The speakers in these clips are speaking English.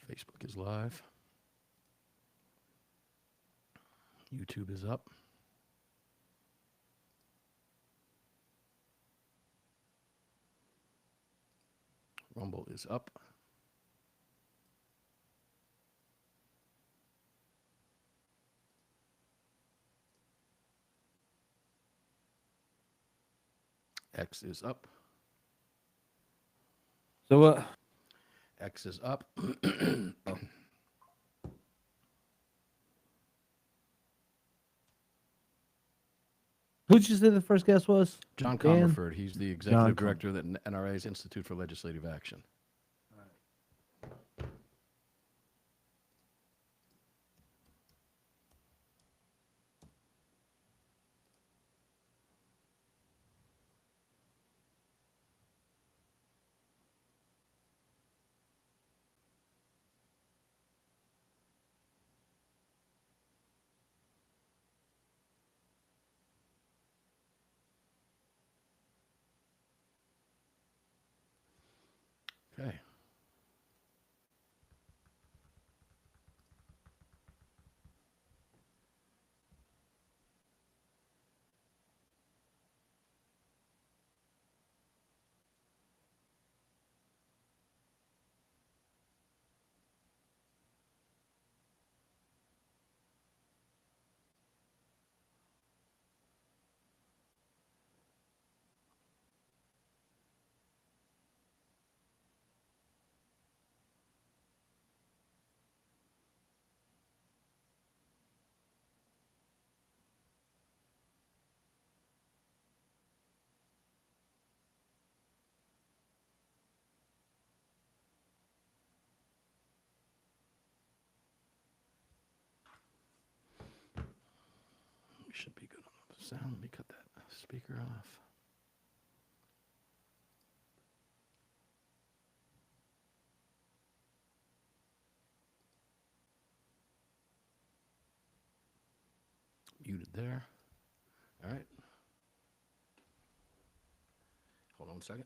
Facebook is live. YouTube is up. Rumble is up. X is up. So what? X is up. Who'd you say the first guest was? John Dan? Comerford. He's the John executive director of the NRA's Institute for Legislative Action. Okay. We should be good on the sound. Let me cut that speaker off. Muted there. All right. Hold on a second.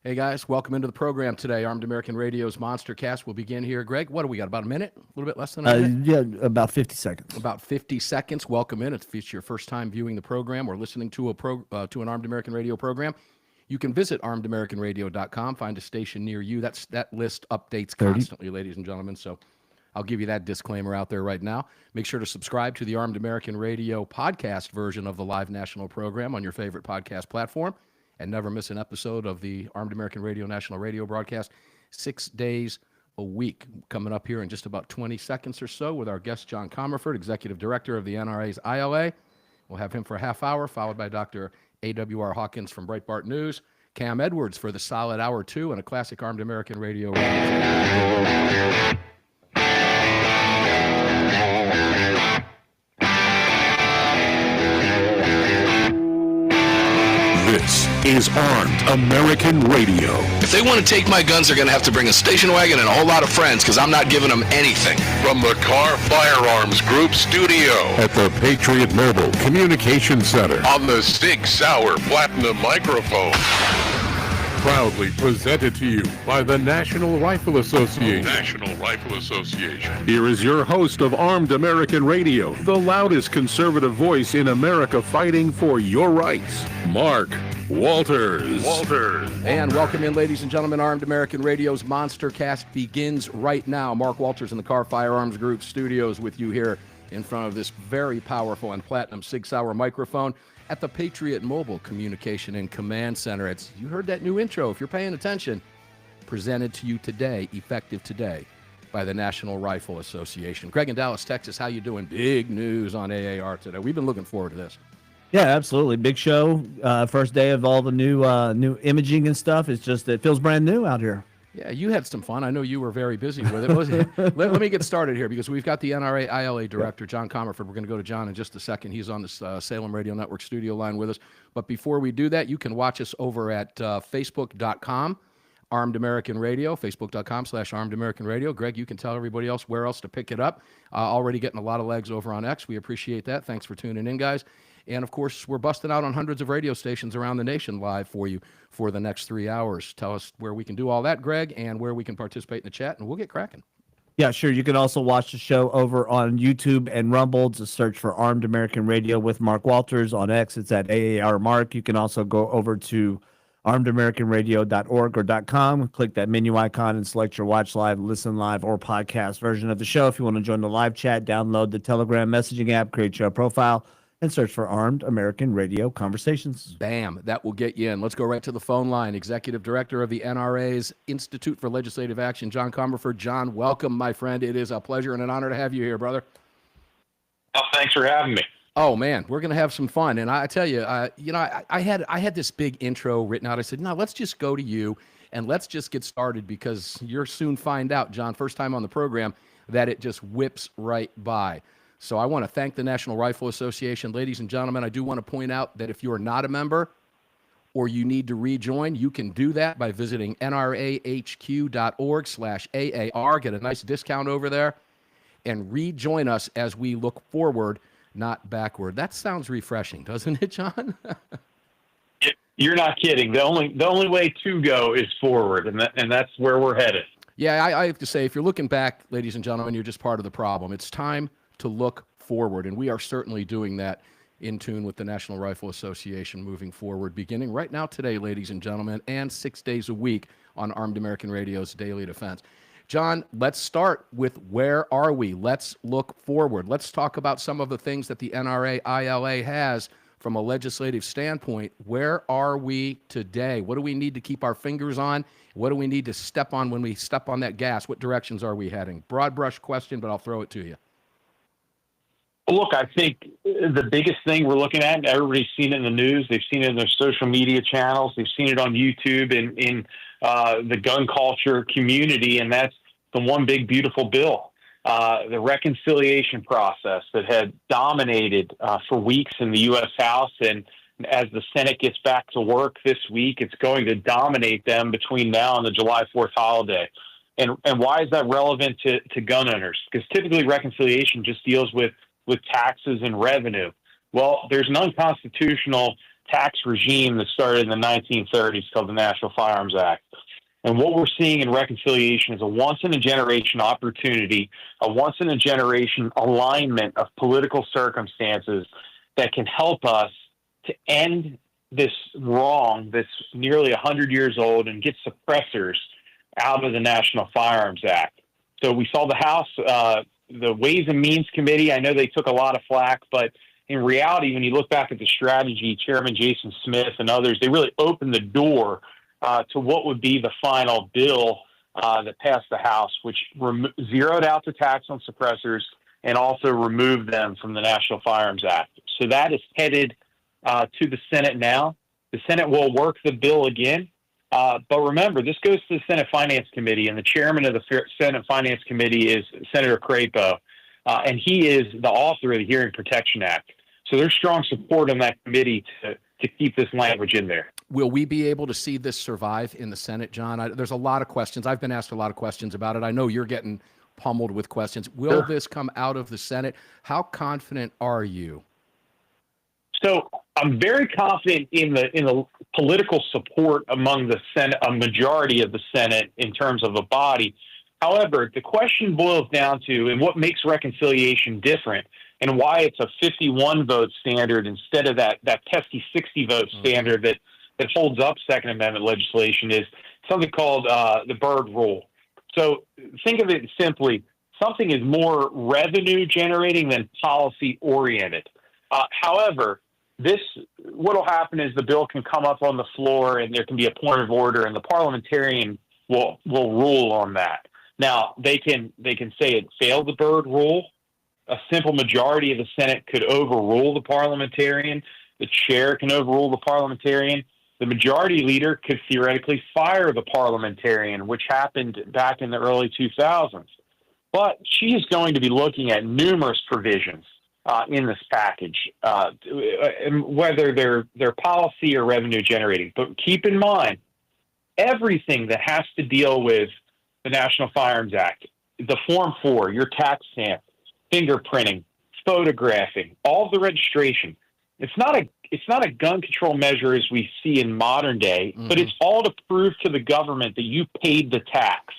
Hey guys, welcome into the program today. Armed American Radio's Monster Cast will begin here. Greg, what do we got? About a minute? A little bit less than a minute? Yeah, about 50 seconds. About 50 seconds. Welcome in. If it's your first time viewing the program or listening to to an Armed American Radio program, you can visit armedamericanradio.com, find a station near you. That list updates constantly, ladies and gentlemen. So I'll give you that disclaimer out there right now. Make sure to subscribe to the Armed American Radio podcast version of the live national program on your favorite podcast platform, and never miss an episode of the Armed American Radio National Radio broadcast 6 days a week. Coming up here in just about 20 seconds or so with our guest, John Comerford, Executive Director of the NRA's ILA. We'll have him for a half hour, followed by Dr. A.W.R. Hawkins from Breitbart News, Cam Edwards for the solid hour two, and a classic Armed American Radio. This is Armed American Radio. If they want to take my guns, they're going to have to bring a station wagon and a whole lot of friends, because I'm not giving them anything. From the Car Firearms Group studio at the Patriot Mobile Communication Center on the Sig Sauer Platinum microphone. Proudly presented to you by the National Rifle Association. Here is your host of Armed American Radio, the loudest conservative voice in America fighting for your rights, Mark Walters. And welcome in, ladies and gentlemen. Armed American Radio's Monster Cast begins right now. Mark Walters in the Car Firearms Group studios with you here in front of this very powerful and platinum Sig Sauer microphone at the Patriot Mobile Communication and Command Center. You heard that new intro. If you're paying attention, presented to you today, effective today, by the National Rifle Association. Greg in Dallas, Texas, how you doing? Big news on AAR today. We've been looking forward to this. Yeah, absolutely. Big show. First day of all the new imaging and stuff. It's just, it feels brand new out here. Yeah, you had some fun. I know you were very busy with it. Let me get started here, because we've got the NRA ILA director, John Comerford. We're going to go to John in just a second. He's on the Salem Radio Network studio line with us. But before we do that, you can watch us over at facebook.com, Armed American Radio, facebook.com/Armed American Radio. Greg, you can tell everybody else where else to pick it up. Already getting a lot of legs over on X. We appreciate that. Thanks for tuning in, guys. And, of course, we're busting out on hundreds of radio stations around the nation live for you for the next 3 hours. Tell us where we can do all that, Greg, and where we can participate in the chat, and we'll get cracking. Yeah, sure. You can also watch the show over on YouTube and Rumble. Just search for Armed American Radio with Mark Walters. On X, it's at AAR Mark. You can also go over to armedamericanradio.org or .com. Click that menu icon and select your watch live, listen live, or podcast version of the show. If you want to join the live chat, download the Telegram messaging app, create your profile, and search for Armed American Radio Conversations. Bam, that will get you in. Let's go right to the phone line. Executive Director of the NRA's Institute for Legislative Action, John Comerford. John, welcome, my friend. It is a pleasure and an honor to have you here, brother. Oh, thanks for having me. Oh, man, we're going to have some fun. And I tell you, I had this big intro written out. I said, no, let's just go to you and let's just get started, because you'll soon find out, John, first time on the program, that it just whips right by. So I want to thank the National Rifle Association. Ladies and gentlemen, I do want to point out that if you are not a member or you need to rejoin, you can do that by visiting nrahq.org/AAR. Get a nice discount over there and rejoin us as we look forward, not backward. That sounds refreshing, doesn't it, John? You're not kidding. The only way to go is forward, and that's where we're headed. Yeah, I have to say, if you're looking back, ladies and gentlemen, you're just part of the problem. It's time to look forward, and we are certainly doing that in tune with the National Rifle Association moving forward, beginning right now today, ladies and gentlemen, and 6 days a week on Armed American Radio's Daily Defense. John, let's start with where are we? Let's look forward. Let's talk about some of the things that the NRA ILA has from a legislative standpoint. Where are we today? What do we need to keep our fingers on? What do we need to step on when we step on that gas? What directions are we heading? Broad brush question, but I'll throw it to you. Look, I think the biggest thing we're looking at, and everybody's seen it in the news, they've seen it in their social media channels, they've seen it on YouTube in the gun culture community, and that's the one big beautiful bill. The reconciliation process that had dominated for weeks in the U.S. House, and as the Senate gets back to work this week, it's going to dominate them between now and the July 4th holiday. And why is that relevant to gun owners? Because typically reconciliation just deals with taxes and revenue. Well, there's an unconstitutional tax regime that started in the 1930s called the National Firearms Act. And what we're seeing in reconciliation is a once-in-a-generation opportunity, a once-in-a-generation alignment of political circumstances that can help us to end this wrong that's nearly 100 years old and get suppressors out of the National Firearms Act. So we saw the House, the Ways and Means Committee. I know they took a lot of flack, but in reality, when you look back at the strategy, Chairman Jason Smith and others, they really opened the door to what would be the final bill that passed the House, which zeroed out the tax on suppressors and also removed them from the National Firearms Act. So that is headed to the Senate now. The Senate will work the bill again. But remember, this goes to the Senate Finance Committee, and the chairman of the Senate Finance Committee is Senator Crapo, and he is the author of the Hearing Protection Act. So there's strong support on that committee to keep this language in there. Will we be able to see this survive in the Senate, John? There's a lot of questions. I've been asked a lot of questions about it. I know you're getting pummeled with questions. Will this come out of the Senate? How confident are you? So I'm very confident in the political support among the Senate, a majority of the Senate in terms of a body. However, the question boils down to, and what makes reconciliation different, and why it's a 51 vote standard instead of that pesky 60 vote standard that holds up Second Amendment legislation, is something called the Byrd Rule. So think of it simply: something is more revenue generating than policy oriented. However, what will happen is the bill can come up on the floor and there can be a point of order, and the parliamentarian will rule on that. Now they can say it failed the Byrd Rule. A simple majority of the Senate could overrule the parliamentarian. The chair can overrule the parliamentarian. The majority leader could theoretically fire the parliamentarian, which happened back in the early 2000s. But she is going to be looking at numerous provisions in this package, whether they're policy or revenue generating. But keep in mind, everything that has to deal with the National Firearms Act, the Form 4, your tax stamp, fingerprinting, photographing, all of the registration. It's not a gun control measure as we see in modern day, but it's all to prove to the government that you paid the tax.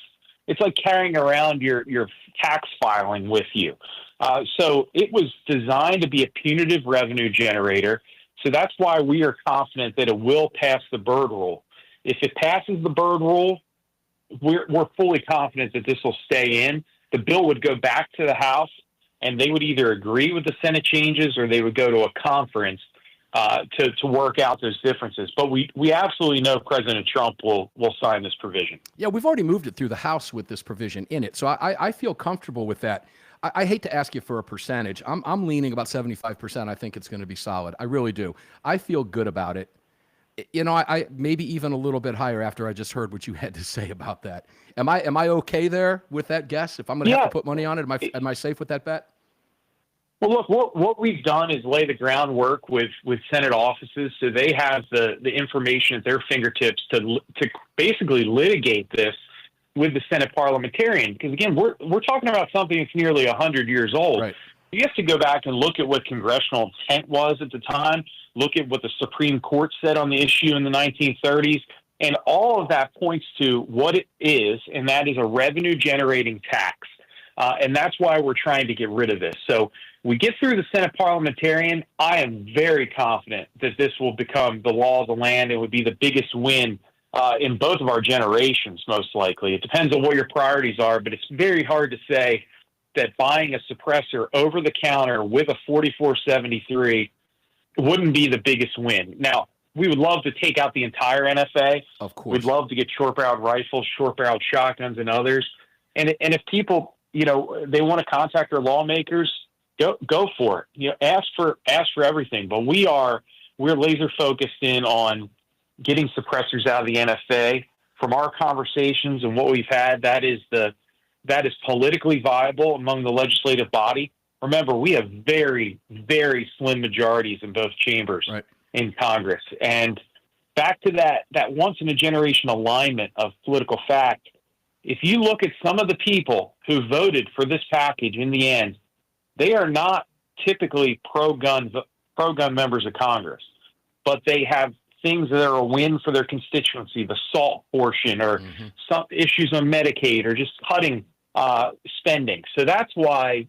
It's like carrying around your tax filing with you. So it was designed to be a punitive revenue generator. So that's why we are confident that it will pass the Byrd Rule. If it passes the Byrd Rule, we're fully confident that this will stay in. The bill would go back to the House, and they would either agree with the Senate changes or they would go to a conference to work out those differences. But we absolutely know President Trump will sign this provision. Yeah, we've already moved it through the House with this provision in it. So I feel comfortable with that. I hate to ask you for a percentage. I'm leaning about 75%. I think it's going to be solid. I really do. I feel good about it. You know, I maybe even a little bit higher after I just heard what you had to say about that. Am I okay there with that guess? If I'm going to have to put money on it, am I safe with that bet? Well, look, what we've done is lay the groundwork with Senate offices, so they have the information at their fingertips to basically litigate this with the Senate parliamentarian. Because again, we're talking about something that's nearly 100 years old. Right. You have to go back and look at what congressional intent was at the time, look at what the Supreme Court said on the issue in the 1930s, and all of that points to what it is, and that is a revenue-generating tax. And that's why we're trying to get rid of this. So we get through the Senate parliamentarian, I am very confident that this will become the law of the land. It would be the biggest win in both of our generations, most likely. It depends on what your priorities are, but it's very hard to say that buying a suppressor over the counter with a 4473 wouldn't be the biggest win. Now, we would love to take out the entire NFA. Of course. We'd love to get short-barreled rifles, short-barreled shotguns, and others. And if people, they want to contact their lawmakers, go for it. Ask for everything. But we're laser focused in on getting suppressors out of the NFA. From our conversations and what we've had, that is politically viable among the legislative body. Remember, we have very, very slim majorities in both chambers in Congress. And back to that once in a generation alignment of political fact, if you look at some of the people who voted for this package in the end, they are not typically pro-gun members of Congress. but they have things that are a win for their constituency, the SALT portion, or some issues on Medicaid, or just cutting spending. So that's why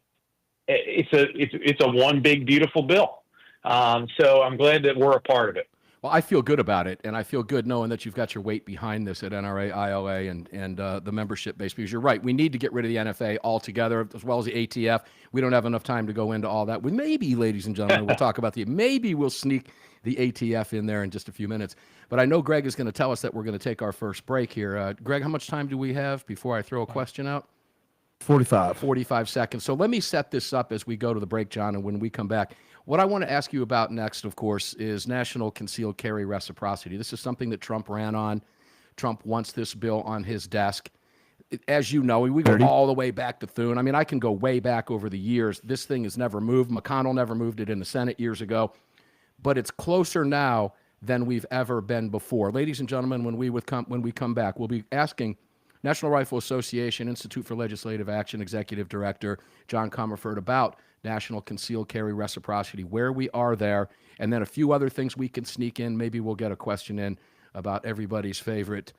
it's a one big beautiful bill. So I'm glad that we're a part of it. Well, I feel good about it, and I feel good knowing that you've got your weight behind this at NRA, ILA, and the membership base. Because you're right, we need to get rid of the NFA altogether, as well as the ATF. We don't have enough time to go into all that. We maybe, ladies and gentlemen, we'll talk about maybe we'll sneak the ATF in there in just a few minutes. But I know Greg is going to tell us that we're going to take our first break here. Greg, how much time do we have before I throw a question out? 45 seconds. So let me set this up as we go to the break, John, and when we come back. What I want to ask you about next, of course, is national concealed carry reciprocity. This is something that Trump ran on. Trump wants this bill on his desk. As you know, we go all the way back to Thune. I mean, I can go way back over the years. This thing has never moved. McConnell never moved it in the Senate years ago. But it's closer now than we've ever been before. Ladies and gentlemen, when we come back, we'll be asking National Rifle Association, Institute for Legislative Action Executive Director John Comerford about national concealed carry reciprocity, where we are there, and then a few other things we can sneak in. Maybe we'll get a question in about everybody's favorite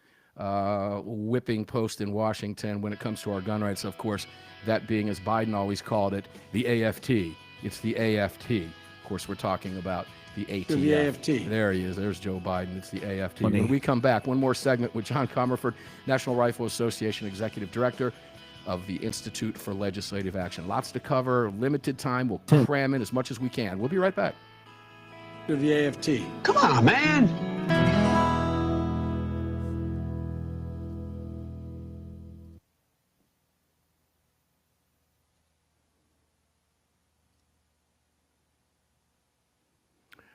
whipping post in Washington when it comes to our gun rights, of course, that being, as Biden always called it, the AFT. It's the AFT. Of course, we're talking about the ATF. The AFT. There he is. There's Joe Biden. It's the AFT. Funny. When we come back, one more segment with John Comerford, National Rifle Association Executive Director of the Institute for Legislative Action. Lots to cover, limited time. We'll cram in as much as we can. We'll be right back. To the AFT. Come on, man.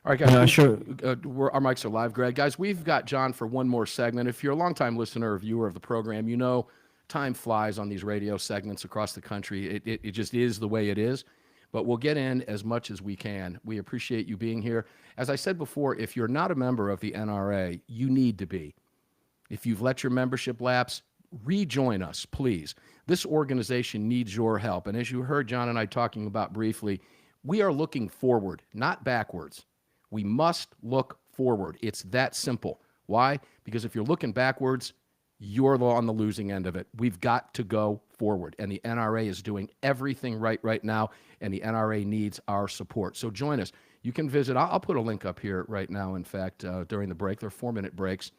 All right, guys. Sure. Our mics are live, Greg. Guys, we've got John for one more segment. If you're a longtime listener or viewer of the program, you know time flies on these radio segments across the country. It just is the way it is. But we'll get in as much as we can. We appreciate you being here. As I said before, if you're not a member of the NRA, you need to be. If you've let your membership lapse, rejoin us, please. This organization needs your help. And as you heard John and I talking about briefly, we are looking forward, not backwards. We must look forward. It's that simple. Why? Because if you're looking backwards, you're on the losing end of it. We've got to go forward. And the NRA is doing everything right now, and the NRA needs our support. So join us. You can visit. I'll put a link up here right now, in fact, during the break. They're 4-minute breaks.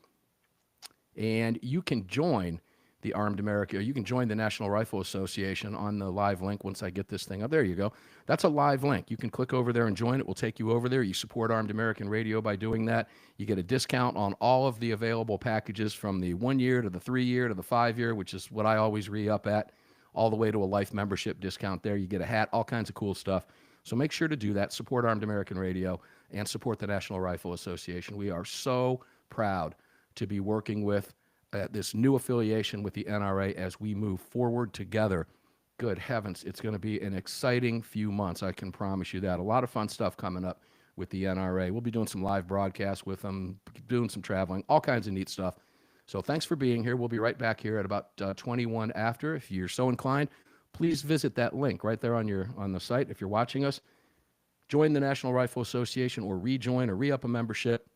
And you can join the Armed America. You can join the National Rifle Association on the live link once I get this thing up. There you go. That's a live link. You can click over there and join. It will take you over there. You support Armed American Radio by doing that. You get a discount on all of the available packages from the 1 year to the 3 year to the 5 year, which is what I always re-up at, all the way to a life membership discount there. You get a hat, all kinds of cool stuff. So make sure to do that. Support Armed American Radio and support the National Rifle Association. We are so proud to be working with this new affiliation with the NRA as we move forward together. Good heavens, it's going to be an exciting few months. I can promise you that. A lot of fun stuff coming up with the NRA. We'll be doing some live broadcasts with them, doing some traveling, all kinds of neat stuff. So thanks for being here. We'll be right back here at about 21 after. If you're so inclined, please visit that link right there on the site. If you're watching us, join the National Rifle Association or rejoin or re-up a membership.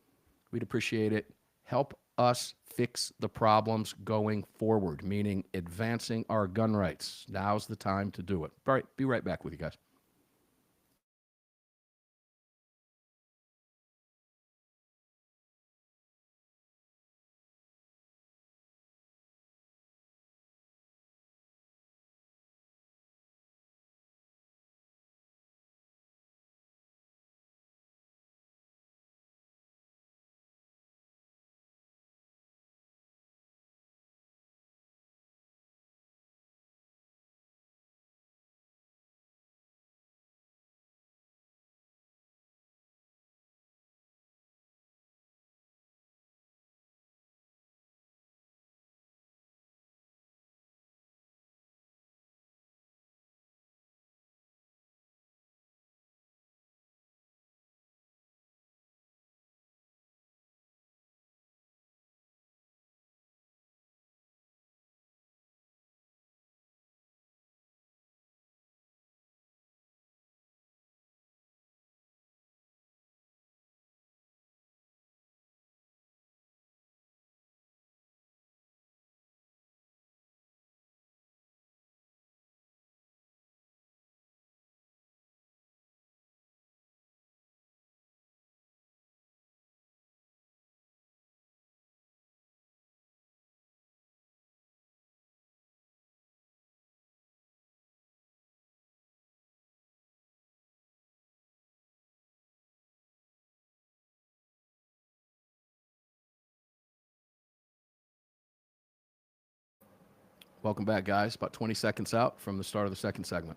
We'd appreciate it. Help us fix the problems going forward, meaning advancing our gun rights. Now's the time to do it. All right, be right back with you guys. Welcome back, guys. About 20 seconds out from the start of the second segment.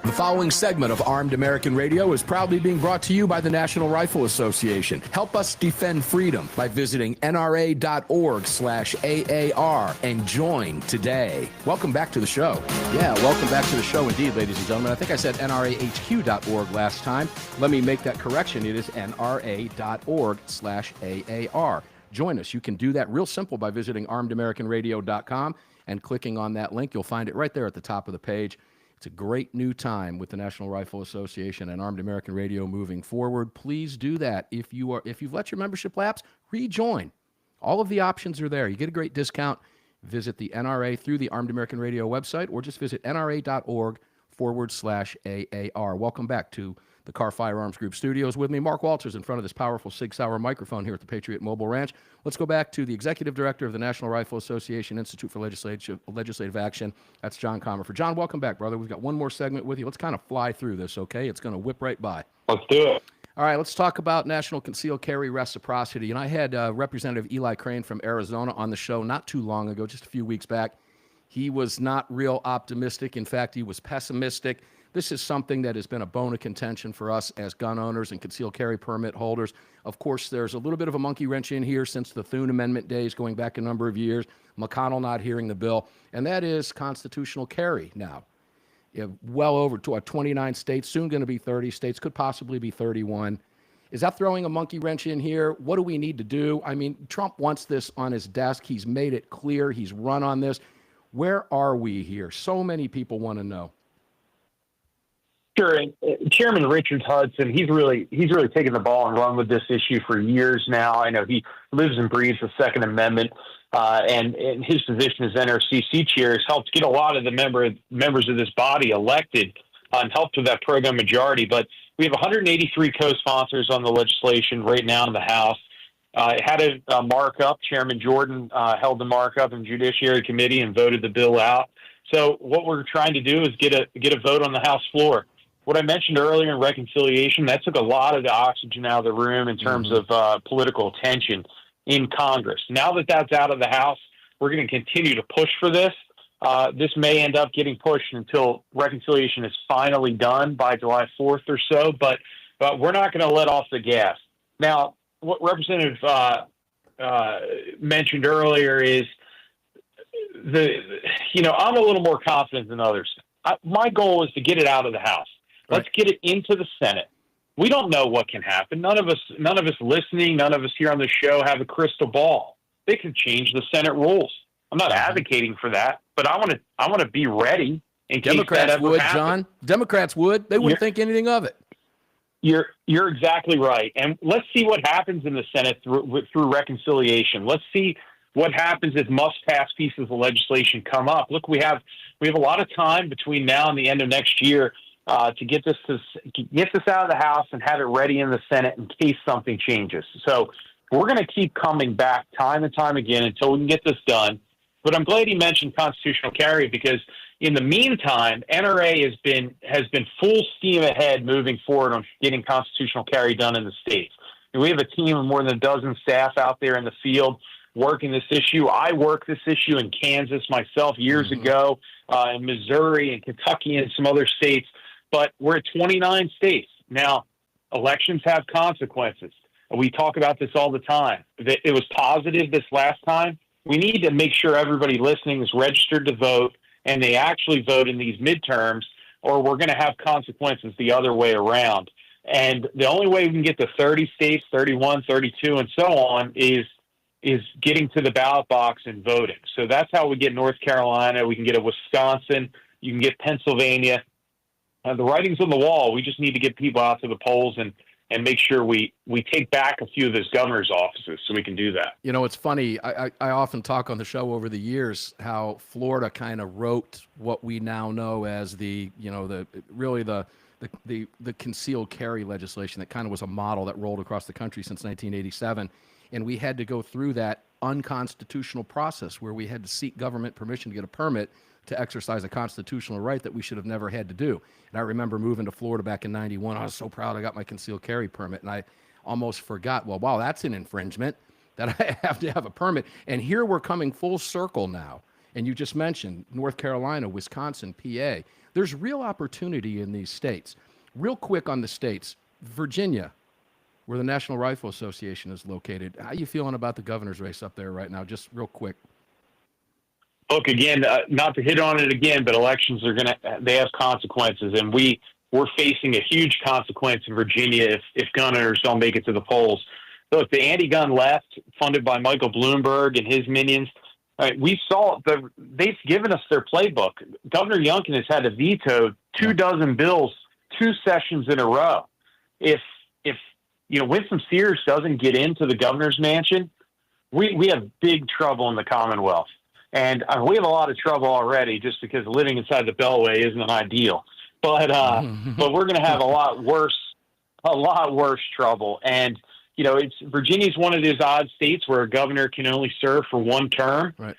The following segment of Armed American Radio is proudly being brought to you by the National Rifle Association. Help us defend freedom by visiting nra.org/AAR and join today. Welcome back to the show. Yeah, welcome back to the show indeed, ladies and gentlemen. I think I said nrahq.org last time. Let me make that correction. It is nra.org/AAR. Join us. You can do that real simple by visiting armedamericanradio.com and clicking on that link. You'll find it right there at the top of the page. It's a great new time with the National Rifle Association and Armed American Radio moving forward. Please do that. If you've let your membership lapse, rejoin. All of the options are there. You get a great discount. Visit the NRA through the Armed American Radio website or just visit nra.org/AAR. Welcome back to the Carr Firearms Group studios. With me, Mark Walters, in front of this powerful Sig Sauer microphone here at the Patriot Mobile Ranch. Let's go back to the Executive Director of the National Rifle Association Institute for Legislative Action. That's John Comerford. John, welcome back, brother. We've got one more segment with you. Let's kind of fly through this, okay? It's going to whip right by. Let's do it. All right, let's talk about national concealed carry reciprocity. And I had Representative Eli Crane from Arizona on the show not too long ago, just a few weeks back. He was not real optimistic. In fact, he was pessimistic. This is something that has been a bone of contention for us as gun owners and concealed carry permit holders. Of course, there's a little bit of a monkey wrench in here since the Thune Amendment days going back a number of years, McConnell not hearing the bill, and that is constitutional carry now. You have well over 29 states, soon going to be 30 states, could possibly be 31. Is that throwing a monkey wrench in here? What do we need to do? I mean, Trump wants this on his desk. He's made it clear. He's run on this. Where are we here? So many people want to know. Sure. And, Chairman Richard Hudson, he's really taken the ball and run with this issue for years now. I know he lives and breathes the Second Amendment, and his position as NRCC chair has helped get a lot of the members of this body elected and helped with that program majority. But we have 183 co-sponsors on the legislation right now in the House. It had a markup. Chairman Jordan held the markup in Judiciary Committee and voted the bill out. So what we're trying to do is get a vote on the House floor. What I mentioned earlier in reconciliation, that took a lot of the oxygen out of the room in terms of political tension in Congress. Now that that's out of the House, we're going to continue to push for this. This may end up getting pushed until reconciliation is finally done by July 4th or so, but we're not going to let off the gas. Now, what Representative mentioned earlier is I'm a little more confident than others. My goal is to get it out of the House. Let's get it into the Senate. We don't know what can happen. None of us listening, none of us here on the show have a crystal ball. They can change the Senate rules. I'm not advocating for that, but I want to be ready in case that ever would, happens. John. Democrats would. They wouldn't think anything of it. You're exactly right. And let's see what happens in the Senate through reconciliation. Let's see what happens if must-pass pieces of legislation come up. Look, we have a lot of time between now and the end of next year to get this out of the House and have it ready in the Senate in case something changes. So we're going to keep coming back time and time again until we can get this done. But I'm glad he mentioned constitutional carry because in the meantime, NRA has been full steam ahead moving forward on getting constitutional carry done in the states. And we have a team of more than a dozen staff out there in the field working this issue. I worked this issue in Kansas myself years ago, in Missouri and Kentucky and some other states. But we're at 29 states. Now, elections have consequences. We talk about this all the time. It was positive this last time. We need to make sure everybody listening is registered to vote and they actually vote in these midterms, or we're going to have consequences the other way around. And the only way we can get to 30 states, 31, 32, and so on is getting to the ballot box and voting. So that's how we get North Carolina. We can get a Wisconsin. You can get Pennsylvania. The writing's on the wall. We just need to get people out to the polls and make sure we take back a few of those governor's offices so we can do that. You know, it's funny. I often talk on the show over the years how Florida kind of wrote what we now know as the concealed carry legislation that kind of was a model that rolled across the country since 1987. And we had to go through that unconstitutional process where we had to seek government permission to get a permit to exercise a constitutional right that we should have never had to do. And I remember moving to Florida back in 91. I was so proud I got my concealed carry permit, and I almost forgot, well, wow, that's an infringement that I have to have a permit. And here we're coming full circle now. And you just mentioned North Carolina, Wisconsin, PA. There's real opportunity in these states. Real quick on the states, Virginia, where the National Rifle Association is located. How you feeling about the governor's race up there right now? Just real quick. Look, again, not to hit on it again, but elections they have consequences, and we're facing a huge consequence in Virginia if gun owners don't make it to the polls. Look, the anti-gun left, funded by Michael Bloomberg and his minions, we saw they've given us their playbook. Governor Youngkin has had to veto 24 bills 2 sessions in a row. If Winsome Sears doesn't get into the governor's mansion, we have big trouble in the Commonwealth. And we have a lot of trouble already just because living inside the Beltway isn't ideal. But we're going to have a lot worse trouble. And Virginia's one of those odd states where a governor can only serve for 1 term. Right.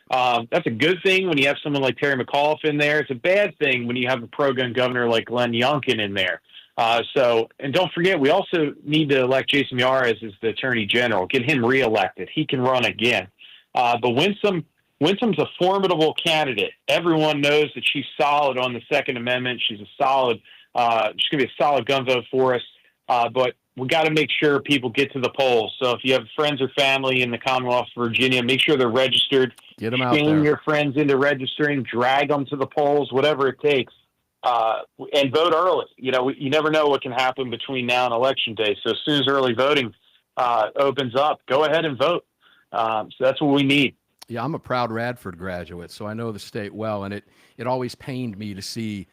That's a good thing when you have someone like Terry McAuliffe in there. It's a bad thing when you have a pro-gun governor like Glenn Youngkin in there. And don't forget, we also need to elect Jason Miyares as the Attorney General, get him reelected. He can run again. But Winsome's a formidable candidate. Everyone knows that she's solid on the Second Amendment. She's she's going to be a solid gun vote for us. But we got to make sure people get to the polls. So if you have friends or family in the Commonwealth of Virginia, make sure they're registered. Get them out there. Shame your friends into registering, drag them to the polls, whatever it takes. And vote early. You never know what can happen between now and Election Day. So as soon as early voting opens up, go ahead and vote. So that's what we need. Yeah, I'm a proud Radford graduate, so I know the state well, and it always pained me to see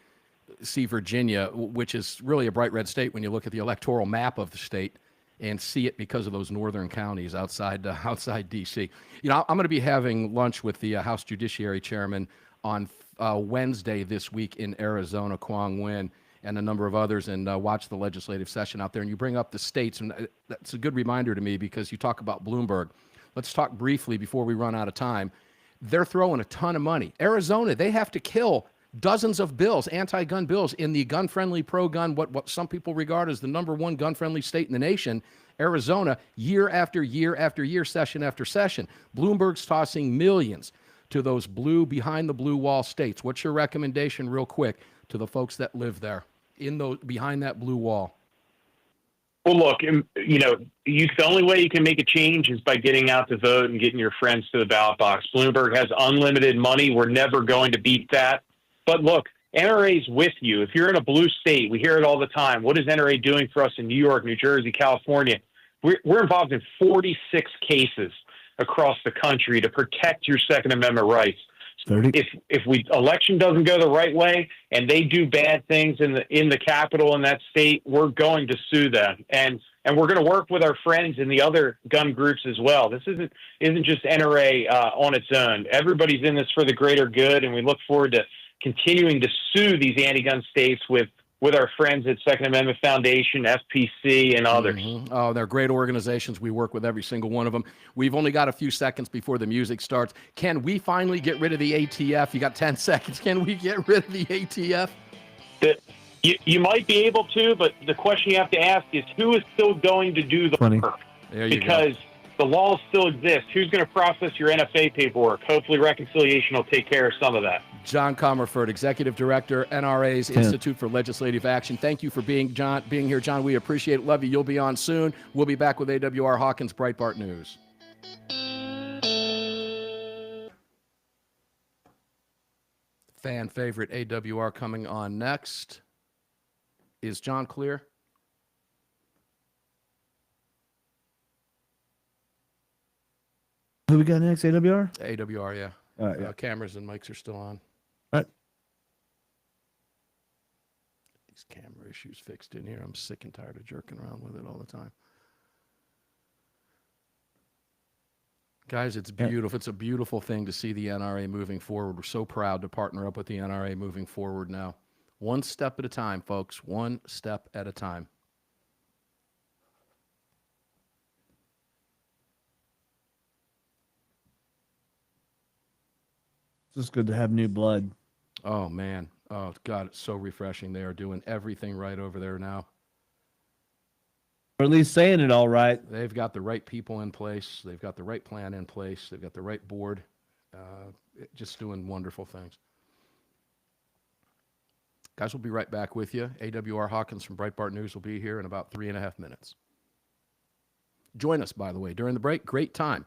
Virginia, which is really a bright red state when you look at the electoral map of the state, and see it because of those northern counties outside D.C. I'm going to be having lunch with the House Judiciary Chairman on Wednesday this week in Arizona, Quang Nguyen, and a number of others, and watch the legislative session out there. And you bring up the states, and that's a good reminder to me because you talk about Bloomberg. Let's talk briefly before we run out of time. They're throwing a ton of money. Arizona, they have to kill dozens of bills, anti-gun bills, in the gun-friendly, pro-gun, what some people regard as the #1 gun-friendly state in the nation, Arizona, year after year after year, session after session. Bloomberg's tossing millions to those behind the blue wall states. What's your recommendation, real quick, to the folks that live there behind that blue wall? Well, look, the only way you can make a change is by getting out to vote and getting your friends to the ballot box. Bloomberg has unlimited money. We're never going to beat that. But look, NRA's with you. If you're in a blue state, we hear it all the time. What is NRA doing for us in New York, New Jersey, California? We're involved in 46 cases across the country to protect your Second Amendment rights. 30. If election doesn't go the right way and they do bad things in the Capitol in that state, we're going to sue them, and we're going to work with our friends in the other gun groups as well. This isn't just NRA on its own. Everybody's in this for the greater good, and we look forward to continuing to sue these anti-gun states with our friends at Second Amendment Foundation, FPC, and others. Mm-hmm. Oh, they're great organizations. We work with every single one of them. We've only got a few seconds before the music starts. Can we finally get rid of the ATF? You got 10 seconds. Can we get rid of the ATF? You might be able to, but the question you have to ask is who is still going to do the work? There you because the laws still exist. Who's going to process your NFA paperwork? Hopefully reconciliation will take care of some of that. John Comerford, Executive Director, NRA's Institute for Legislative Action. Thank you for being here, John. We appreciate it. Love you. You'll be on soon. We'll be back with AWR Hawkins Breitbart News. Fan favorite AWR coming on next. Is John clear? Who we got next? AWR? AWR, yeah. Yeah. Cameras and mics are still on. All right. These camera issues fixed in here. I'm sick and tired of jerking around with it all the time. Guys, it's beautiful. It's a beautiful thing to see the NRA moving forward. We're so proud to partner up with the NRA moving forward now. One step at a time, folks. One step at a time. just good to have new blood. Oh, man. Oh, God, it's so refreshing. They are doing everything right over there now. Or at least saying it all right. They've got the right people in place. They've got the right plan in place. They've got the right board. Just doing wonderful things. Guys, we'll be right back with you. AWR Hawkins from Breitbart News will be here in about 3.5 minutes. Join us, by the way, during the break. Great time.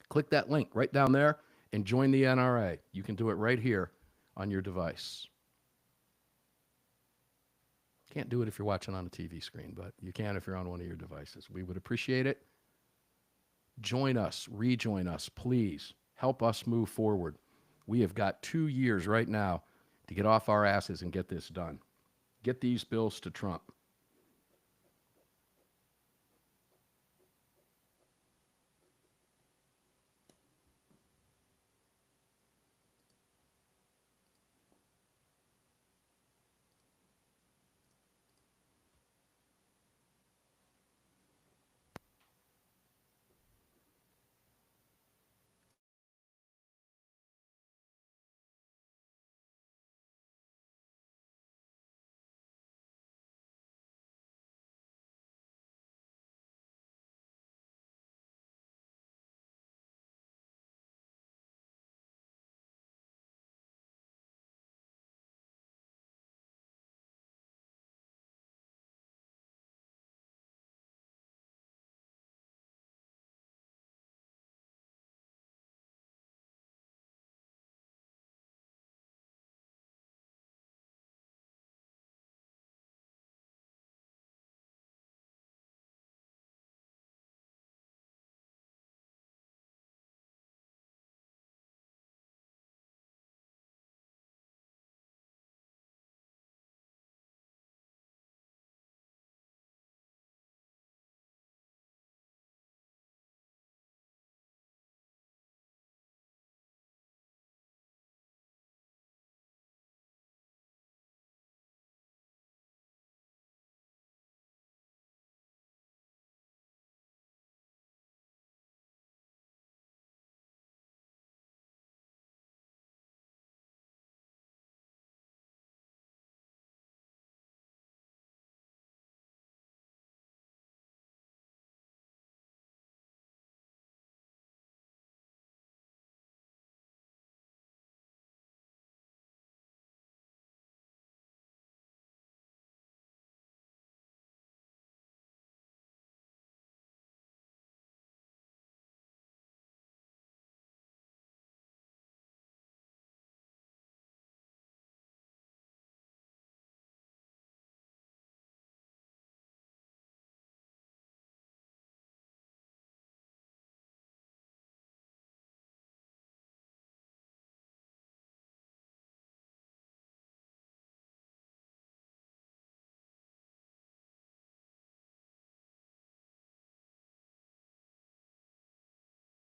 Click that link right down there and join the NRA. You can do it right here on your device. Can't do it if you're watching on a TV screen, but you can if you're on one of your devices. We would appreciate it. Join us, rejoin us, please. Help us move forward. We have got 2 years right now to get off our asses and get this done. Get these bills to Trump.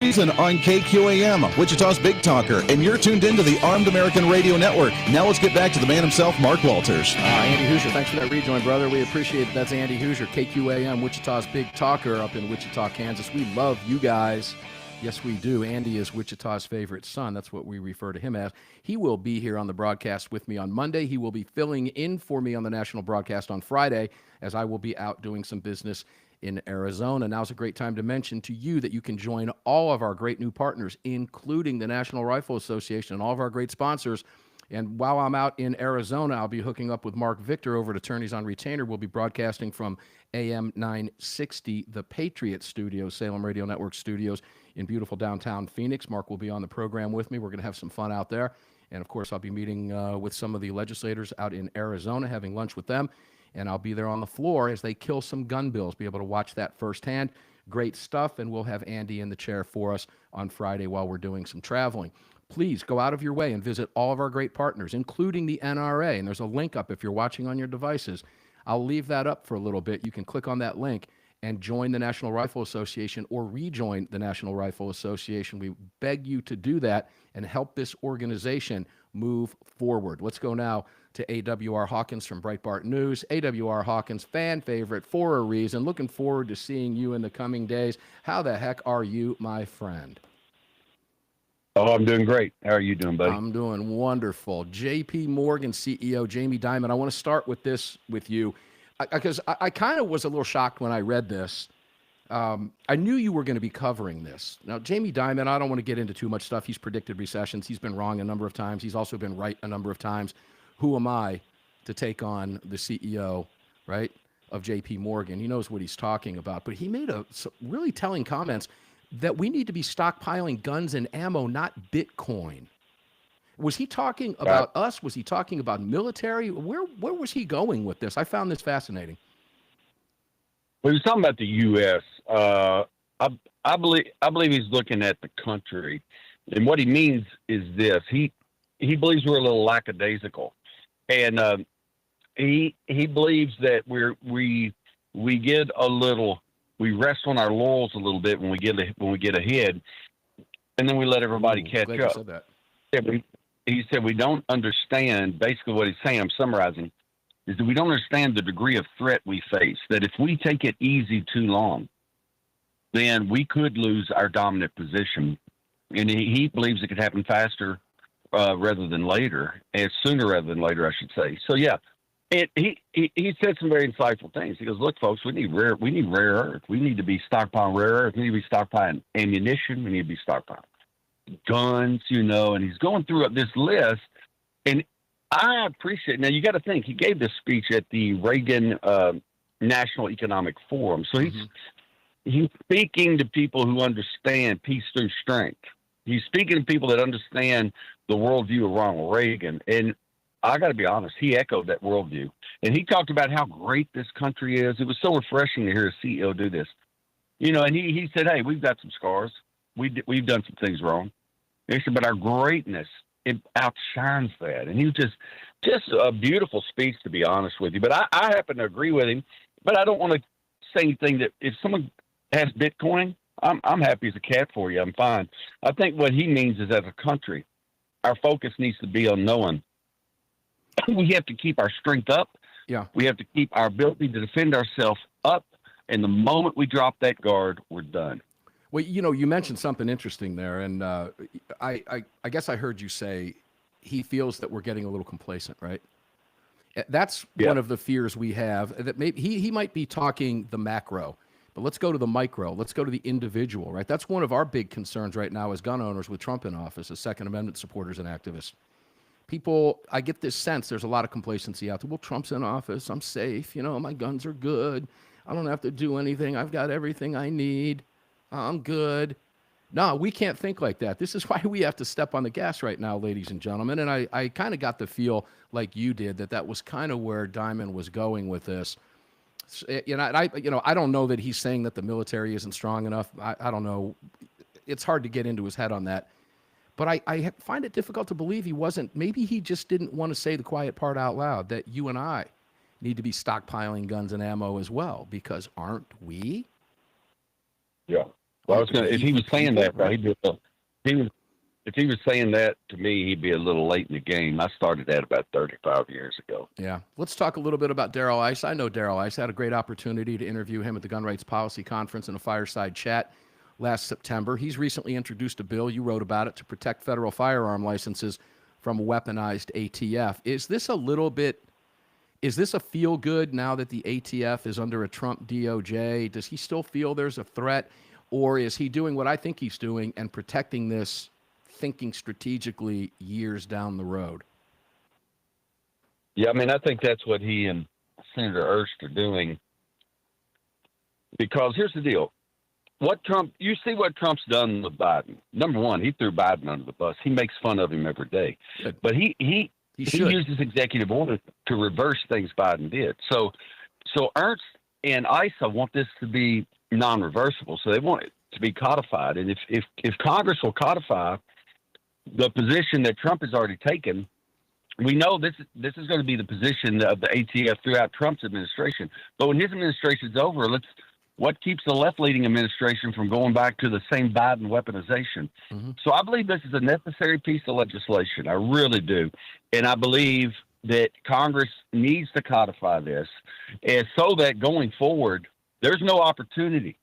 On KQAM, Wichita's Big Talker, and you're tuned into the Armed American Radio Network. Now let's get back to the man himself, Mark Walters. Andy Hoosier, thanks for that rejoin, brother. We appreciate it. That's Andy Hoosier, KQAM, Wichita's Big Talker up in Wichita, Kansas. We love you guys. Yes, we do. Andy is Wichita's favorite son. That's what we refer to him as. He will be here on the broadcast with me on Monday. He will be filling in for me on the national broadcast on Friday, as I will be out doing some business in Arizona. Now's a great time to mention to you that you can join all of our great new partners, including the National Rifle Association and all of our great sponsors. And while I'm out in Arizona, I'll be hooking up with Mark Victor over at Attorneys on Retainer. We'll be broadcasting from AM 960, the Patriot Studios, Salem Radio Network Studios in beautiful downtown Phoenix. Mark will be on the program with me. We're going to have some fun out there. And, of course, I'll be meeting with some of the legislators out in Arizona, having lunch with them. And I'll be there on the floor as they kill some gun bills, be able to watch that firsthand. Great stuff, and we'll have Andy in the chair for us on Friday while we're doing some traveling. Please go out of your way and visit all of our great partners, including the NRA. And there's a link up if you're watching on your devices. I'll leave that up for a little bit. You can click on that link and join the National Rifle Association or rejoin the National Rifle Association. We beg you to do that and help this organization move forward. Let's go now to AWR Hawkins from Breitbart News. AWR Hawkins, fan favorite for a reason. Looking forward to seeing you in the coming days. How the heck are you, my friend? Oh, I'm doing great. How are you doing, buddy? I'm doing wonderful. JP Morgan CEO Jamie Dimon, I want to start with this with you because I kind of was a little shocked when I read this. I knew you were going to be covering this. Now, Jamie Dimon, I don't want to get into too much stuff. He's predicted recessions. He's been wrong a number of times. He's also been right a number of times. Who am I to take on the CEO, right, of JP Morgan? He knows what he's talking about. But he made some really telling comments that we need to be stockpiling guns and ammo, not Bitcoin. Was he talking about us? Was he talking about military? Where was he going with this? I found this fascinating. Well, he was talking about the U.S. I believe he's looking at the country, and what he means is this: he believes we're a little lackadaisical, and he believes that we get a little, we rest on our laurels a little bit when we get ahead, and then we let everybody catch glad up. You said that. He said we don't understand. Basically, what he's saying, I'm summarizing, is that we don't understand the degree of threat we face. That if we take it easy too long, then we could lose our dominant position. And he believes it could happen faster rather than later, and sooner rather than later, I should say. So yeah, he said some very insightful things. He goes, "Look, folks, we need rare earth. We need to be stockpiling rare earth. We need to be stockpiling ammunition. We need to be stockpiling guns, and he's going through this list, and I appreciate. Now you got to think he gave this speech at the Reagan National Economic Forum, so he's speaking to people who understand peace through strength. He's speaking to people that understand the worldview of Ronald Reagan, and I got to be honest, he echoed that worldview, and he talked about how great this country is. It was so refreshing to hear a CEO do this, and he said, "Hey, we've got some scars. We've done some things wrong." He said, "But our greatness, it outshines that." And he was just a beautiful speech, to be honest with you. But I happen to agree with him. But I don't want to say anything that if someone has Bitcoin, I'm happy as a cat for you. I'm fine. I think what he means is, as a country, our focus needs to be on knowing we have to keep our strength up. Yeah. We have to keep our ability to defend ourselves up. And the moment we drop that guard, we're done. Well, you mentioned something interesting there, and I guess I heard you say he feels that we're getting a little complacent, right? That's one of the fears we have, that maybe he might be talking the macro, but let's go to the micro. Let's go to the individual, right? That's one of our big concerns right now as gun owners with Trump in office, as Second Amendment supporters and activists. People, I get this sense there's a lot of complacency out there. Well, Trump's in office. I'm safe. My guns are good. I don't have to do anything. I've got everything I need. I'm good. No, we can't think like that. This is why we have to step on the gas right now, ladies and gentlemen. And I kind of got the feel like you did that was kind of where Dimon was going with this. I don't know that he's saying that the military isn't strong enough. I don't know. It's hard to get into his head on that. But I find it difficult to believe he wasn't. Maybe he just didn't want to say the quiet part out loud, that you and I need to be stockpiling guns and ammo as well, because aren't we? Yeah. Well, I was if he was saying that, right? If he was saying that to me, he'd be a little late in the game. I started that about 35 years ago. Yeah. Let's talk a little bit about Darrell Issa. I know Darrell Issa. I had a great opportunity to interview him at the Gun Rights Policy Conference in a fireside chat last September. He's recently introduced a bill, you wrote about it, to protect federal firearm licenses from weaponized ATF. Is this a feel good now that the ATF is under a Trump DOJ? Does he still feel there's a threat? Or is he doing what I think he's doing and protecting this, thinking strategically years down the road? Yeah, I think that's what he and Senator Erst are doing. Because here's the deal. You see what Trump's done with Biden. Number one, he threw Biden under the bus. He makes fun of him every day. Good. But he used his executive order to reverse things Biden did. So Ernst and Issa want this to be non-reversible, so they want it to be codified. And if Congress will codify the position that Trump has already taken, we know this is going to be the position of the ATF throughout Trump's administration. But when his administration's over, what keeps the left-leaning administration from going back to the same Biden weaponization? Mm-hmm. So I believe this is a necessary piece of legislation. I really do. And I believe that Congress needs to codify this, and so that going forward, there's no opportunity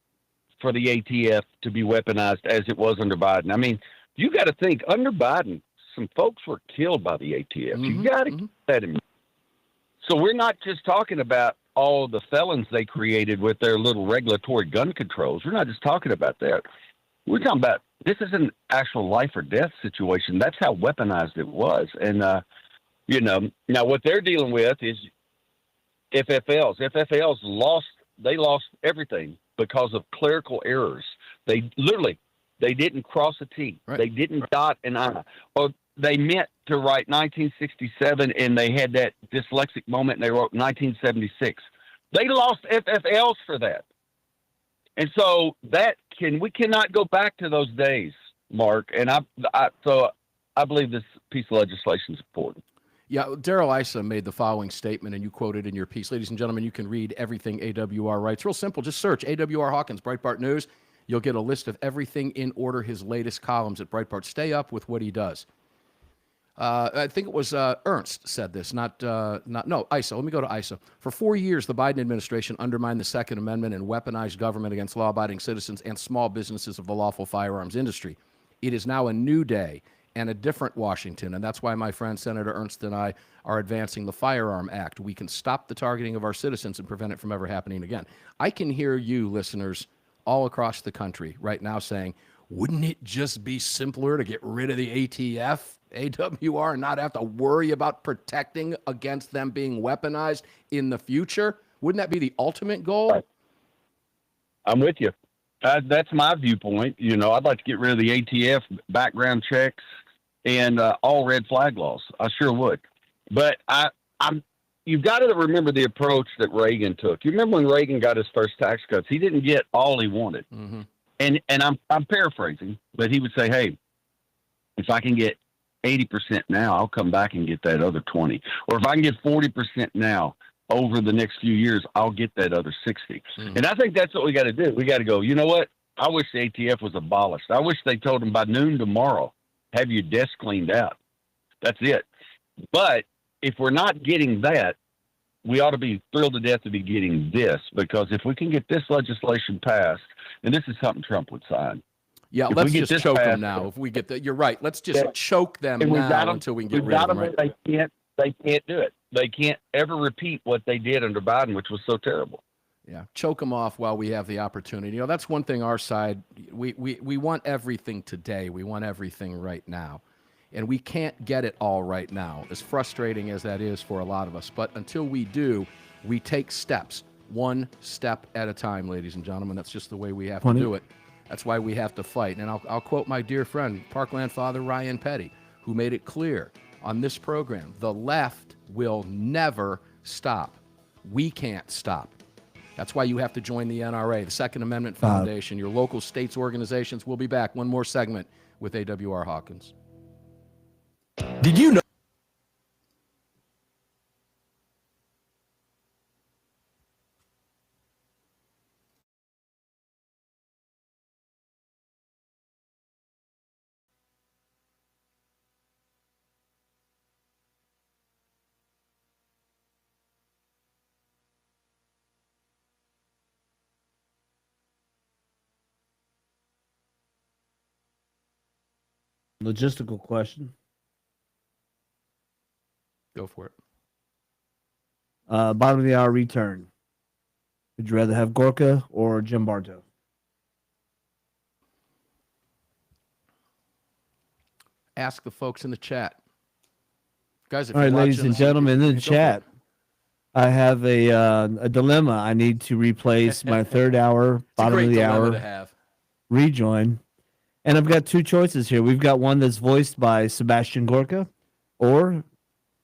for the ATF to be weaponized as it was under Biden. You got to think under Biden, some folks were killed by the ATF. You got to keep that in mind. So we're not just talking about all the felons they created with their little regulatory gun controls. We're not just talking about that. We're talking about this is an actual life or death situation. That's how weaponized it was. And, now what they're dealing with is FFLs. FFLs lost everything because of clerical errors. They didn't cross a T. Right. They didn't dot an I. Or they meant to write 1967 and they had that dyslexic moment and they wrote 1976. They lost FFLs for that. And so we cannot go back to those days, Mark. And I believe this piece of legislation is important. Yeah, Daryl Issa made the following statement, and you quoted in your piece. Ladies and gentlemen, you can read everything AWR writes. Real simple. Just search AWR Hawkins, Breitbart News. You'll get a list of everything in order, his latest columns at Breitbart. Stay up with what he does. I think it was Ernst said this, Issa. Let me go to Issa. For 4 years, the Biden administration undermined the Second Amendment and weaponized government against law-abiding citizens and small businesses of the lawful firearms industry. It is now a new day and a different Washington, and that's why my friend Senator Ernst and I are advancing the Firearm Act. We can stop the targeting of our citizens and prevent it from ever happening again. I can hear you, listeners, all across the country right now saying, wouldn't it just be simpler to get rid of the AWR, and not have to worry about protecting against them being weaponized in the future? Wouldn't that be the ultimate goal? Right. I'm with you. That's my viewpoint. I'd like to get rid of the ATF, background checks, and all red flag laws. I sure would. But you've got to remember the approach that Reagan took. You remember when Reagan got his first tax cuts? He didn't get all he wanted. Mm-hmm. And I'm paraphrasing, but he would say, hey, if I can get 80% now, I'll come back and get that other 20. Or if I can get 40% now, over the next few years, I'll get that other 60. Mm-hmm. And I think that's what we got to do. We got to go, you know what? I wish the ATF was abolished. I wish they told them by noon tomorrow, have your desk cleaned out. That's it. But if we're not getting that, we ought to be thrilled to death to be getting this, because if we can get this legislation passed, and this is something Trump would sign. Yeah, let's just choke them now. If we get that, you're right. Let's just choke them now until we can get rid of them. Right? They can't do it. They can't ever repeat what they did under Biden, which was so terrible. Yeah, choke them off while we have the opportunity. That's one thing our side, we want everything today. We want everything right now. And we can't get it all right now, as frustrating as that is for a lot of us. But until we do, we take steps, one step at a time, ladies and gentlemen. That's just the way we have to do it. That's why we have to fight. And I'll quote my dear friend, Parkland father Ryan Petty, who made it clear on this program, the left will never stop. We can't stop. That's why you have to join the NRA, the Second Amendment Foundation, your local states organizations. We'll be back. One more segment with AWR Hawkins. Did you know? Logistical question. Go for it. Bottom of the hour return. Would you rather have Gorka or Jim Bartow? Ask the folks in the chat. Guys, if all right, you're ladies and gentlemen in the chat, I have a dilemma. I need to replace my third hour, bottom of the hour rejoin. And I've got two choices here. We've got one that's voiced by Sebastian Gorka or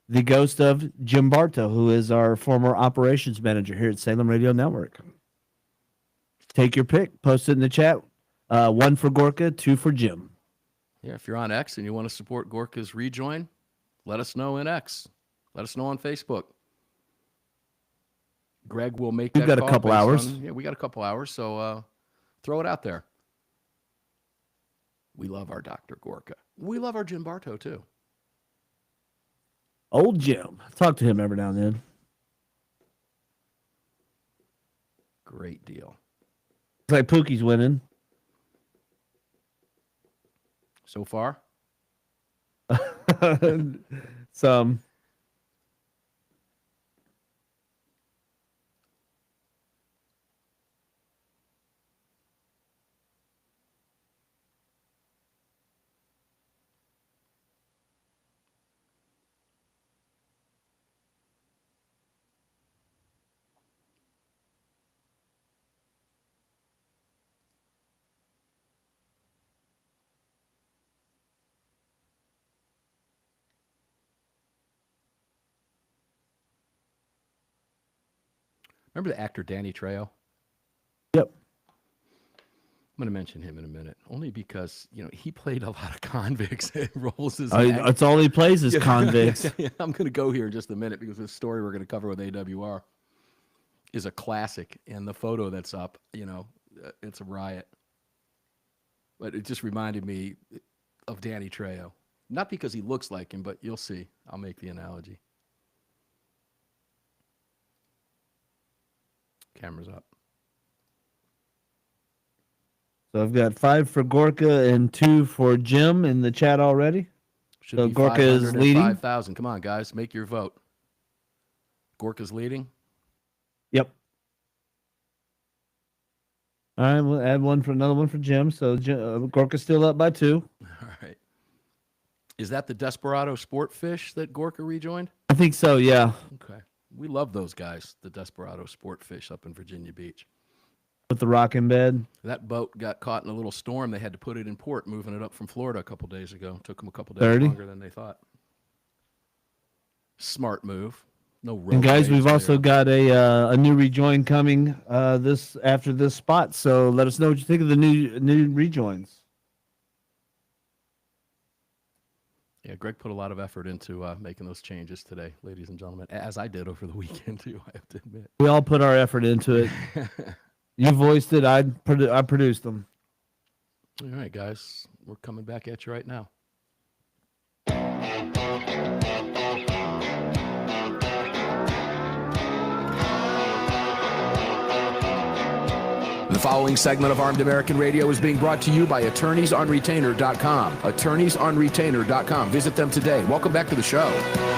the ghost of Jim Bartow, who is our former operations manager here at Salem Radio Network. Take your pick. Post it in the chat. One for Gorka, two for Jim. Yeah, if you're on X and you want to support Gorka's rejoin, let us know in X. Let us know on Facebook. Greg will make that call. We've got a couple hours. We got a couple hours, so throw it out there. We love our Dr. Gorka. We love our Jim Bartow, too. Old Jim. Talk to him every now and then. Great deal. Looks like Pookie's winning. so far? Some. Remember the actor Danny Trejo? Yep. I'm going to mention him in a minute, only because, he played a lot of convicts roles as That's all he plays is convicts. Yeah, I'm going to go here in just a minute because this story we're going to cover with AWR is a classic, and the photo that's up, it's a riot. But it just reminded me of Danny Trejo. Not because he looks like him, but you'll see. I'll make the analogy. Camera's up. So I've got 5 for Gorka and 2 for Jim in the chat already. Should So be Gorka is leading. 5,000. Come on, guys, make your vote. Gorka's leading. Yep. All right, we'll add another one for Jim. So Gorka's still up by 2. All right. Is that the Desperado Sport Fish that Gorka rejoined? I think so, yeah. Okay. We love those guys, the Desperado Sport Fish up in Virginia Beach. With the rock in bed. That boat got caught in a little storm. They had to put it in port, moving it up from Florida a couple days ago. Took them a couple days 30. longer than they thought. Smart move. No rope. And guys, we've there. also got a new rejoin coming after this spot. So let us know what you think of the new rejoins. Yeah, Greg put a lot of effort into making those changes today, ladies and gentlemen, as I did over the weekend too, I have to admit. We all put our effort into it. You voiced it. I produced them. All right, guys, we're coming back at you right now. The following segment of Armed American Radio is being brought to you by AttorneysOnRetainer.com. AttorneysOnRetainer.com. Visit them today. Welcome back to the show.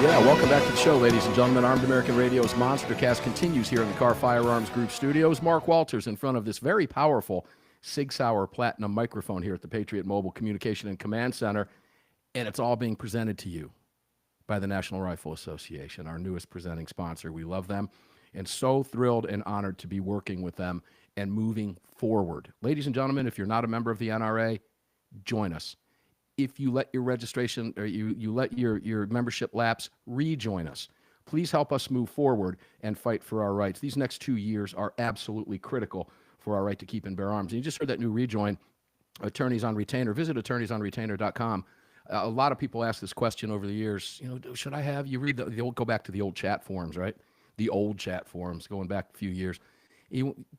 Yeah, welcome back to the show, ladies and gentlemen. Armed American Radio's Monstercast continues here in the Car Firearms Group studios. Mark Walters in front of this very powerful Sig Sauer Platinum microphone here at the Patriot Mobile Communication and Command Center, and it's all being presented to you by the National Rifle Association, our newest presenting sponsor. We love them, and so thrilled and honored to be working with them and moving forward. Ladies and gentlemen, if you're not a member of the NRA, join us. If you let your registration or you let your membership lapse, rejoin us. Please help us move forward and fight for our rights. These next 2 years are absolutely critical for our right to keep and bear arms. And you just heard that new rejoin, Attorneys on Retainer. Visit AttorneysOnRetainer.com. A lot of people ask this question over the years. Should I have you read the old? Go back to the old chat forums, right? The old chat forums going back a few years.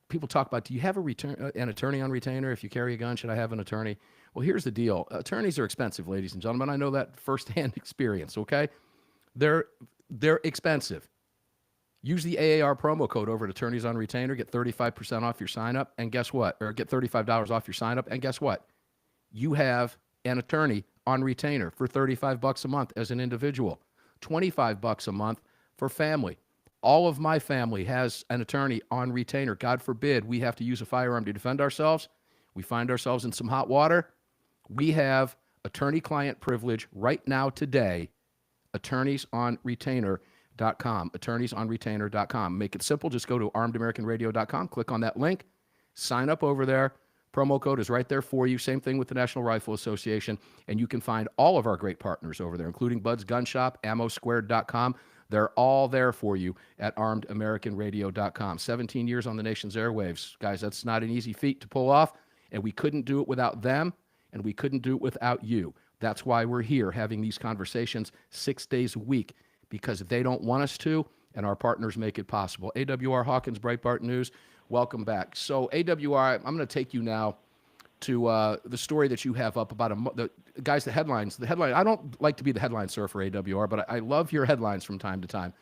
People talk about, do you have an attorney on retainer? If you carry a gun, should I have an attorney? Well, here's the deal. Attorneys are expensive, ladies and gentlemen. I know that firsthand experience, okay? They're expensive. Use the AAR promo code over at Attorneys on Retainer. Get 35% off your sign-up, and guess what? Or get $35 off your sign-up, and guess what? You have an attorney on retainer for $35 a month as an individual, $25 a month for family. All of my family has an attorney on retainer. God forbid we have to use a firearm to defend ourselves. We find ourselves in some hot water. We have attorney-client privilege right now today. AttorneysOnRetainer.com. AttorneysOnRetainer.com. Make it simple. Just go to ArmedAmericanRadio.com. Click on that link. Sign up over there. Promo code is right there for you. Same thing with the National Rifle Association. And you can find all of our great partners over there, including Bud's Gun Shop, AmmoSquared.com. They're all there for you at ArmedAmericanRadio.com. 17 years on the nation's airwaves. Guys, that's not an easy feat to pull off, and we couldn't do it without them, and we couldn't do it without you. That's why we're here having these conversations 6 days a week, because they don't want us to, and our partners make it possible. AWR Hawkins, Breitbart News, welcome back. So AWR, I'm going to take you now to the story that you have up about the headlines. The headline, I don't like to be the headline surfer, AWR, but I love your headlines from time to time.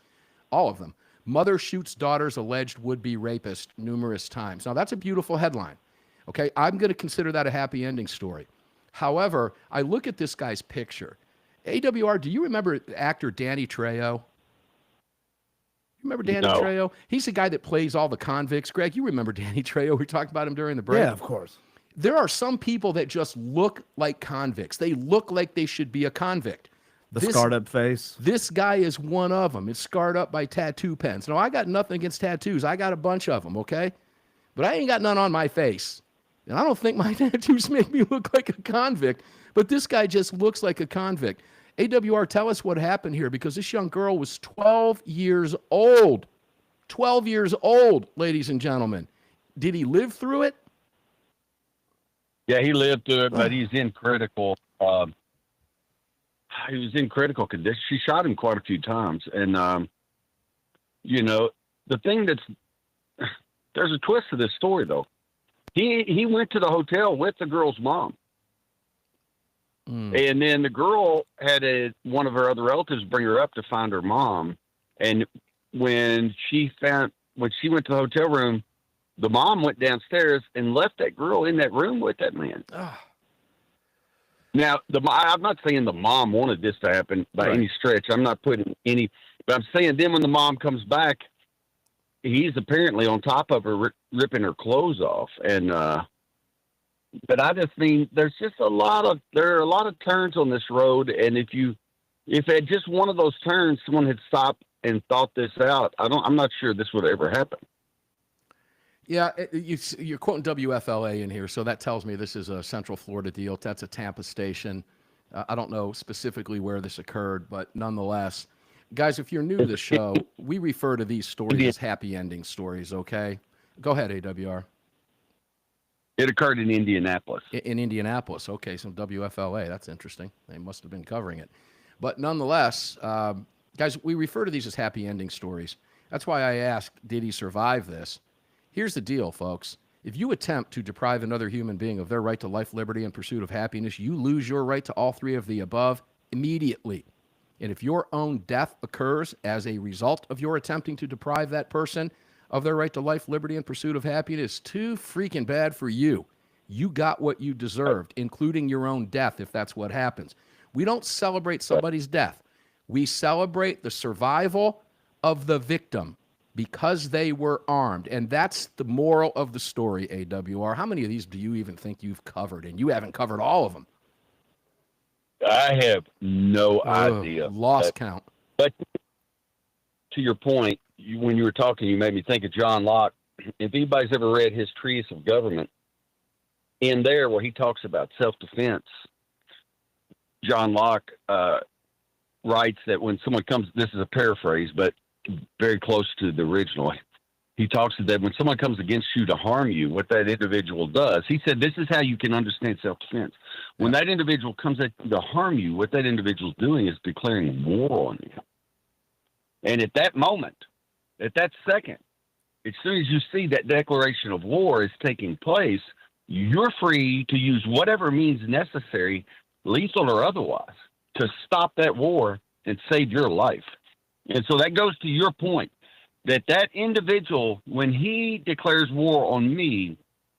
All of them. Mother shoots daughter's alleged would-be rapist numerous times. Now, that's a beautiful headline. Okay, I'm going to consider that a happy ending story. However, I look at this guy's picture. AWR, do you remember actor Danny Trejo? You remember Danny No. Trejo? He's the guy that plays all the convicts. Greg, you remember Danny Trejo? We talked about him during the break. Yeah, of course. There are some people that just look like convicts. They look like they should be a convict. The scarred up face. This guy is one of them. It's scarred up by tattoo pens. Now, I got nothing against tattoos. I got a bunch of them, okay? But I ain't got none on my face. And I don't think my tattoos make me look like a convict. But this guy just looks like a convict. AWR, tell us what happened here, because this young girl was 12 years old. 12 years old, ladies and gentlemen. Did he live through it? Yeah, he lived through it, but he's in critical. He was in critical condition. She shot him quite a few times, and you know, the thing there's a twist to this story though. He went to the hotel with the girl's mom, and then the girl had one of her other relatives bring her up to find her mom, and when she went to the hotel room, the mom went downstairs and left that girl in that room with that man. Now, I'm not saying the mom wanted this to happen by any stretch. I'm not putting any, but I'm saying then when the mom comes back, he's apparently on top of her, ripping her clothes off. And, but I just mean, there are a lot of turns on this road. And if at just one of those turns, someone had stopped and thought this out, I'm not sure this would ever happen. Yeah, you're quoting WFLA in here, so that tells me this is a Central Florida deal. That's a Tampa station. I don't know specifically where this occurred, but nonetheless, guys, if you're new to the show, we refer to these stories as happy ending stories, okay? Go ahead, AWR. It occurred in Indianapolis. In Indianapolis, okay, so WFLA, that's interesting. They must have been covering it. But nonetheless, guys, we refer to these as happy ending stories. That's why I asked, did he survive this? Here's the deal, folks. If you attempt to deprive another human being of their right to life, liberty, and pursuit of happiness, you lose your right to all three of the above immediately. And if your own death occurs as a result of your attempting to deprive that person of their right to life, liberty, and pursuit of happiness, too freaking bad for you. You got what you deserved, including your own death, if that's what happens. We don't celebrate somebody's death. We celebrate the survival of the victim, because they were armed. And that's the moral of the story, AWR. How many of these do you even think you've covered? And you haven't covered all of them. I have no idea. Lost count. But to your point, when you were talking, you made me think of John Locke. If anybody's ever read his Treatise of Government, in there where he talks about self-defense, John Locke writes that when someone comes, this is a paraphrase, but very close to the original. He talks that when someone comes against you to harm you, what that individual does, he said, this is how you can understand self-defense. When that individual comes at you to harm you, what that individual is doing is declaring war on you. And at that moment, at that second, as soon as you see that declaration of war is taking place, you're free to use whatever means necessary, lethal or otherwise, to stop that war and save your life. And so that goes to your point, that individual, when he declares war on me,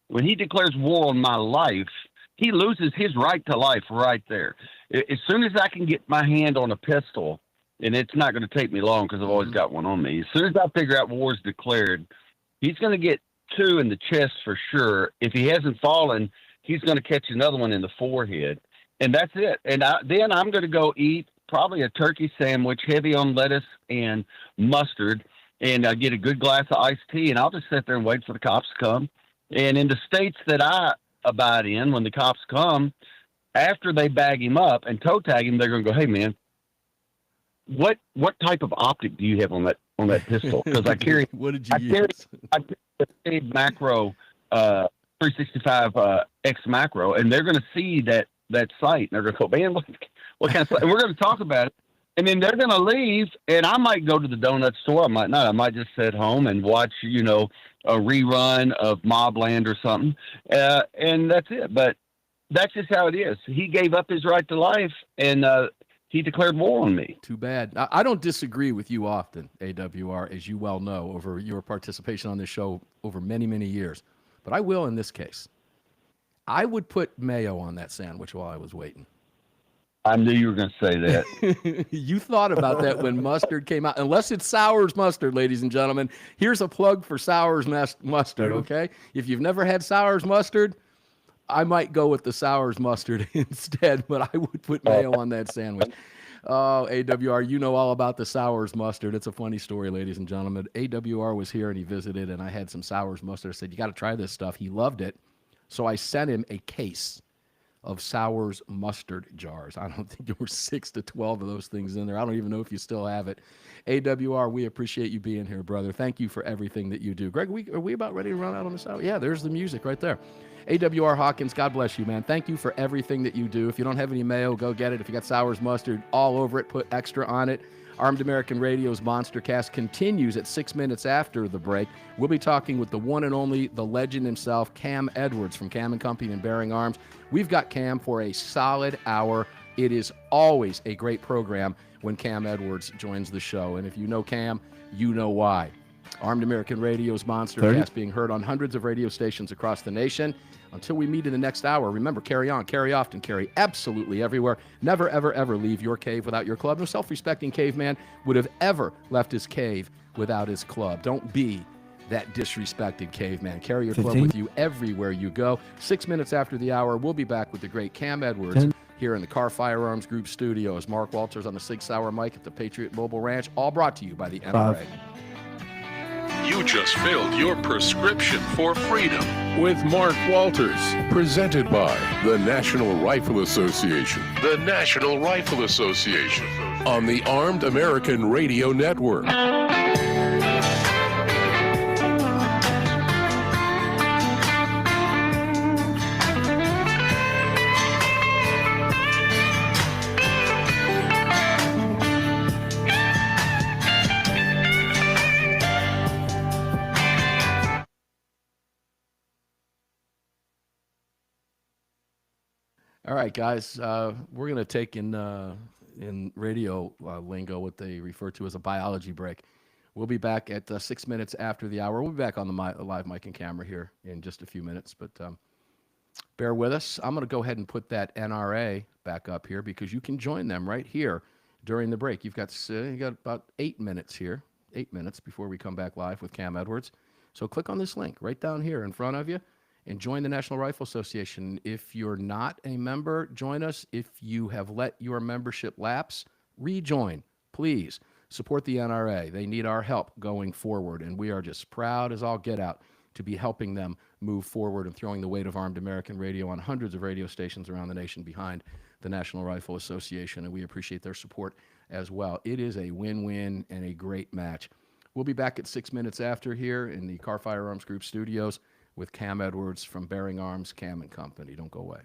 when he declares war on my life, he loses his right to life right there. As soon as I can get my hand on a pistol, and it's not going to take me long because I've always got one on me, as soon as I figure out war's declared, he's going to get 2 in the chest for sure. If he hasn't fallen, he's going to catch another one in the forehead. And that's it. And then I'm going to go eat probably a turkey sandwich, heavy on lettuce and mustard, and get a good glass of iced tea, and I'll just sit there and wait for the cops to come. And in the states that I abide in, when the cops come, after they bag him up and toe tag him, they're going to go, hey, man, what type of optic do you have on that pistol? Because I carry what did you use? I carry a macro 365 X macro, and they're going to see that sight, and they're going to go, man, what kind of sight? And we're going to talk about it. And then they're going to leave, and I might go to the donut store. I might not. I might just sit home and watch, a rerun of Mobland or something. And that's it. But that's just how it is. He gave up his right to life, and he declared war on me. Too bad. I don't disagree with you often, AWR, as you well know, over your participation on this show over many, many years. But I will in this case. I would put mayo on that sandwich while I was waiting. I knew you were going to say that. You thought about that when mustard came out, unless it's Sours mustard, ladies and gentlemen. Here's a plug for Sours mustard, okay? If you've never had Sours mustard, I might go with the Sours mustard instead, but I would put mayo on that sandwich. Oh, AWR, you know all about the Sours mustard. It's a funny story, ladies and gentlemen. AWR was here and he visited, and I had some Sours mustard. I said, you got to try this stuff. He loved it. So I sent him a case of Sours mustard jars. I don't think there were 6 to 12 of those things in there. I don't even know if you still have it. AWR, we appreciate you being here, brother. Thank you for everything that you do. Greg, are we about ready to run out on this hour? Yeah, there's the music right there. AWR Hawkins, God bless you, man. Thank you for everything that you do. If you don't have any mayo, go get it. If you got Sours mustard all over it, put extra on it. Armed American Radio's Monster Cast continues at 6 minutes after the break. We'll be talking with the one and only, the legend himself, Cam Edwards from Cam and Company and Bearing Arms. We've got Cam for a solid hour. It is always a great program when Cam Edwards joins the show. And if you know Cam, you know why. Armed American Radio's Monster Cast being heard on hundreds of radio stations across the nation. Until we meet in the next hour, remember, carry on, carry often, carry absolutely everywhere. Never, ever, ever leave your cave without your club. No self-respecting caveman would have ever left his cave without his club. Don't be that disrespected caveman. Carry your club with you everywhere you go. 6 minutes after the hour, we'll be back with the great Cam Edwards here in the Car Firearms Group studios. Mark Walters on the 6 Hour mic at the Patriot Mobile Ranch, all brought to you by the NRA. You just filled your prescription for freedom with Mark Walters, presented by the National Rifle Association. The National Rifle Association on the Armed American Radio Network. All right, guys, we're going to take in radio lingo what they refer to as a biology break. We'll be back at 6 minutes after the hour. We'll be back on the live mic and camera here in just a few minutes, but bear with us. I'm going to go ahead and put that NRA back up here because you can join them right here during the break. You got about 8 minutes here, 8 minutes before we come back live with Cam Edwards. So click on this link right down here in front of you and join the National Rifle Association. If you're not a member, join us. If you have let your membership lapse, rejoin. Please support the NRA. They need our help going forward, and we are just proud as all get out to be helping them move forward and throwing the weight of Armed American Radio on hundreds of radio stations around the nation behind the National Rifle Association, and we appreciate their support as well. It is a win-win and a great match. We'll be back at 6 minutes after here in the Car Firearms Group studios with Cam Edwards from Bearing Arms, Cam and Company. Don't go away.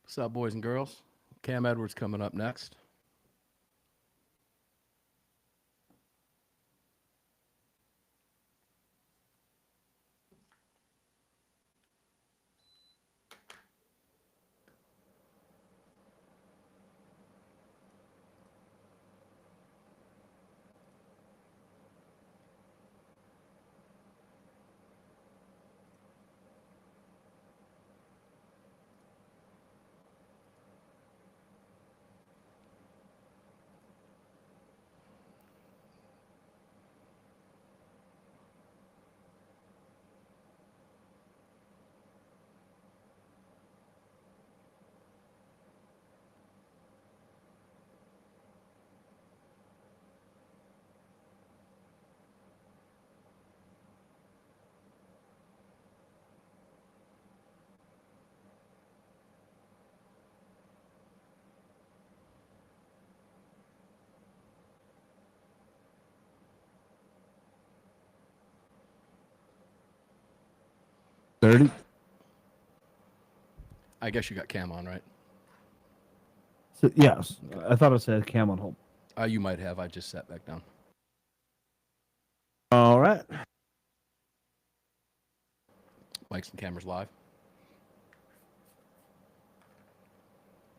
What's up, boys and girls? Cam Edwards coming up next. I guess you got Cam on, right? So, yes. I thought it said Cam on hold. You might have. I just sat back down. All right. Mics and cameras live.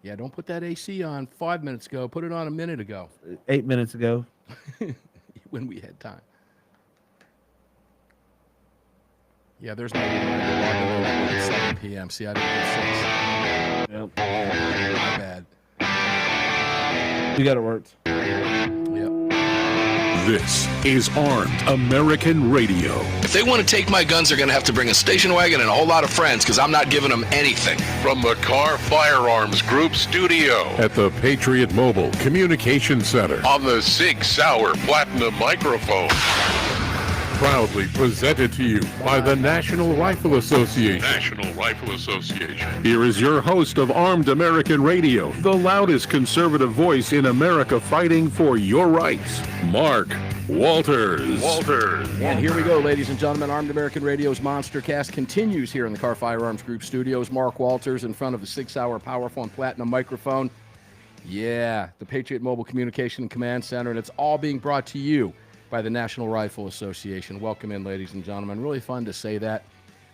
Yeah, don't put that AC on 5 minutes ago. Put it on a minute ago. 8 minutes ago. When we had time. Yeah, there's no reminder at 7 p.m. See, I didn't get 6. Yep. My bad. You got it worked. Yep. This is Armed American Radio. If they want to take my guns, they're going to have to bring a station wagon and a whole lot of friends because I'm not giving them anything. From the Car Firearms Group studio at the Patriot Mobile Communication Center on the Sig Sauer Platinum microphone. Proudly presented to you by the National Rifle Association. National Rifle Association. Here is your host of Armed American Radio, the loudest conservative voice in America fighting for your rights, Mark Walters. And here we go, ladies and gentlemen. Armed American Radio's Monster Cast continues here in the Car Firearms Group studios. Mark Walters in front of the 6-hour powerful and platinum microphone. Yeah, the Patriot Mobile Communication and Command Center, and it's all being brought to you by the National Rifle Association. Welcome in, ladies and gentlemen. Really fun to say that.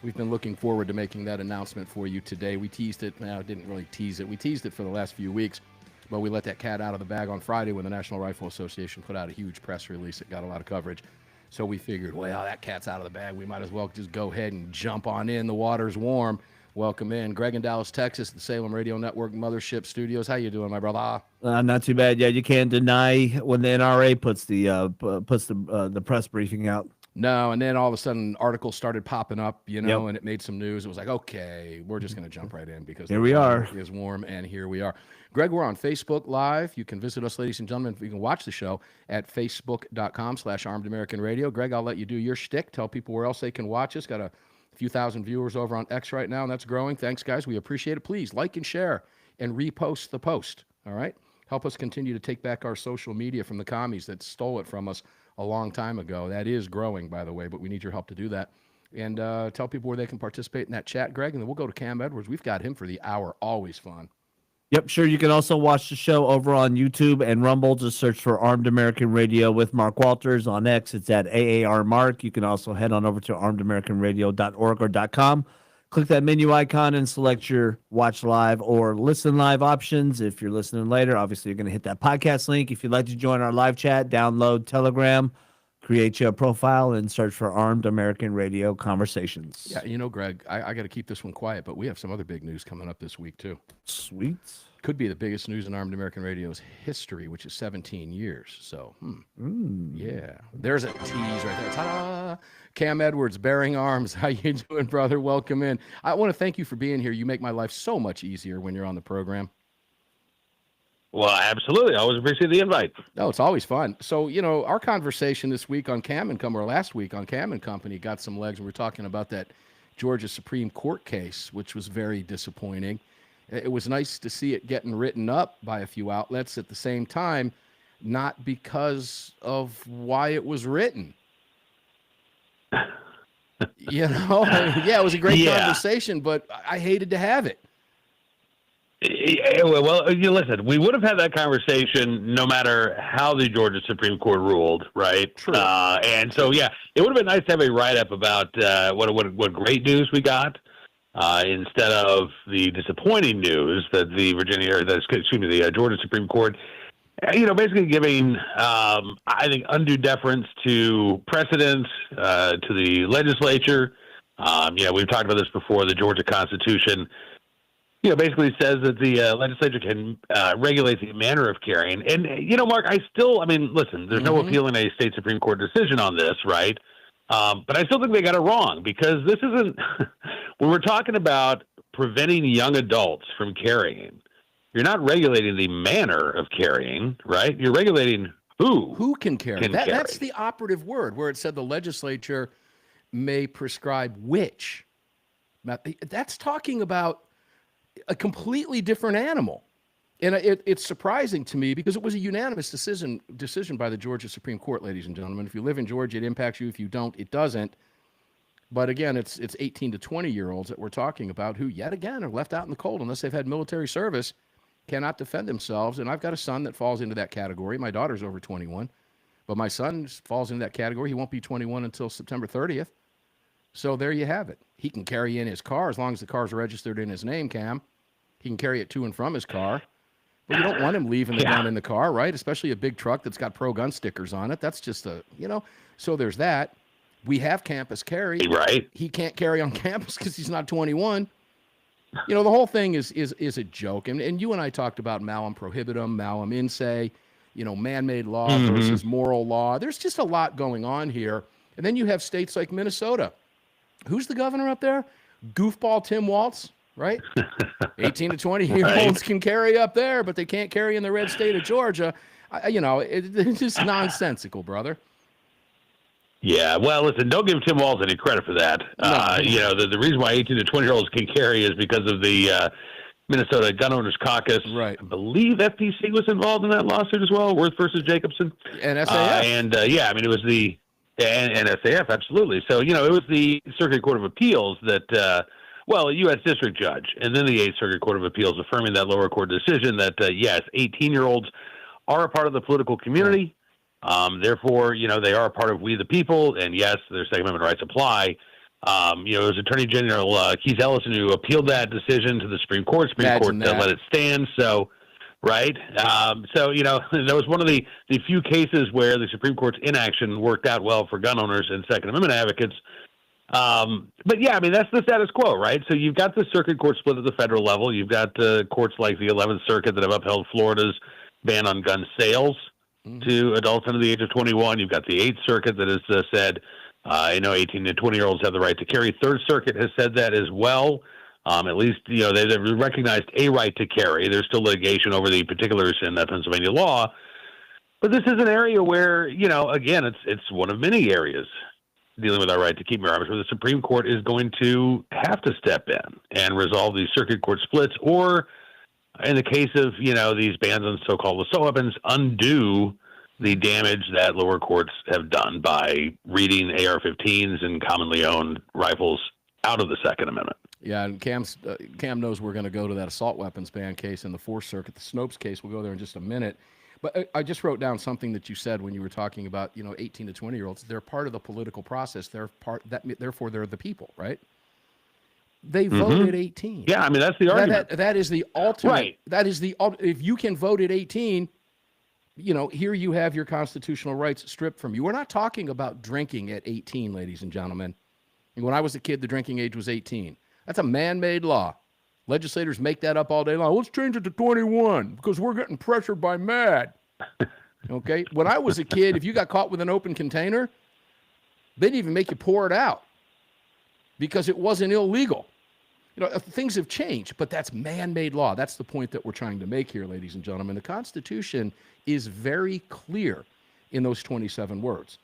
We've been looking forward to making that announcement for you today. We teased it. Well, didn't really tease it. We teased it for the last few weeks, but we let that cat out of the bag on Friday when the National Rifle Association put out a huge press release. It got a lot of coverage. So we figured, well, that cat's out of the bag. We might as well just go ahead and jump on in. The water's warm. Welcome in. Greg in Dallas, Texas, the Salem Radio Network Mothership Studios. How you doing, my brother? Not too bad. Yeah, you can't deny when the NRA puts the press briefing out. No, and then all of a sudden articles started popping up, and it made some news. It was like, okay, we're just going to jump right in because here we are. It is warm, and here we are. Greg, we're on Facebook Live. You can visit us, ladies and gentlemen. You can watch the show at facebook.com/armedamericanradio. Greg, I'll let you do your shtick. Tell people where else they can watch us. Got a few thousand viewers over on X right now, and that's growing. Thanks, guys. We appreciate it. Please like and share and repost the post, all right? Help us continue to take back our social media from the commies that stole it from us a long time ago. That is growing, by the way, but we need your help to do that. And tell people where they can participate in that chat, Greg, and then we'll go to Cam Edwards. We've got him for the hour. Always fun. Yep, sure. You can also watch the show over on YouTube and Rumble. Just search for Armed American Radio with Mark Walters. On X, it's at AAR Mark. You can also head on over to armedamericanradio.org or .com. Click that menu icon and select your watch live or listen live options. If you're listening later, obviously you're going to hit that podcast link. If you'd like to join our live chat, download Telegram, create your profile, and search for Armed American Radio Conversations. Yeah, Greg, I got to keep this one quiet, but we have some other big news coming up this week, too. Sweet. Could be the biggest news in Armed American Radio's history, which is 17 years. So, yeah. There's a tease right there. Ta-da! Cam Edwards, Bearing Arms. How you doing, brother? Welcome in. I want to thank you for being here. You make my life so much easier when you're on the program. Well, absolutely. I always appreciate the invite. No, it's always fun. So, our conversation this week on Cam and Company, or last week on Cam and Company, got some legs. We were talking about that Georgia Supreme Court case, which was very disappointing. It was nice to see it getting written up by a few outlets at the same time, not because of why it was written. Yeah, it was a great conversation, but I hated to have it. Well, you listen, we would have had that conversation no matter how the Georgia Supreme Court ruled, right? True. And so, yeah, it would have been nice to have a write-up about what great news we got instead of the disappointing news that the Georgia Supreme Court, basically giving, I think, undue deference to precedent, to the legislature. We've talked about this before. The Georgia Constitution, basically says that the legislature can regulate the manner of carrying. And, Mark, listen, there's no appealing a state Supreme Court decision on this, right? But I still think they got it wrong because this isn't, when we're talking about preventing young adults from carrying, you're not regulating the manner of carrying, right? You're regulating who can carry. That's the operative word where it said the legislature may prescribe which. That's talking about a completely different animal. And it's surprising to me because it was a unanimous decision by the Georgia Supreme Court, ladies and gentlemen. If you live in Georgia, it impacts you. If you don't, it doesn't. But again, it's 18 to 20-year-olds that we're talking about who, yet again, are left out in the cold unless they've had military service, cannot defend themselves. And I've got a son that falls into that category. My daughter's over 21. But my son falls into that category. He won't be 21 until September 30th. So there you have it. He can carry in his car as long as the car's registered in his name, Cam. He can carry it to and from his car. But you don't want him leaving the gun in the car, right? Especially a big truck that's got pro-gun stickers on it. That's just so there's that. We have campus carry. Right. He can't carry on campus because he's not 21. The whole thing is a joke. And you and I talked about malum prohibitum, malum in se, man-made law versus moral law. There's just a lot going on here. And then you have states like Minnesota. Who's the governor up there? Goofball Tim Walz, right? 18 to 20-year-olds can carry up there, but they can't carry in the red state of Georgia. It's just nonsensical, brother. Yeah, well, listen, don't give Tim Walz any credit for that. No. The reason why 18 to 20-year-olds can carry is because of the Minnesota Gun Owners Caucus. Right. I believe FPC was involved in that lawsuit as well, Worth versus Jacobson. And SAF. It was the and SAF, absolutely. So, it was the Circuit Court of Appeals that, a U.S. District Judge, and then the 8th Circuit Court of Appeals affirming that lower court decision that, yes, 18-year-olds are a part of the political community. Therefore, they are a part of we the people, and yes, their Second Amendment rights apply. It was Attorney General Keith Ellison who appealed that decision to the Supreme Court. Supreme Court let it stand. So, right. That was one of the few cases where the Supreme Court's inaction worked out well for gun owners and Second Amendment advocates. That's the status quo, right? So you've got the circuit court split at the federal level. You've got courts like the 11th Circuit that have upheld Florida's ban on gun sales to adults under the age of 21. You've got the 8th Circuit that has said, 18 to 20-year-olds have the right to carry. Third Circuit has said that as well. At least, they've recognized a right to carry. There's still litigation over the particulars in Pennsylvania law. But this is an area where, again, it's one of many areas dealing with our right to keep and bear arms where the Supreme Court is going to have to step in and resolve these circuit court splits, or in the case of, these bans on so-called assault weapons, undo the damage that lower courts have done by reading AR-15s and commonly owned rifles out of the Second Amendment. Yeah, and Cam knows we're going to go to that assault weapons ban case in the Fourth Circuit, the Snopes case. We'll go there in just a minute. But I just wrote down something that you said when you were talking about, 18 to 20-year-olds. They're part of the political process. Therefore, they're the people, right? They voted 18. Yeah, that's the argument. That is the ultimate. Right. That is the if you can vote at 18, here you have your constitutional rights stripped from you. We're not talking about drinking at 18, ladies and gentlemen. When I was a kid, the drinking age was 18. That's a man-made law. Legislators make that up all day long. Let's change it to 21 because we're getting pressured by MAD. Okay? When I was a kid, if you got caught with an open container, they didn't even make you pour it out because it wasn't illegal. Things have changed, but that's man-made law. That's the point that we're trying to make here, ladies and gentlemen. The Constitution is very clear in those 27 words.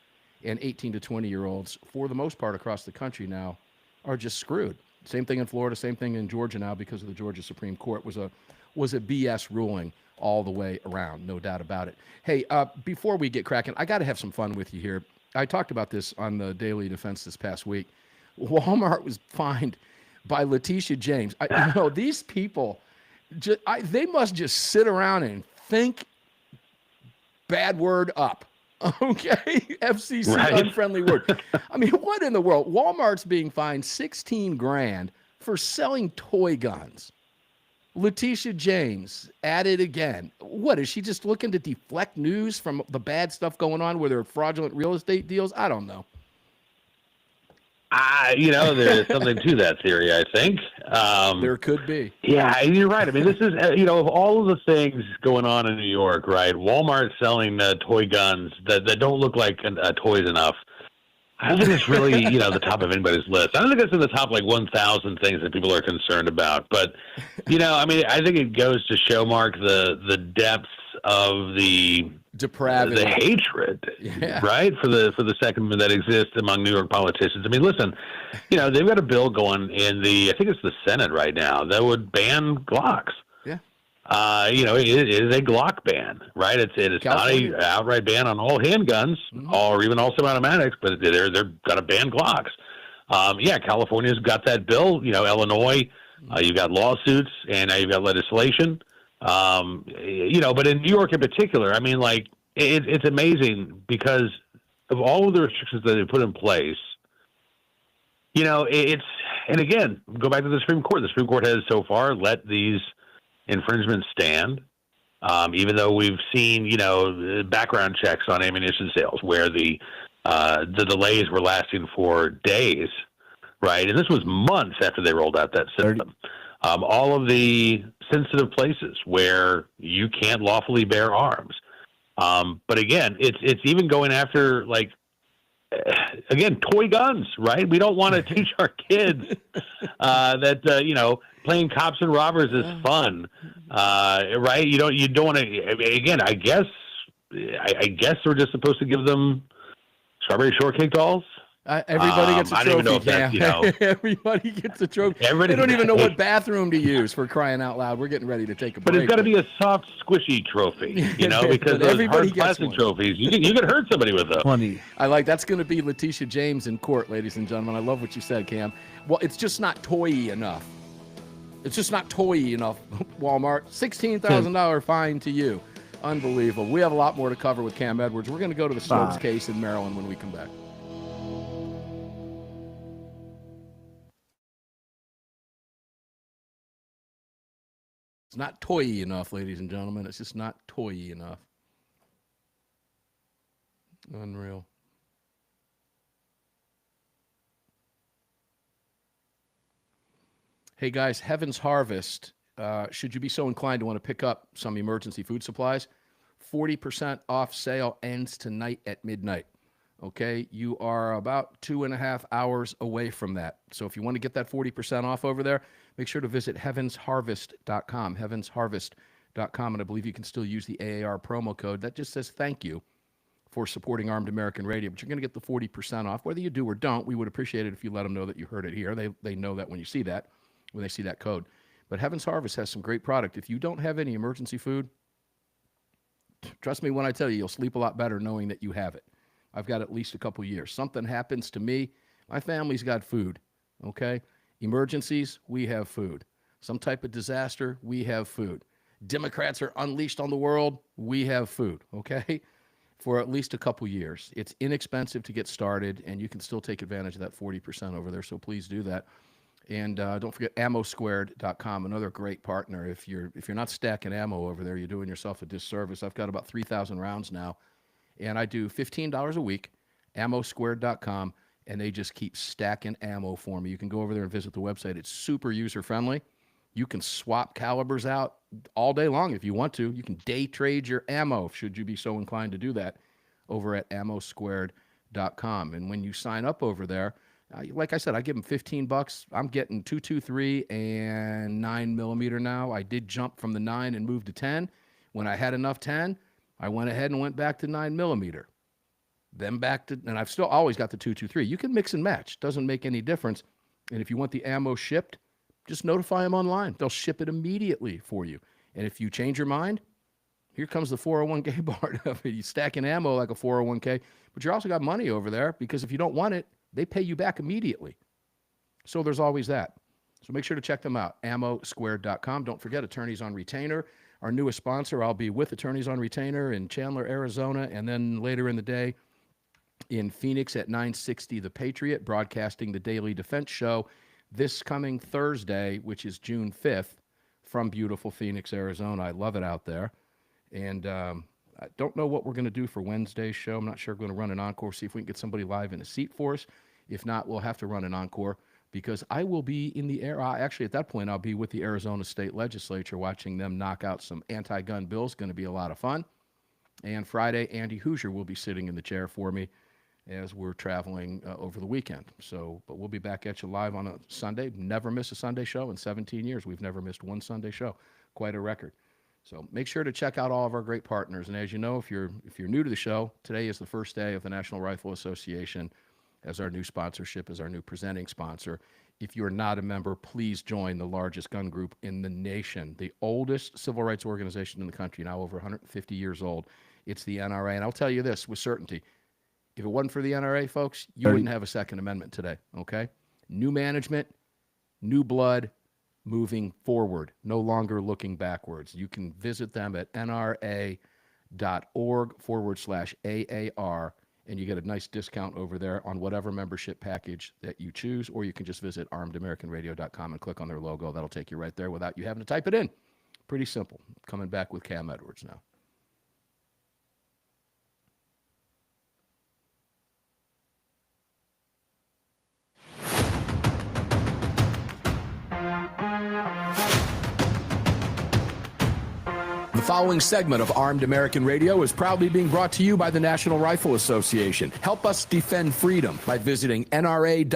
And 18 to 20-year-olds, for the most part across the country now, are just screwed. Same thing in Florida, same thing in Georgia now because of the Georgia Supreme Court was a BS ruling all the way around, no doubt about it. Hey, before we get cracking, I got to have some fun with you here. I talked about this on the Daily Defense this past week. Walmart was fined by Letitia James. These people, They must just sit around and think bad word up. Okay, FCC Right. unfriendly word. I mean, what in the world? Walmart's being fined $16,000 for selling toy guns. Letitia James at it again. What is she just looking to deflect news from the bad stuff going on with her fraudulent real estate deals? I don't know. There's something to that theory, I think. There could be. Yeah, you're right. I mean, this is, of all of the things going on in New York, right? Walmart selling toy guns that don't look like toys enough. I don't think it's really, the top of anybody's list. I don't think it's in the top, 1,000 things that people are concerned about. But, I think it goes to show, Mark, the depths of the depravity, the hatred, right, for the Second Amendment that exists among New York politicians. I mean, listen, they've got a bill going in I think it's the Senate right now that would ban Glocks. Yeah. It is a Glock ban, right? It's not an outright ban on all handguns or even all semi-automatics, but they're going to ban Glocks. California's got that bill. Illinois, you've got lawsuits, and now you've got legislation. But in New York in particular, I mean, it's amazing because of all of the restrictions that they put in place. And again, go back to the Supreme Court. The Supreme Court has so far let these infringements stand, even though we've seen, background checks on ammunition sales where the delays were lasting for days, right? And this was months after they rolled out that system. All of the sensitive places where you can't lawfully bear arms. But again, it's even going after toy guns, right? We don't want to teach our kids that playing cops and robbers is fun, right? You don't want to. Again, I guess we're just supposed to give them strawberry shortcake dolls. Everybody gets a trophy. I don't even know if that's, Everybody gets a trophy. They don't even know what bathroom to use, for crying out loud. We're getting ready to take a break. But it's got to be a soft, squishy trophy, because those hard plastic trophies, you could hurt somebody with them. Funny. That's going to be Letitia James in court, ladies and gentlemen. I love what you said, Cam. Well, it's just not toy-y enough. It's just not toy-y enough, Walmart. $16,000 fine to you. Unbelievable. We have a lot more to cover with Cam Edwards. We're going to go to the Stokes case in Maryland when we come back. It's not toy-y enough, ladies and gentlemen. It's just not toy-y enough. Unreal. Hey, guys, Heaven's Harvest. Should you be so inclined to want to pick up some emergency food supplies, 40% off sale ends tonight at midnight. Okay, you are about 2.5 hours away from that. So if you want to get that 40% off over there, make sure to visit heavensharvest.com, heavensharvest.com. And I believe you can still use the AAR promo code. That just says thank you for supporting Armed American Radio. But you're going to get the 40% off. Whether you do or don't, we would appreciate it if you let them know that you heard it here. They know that when you see that, when they see that code. But Heaven's Harvest has some great product. If you don't have any emergency food, trust me when I tell you, you'll sleep a lot better knowing that you have it. I've got at least a couple years. Something happens to me, my family's got food, okay? Emergencies, we have food. Some type of disaster, we have food. Democrats are unleashed on the world, we have food, okay? For at least a couple years. It's inexpensive to get started, and you can still take advantage of that 40% over there, so please do that. And don't forget ammosquared.com, another great partner. If you're not stacking ammo over there, you're doing yourself a disservice. I've got about 3,000 rounds now. And I do $15 a week, ammosquared.com, and they just keep stacking ammo for me. You can go over there and visit the website. It's super user-friendly. You can swap calibers out all day long if you want to. You can day trade your ammo, should you be so inclined to do that, over at ammosquared.com. And when you sign up over there, like I said, I give them $15. I'm getting 223 and 9mm now. I did jump from the 9 and move to 10. When I had enough 10, I went ahead and went back to 9mm. Then back to, and I've still always got the 223. You can mix and match. Doesn't make any difference. And if you want the ammo shipped, just notify them online. They'll ship it immediately for you. And if you change your mind, here comes the 401k part of it. You stacking ammo like a 401k, but you also got money over there because if you don't want it, they pay you back immediately. So there's always that. So make sure to check them out, ammosquared.com. Don't forget, Attorneys on Retainer, our newest sponsor. I'll be with Attorneys on Retainer in Chandler, Arizona, and then later in the day in Phoenix at 960 The Patriot, broadcasting the Daily Defense Show this coming Thursday, which is June 5th, from beautiful Phoenix, Arizona. I love it out there. And I don't know what we're going to do for Wednesday's show. I'm not sure we're going to run an encore, see if we can get somebody live in a seat for us. If not, we'll have to run an encore because I will be in the air. Actually, at that point, I'll be with the Arizona State Legislature watching them knock out some anti-gun bills. Going to be a lot of fun. And Friday, Andy Hoosier will be sitting in the chair for me as we're traveling over the weekend. So, but we'll be back at you live on a Sunday. Never miss a Sunday show in 17 years. We've never missed one Sunday show. Quite a record. So make sure to check out all of our great partners. And as you know, if you're new to the show, today is the first day of the National Rifle Association as our new sponsorship, as our new presenting sponsor. If you're not a member, please join the largest gun group in the nation, the oldest civil rights organization in the country, now over 150 years old. It's the NRA. And I'll tell you this with certainty. If it wasn't for the NRA, folks, you wouldn't have a Second Amendment today, okay? New management, new blood, moving forward, no longer looking backwards. You can visit them at nra.org/AAR, and you get a nice discount over there on whatever membership package that you choose, or you can just visit armedamericanradio.com and click on their logo. That'll take you right there without you having to type it in. Pretty simple. Coming back with Cam Edwards now. The following segment of Armed American Radio is proudly being brought to you by the National Rifle Association. Help us defend freedom by visiting nra.org/AAR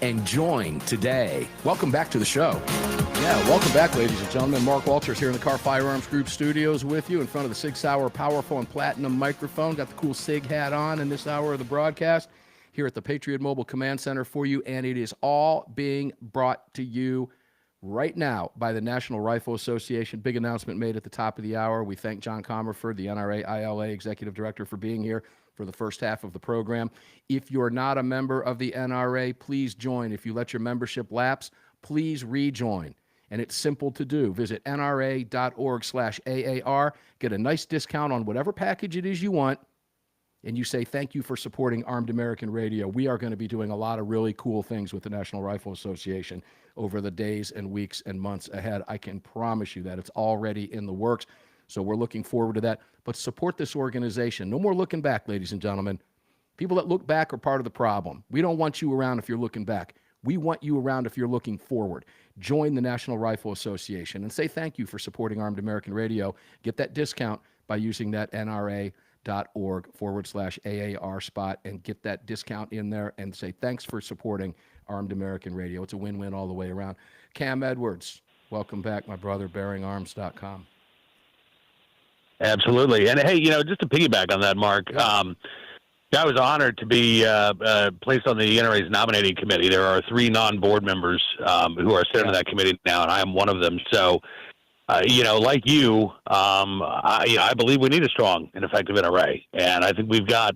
and join today. Welcome back to the show. Yeah, welcome back, ladies and gentlemen. Mark Walters here in the Car Firearms Group studios with you in front of the Sig Sauer powerful and platinum microphone. Got the cool Sig hat on in this hour of the broadcast here at the Patriot Mobile Command Center for you, and it is all being brought to you right now by the National Rifle Association. Big announcement made at the top of the hour. We thank John Comerford, the NRA ILA Executive Director, for being here for the first half of the program. If you're not a member of the NRA, please join. If you let your membership lapse, please rejoin. And it's simple to do. Visit nra.org/AAR. Get a nice discount on whatever package it is you want. And you say, thank you for supporting Armed American Radio. We are going to be doing a lot of really cool things with the National Rifle Association over the days and weeks and months ahead. I can promise you that it's already in the works. So we're looking forward to that. But support this organization. No more looking back, ladies and gentlemen. People that look back are part of the problem. We don't want you around if you're looking back. We want you around if you're looking forward. Join the National Rifle Association and say thank you for supporting Armed American Radio. Get that discount by using that nra.org/AAR spot and get that discount in there and say thanks for supporting Armed American Radio. It's a win-win all the way around. Cam Edwards, welcome back, my brother, bearingarms.com. Absolutely. And hey, just to piggyback on that, Mark, I was honored to be placed on the NRA's nominating committee. There are 3 non-board members who are sitting on that committee now, and I am one of them. So, like you, I believe we need a strong and effective NRA. And I think we've got,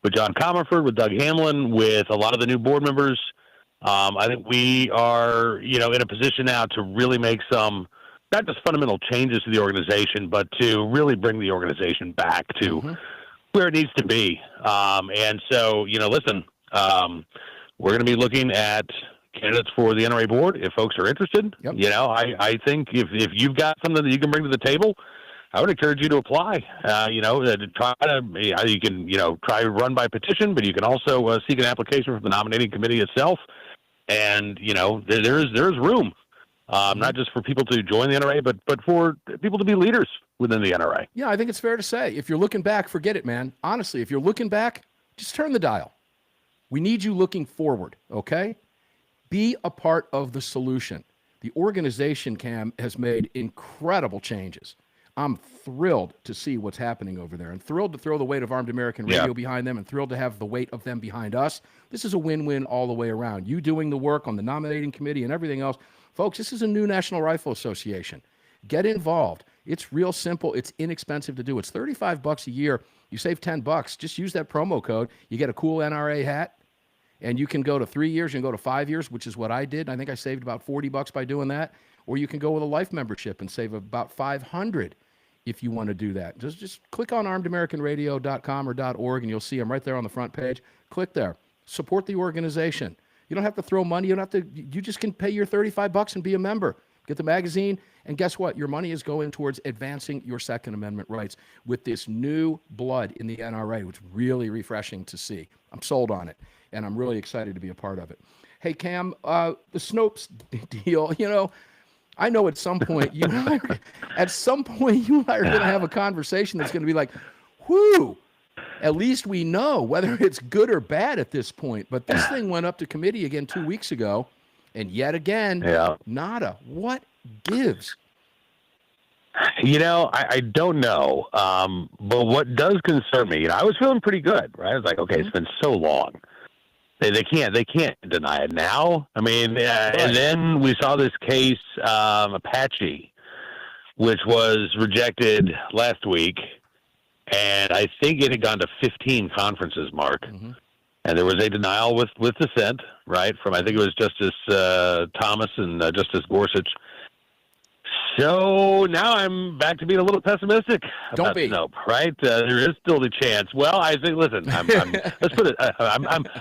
with John Comerford, with Doug Hamlin, with a lot of the new board members, I think we are, in a position now to really make some, not just fundamental changes to the organization, but to really bring the organization back to where it needs to be. And so, listen, we're going to be looking at candidates for the NRA board if folks are interested. Yep. I think if you've got something that you can bring to the table, I would encourage you to apply. You can try to run by petition, but you can also seek an application from the nominating committee itself. And there's room, not just for people to join the NRA, but for people to be leaders within the NRA. Yeah, I think it's fair to say, if you're looking back, forget it, man. Honestly, if you're looking back, just turn the dial. We need you looking forward, okay? Be a part of the solution. The organization, Cam, has made incredible changes. I'm thrilled to see what's happening over there and thrilled to throw the weight of Armed American Radio behind them and thrilled to have the weight of them behind us. This is a win-win all the way around. You doing the work on the nominating committee and everything else. Folks, this is a new National Rifle Association. Get involved. It's real simple. It's inexpensive to do. It's $35 a year. You save $10. Just use that promo code. You get a cool NRA hat. And you can go to 3 years, you can go to 5 years, which is what I did. I think I saved about $40 by doing that. Or you can go with a life membership and save about $500 if you want to do that. Just click on armedamericanradio.com or .org, and you'll see them right there on the front page. Click there. Support the organization. You don't have to throw money. You don't have to. You just can pay your $35 and be a member. Get the magazine, and guess what? Your money is going towards advancing your Second Amendment rights with this new blood in the NRA, which is really refreshing to see. I'm sold on it, and I'm really excited to be a part of it. Hey, Cam, the Snopes deal, I know at some point you and I are going to have a conversation that's going to be like, whoo, at least we know whether it's good or bad at this point. But this thing went up to committee again 2 weeks ago, and yet again, nada. What gives? I don't know. But what does concern me, I was feeling pretty good, right? I was like, okay, it's been so long. They can't deny it now. I mean, and then we saw this case, Apache, which was rejected last week, and I think it had gone to 15 conferences, Mark. Mm-hmm. And there was a denial with dissent, right, from I think it was Justice Thomas and Justice Gorsuch. So now I'm back to being a little pessimistic about Snope, right? There is still the chance. Well, I think, listen, let's put it.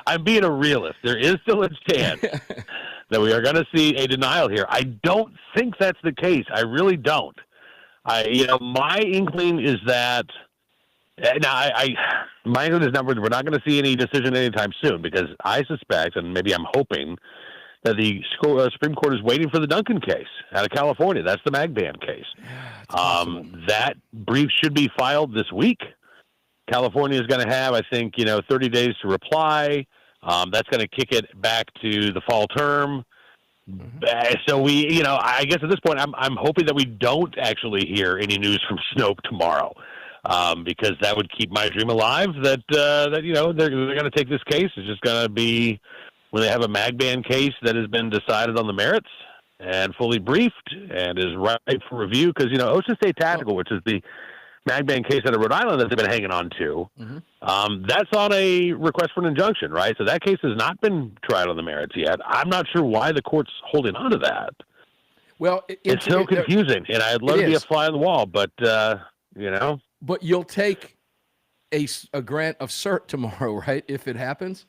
I'm being a realist. There is still a chance that we are going to see a denial here. I don't think that's the case. I really don't. My inkling is that. Now, my inkling is we're not going to see any decision anytime soon, because I suspect, and maybe I'm hoping, that the Supreme Court is waiting for the Duncan case out of California. That's the mag ban case. That brief should be filed this week. California is going to have, I think, 30 days to reply. That's going to kick it back to the fall term. So I guess at this point, I'm hoping that we don't actually hear any news from Snope tomorrow, because that would keep my dream alive. That they're going to take this case. It's just going to be when they have a mag ban case that has been decided on the merits and fully briefed and is ripe for review. Because Ocean State Tactical, which is the mag ban case out of Rhode Island that they've been hanging on to, that's on a request for an injunction, right? So that case has not been tried on the merits yet. I'm not sure why the court's holding on to that. Well, it's so confusing, and I'd love to be a fly on the wall, but But you'll take a grant of cert tomorrow, right? If it happens.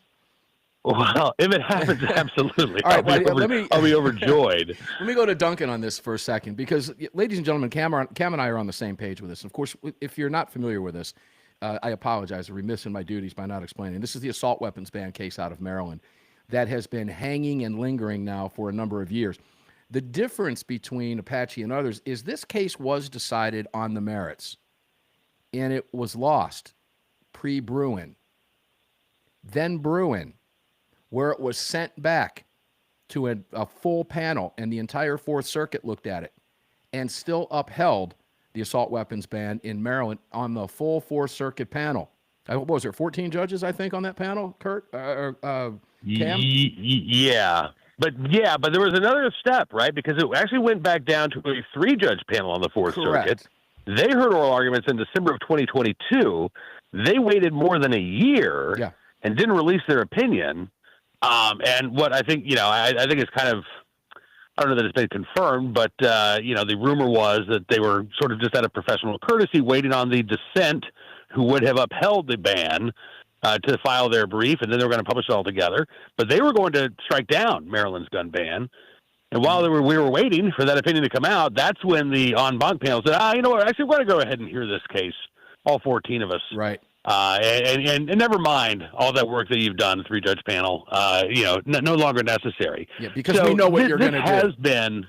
Well, if it happens, absolutely. All right, I'll be overjoyed. Let me go to Duncan on this for a second, because, ladies and gentlemen, Cam and I are on the same page with this. Of course, if you're not familiar with this, I apologize. I'm remiss in my duties by not explaining. This is the assault weapons ban case out of Maryland that has been hanging and lingering now for a number of years. The difference between Apache and others is this case was decided on the merits, and it was lost pre-Bruin. Then Bruin, where it was sent back to a full panel, and the entire Fourth Circuit looked at it and still upheld the assault weapons ban in Maryland on the full Fourth Circuit panel. What was there, 14 judges, I think, on that panel, Kurt? Cam? Yeah. But there was another step, right? Because it actually went back down to a 3-judge panel on the Fourth Circuit. They heard oral arguments in December of 2022. They waited more than a year and didn't release their opinion. And what I think, I think it's kind of, I don't know that it's been confirmed, but, the rumor was that they were sort of just out of professional courtesy waiting on the dissent who would have upheld the ban to file their brief, and then they were going to publish it all together. But they were going to strike down Maryland's gun ban. And while we were waiting for that opinion to come out, that's when the en banc panel said, you know what, actually, we're going to go ahead and hear this case, all 14 of us. Right. And never mind all that work that you've done, 3-judge panel, no longer necessary. Yeah, because we know what you're going to do. This has been,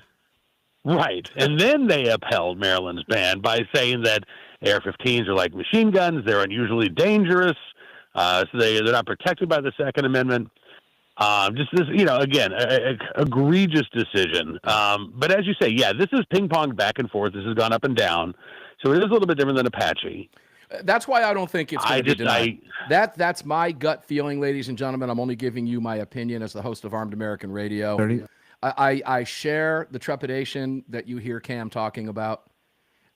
right. And then they upheld Maryland's ban by saying that AR-15s are like machine guns. They're unusually dangerous. So they're not protected by the Second Amendment. Just this, again, egregious decision. But as you say, this is ping-pong back and forth. This has gone up and down. So it is a little bit different than Apache. That's why I don't think it's going to be denied. That's my gut feeling, ladies and gentlemen. I'm only giving you my opinion as the host of Armed American Radio. I share the trepidation that you hear Cam talking about.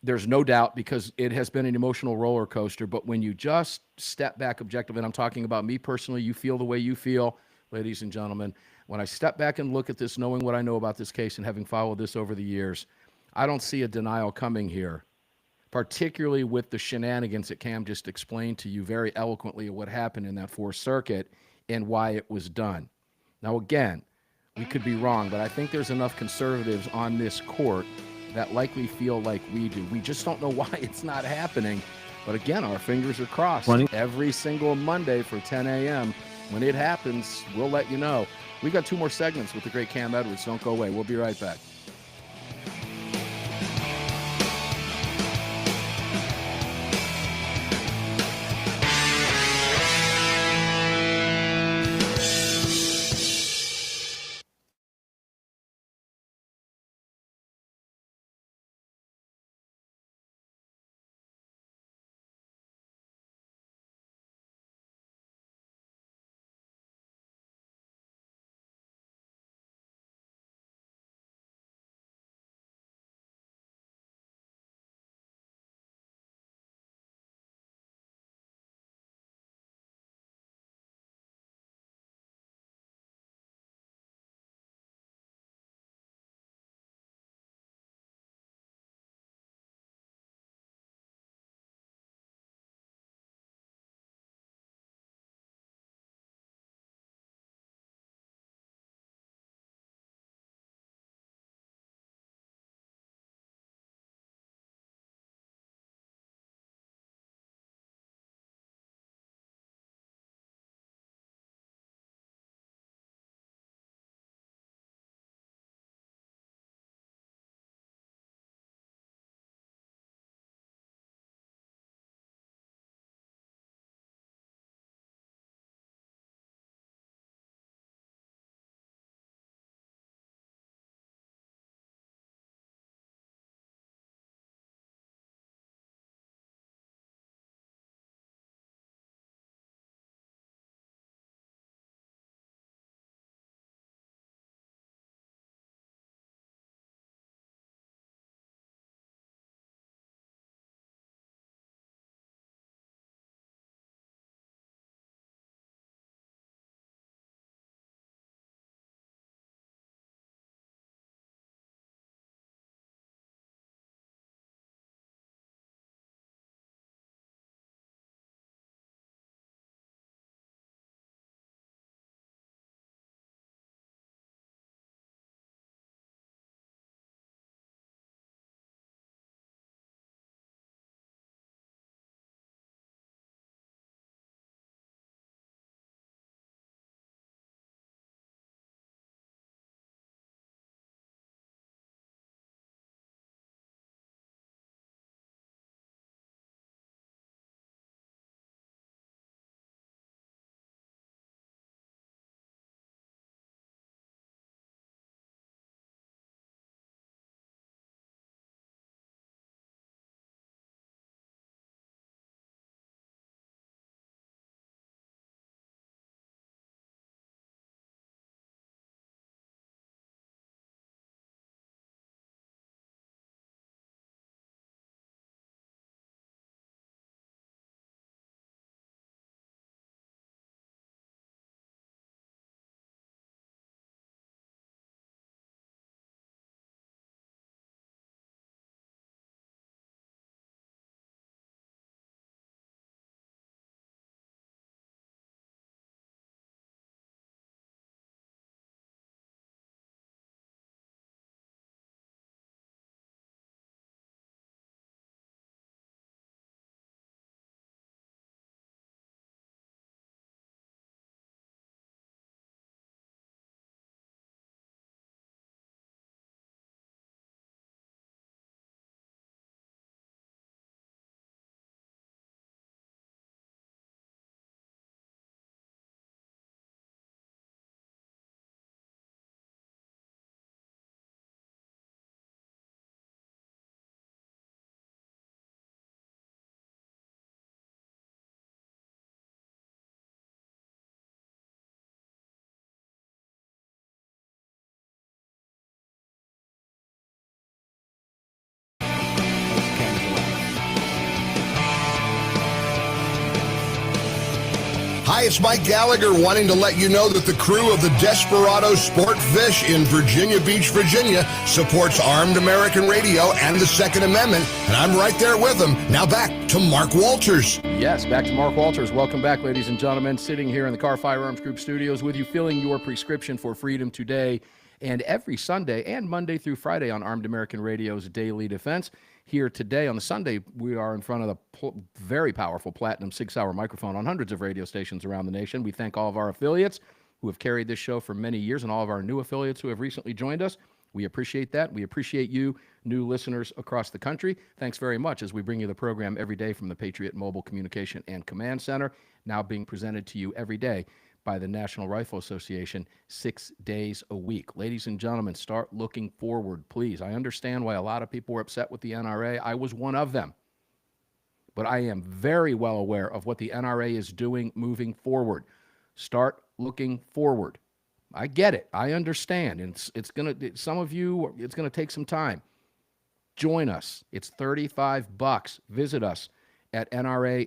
There's no doubt, because it has been an emotional roller coaster. But when you just step back objectively, and I'm talking about me personally, you feel the way you feel, ladies and gentlemen, when I step back and look at this, knowing what I know about this case and having followed this over the years, I don't see a denial coming here, particularly with the shenanigans that Cam just explained to you very eloquently of what happened in that Fourth Circuit and why it was done. Now, again, we could be wrong, but I think there's enough conservatives on this court that likely feel like we do. We just don't know why it's not happening. But again, our fingers are crossed. Every single Monday for 10 a.m. When it happens, we'll let you know. We've got 2 more segments with the great Cam Edwards. Don't go away. We'll be right back. Hi, it's Mike Gallagher wanting to let you know that the crew of the Desperado Sport Fish in Virginia Beach, Virginia supports Armed American Radio and the Second Amendment, and I'm right there with them. Now back to Mark Walters. Yes, back to Mark Walters. Welcome back, ladies and gentlemen. Sitting here in the Car Firearms Group studios with you, filling your prescription for freedom today and every Sunday and Monday through Friday on Armed American Radio's Daily Defense. Here today on the Sunday, we are in front of the very powerful Platinum 6-hour microphone on hundreds of radio stations around the nation. We thank all of our affiliates who have carried this show for many years and all of our new affiliates who have recently joined us. We appreciate that. We appreciate you, new listeners across the country. Thanks very much as we bring you the program every day from the Patriot Mobile Communication and Command Center, now being presented to you every day by the National Rifle Association 6 days a week. Ladies and gentlemen, start looking forward, please. I understand why a lot of people were upset with the NRA. I was one of them. But I am very well aware of what the NRA is doing moving forward. Start looking forward. I get it. I understand. And it's going to, some of you, it's going to take some time. Join us. It's $35. Visit us at nra.org/AAR.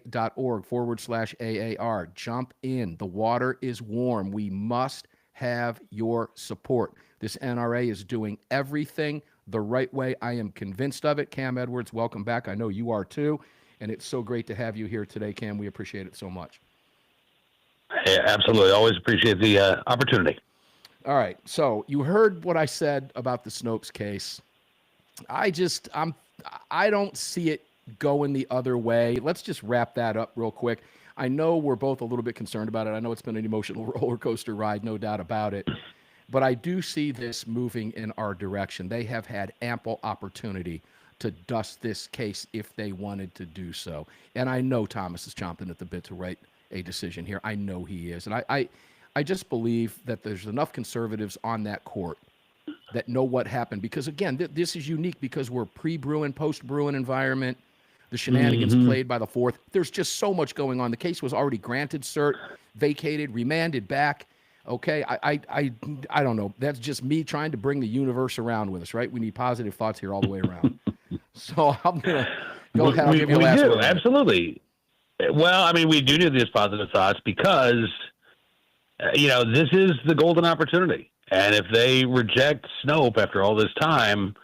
Jump in. The water is warm. We must have your support. This NRA is doing everything the right way. I am convinced of it. Cam Edwards, welcome back. I know you are too. And it's so great to have you here today, Cam. We appreciate it so much. Yeah, absolutely. Always appreciate the opportunity. All right. So you heard what I said about the Snopes case. I don't see it going the other way. Let's just wrap that up real quick. I know we're both a little bit concerned about it. I know it's been an emotional roller coaster ride, no doubt about it. But I do see this moving in our direction. They have had ample opportunity to dust this case if they wanted to do so. And I know Thomas is chomping at the bit to write a decision here. I know he is. And I just believe that there's enough conservatives on that court that know what happened. Because, again, this is unique because we're pre-Bruin, post-Bruin environment. The shenanigans played by the fourth. There's just so much going on. The case was already granted cert, vacated, remanded back. Okay, I don't know. That's just me trying to bring the universe around with us, right? We need positive thoughts here all the way around. So I'm going to go ahead. I'll give you the last word. Absolutely. Well, I mean, we do need these positive thoughts because, this is the golden opportunity. And if they reject Snope after all this time,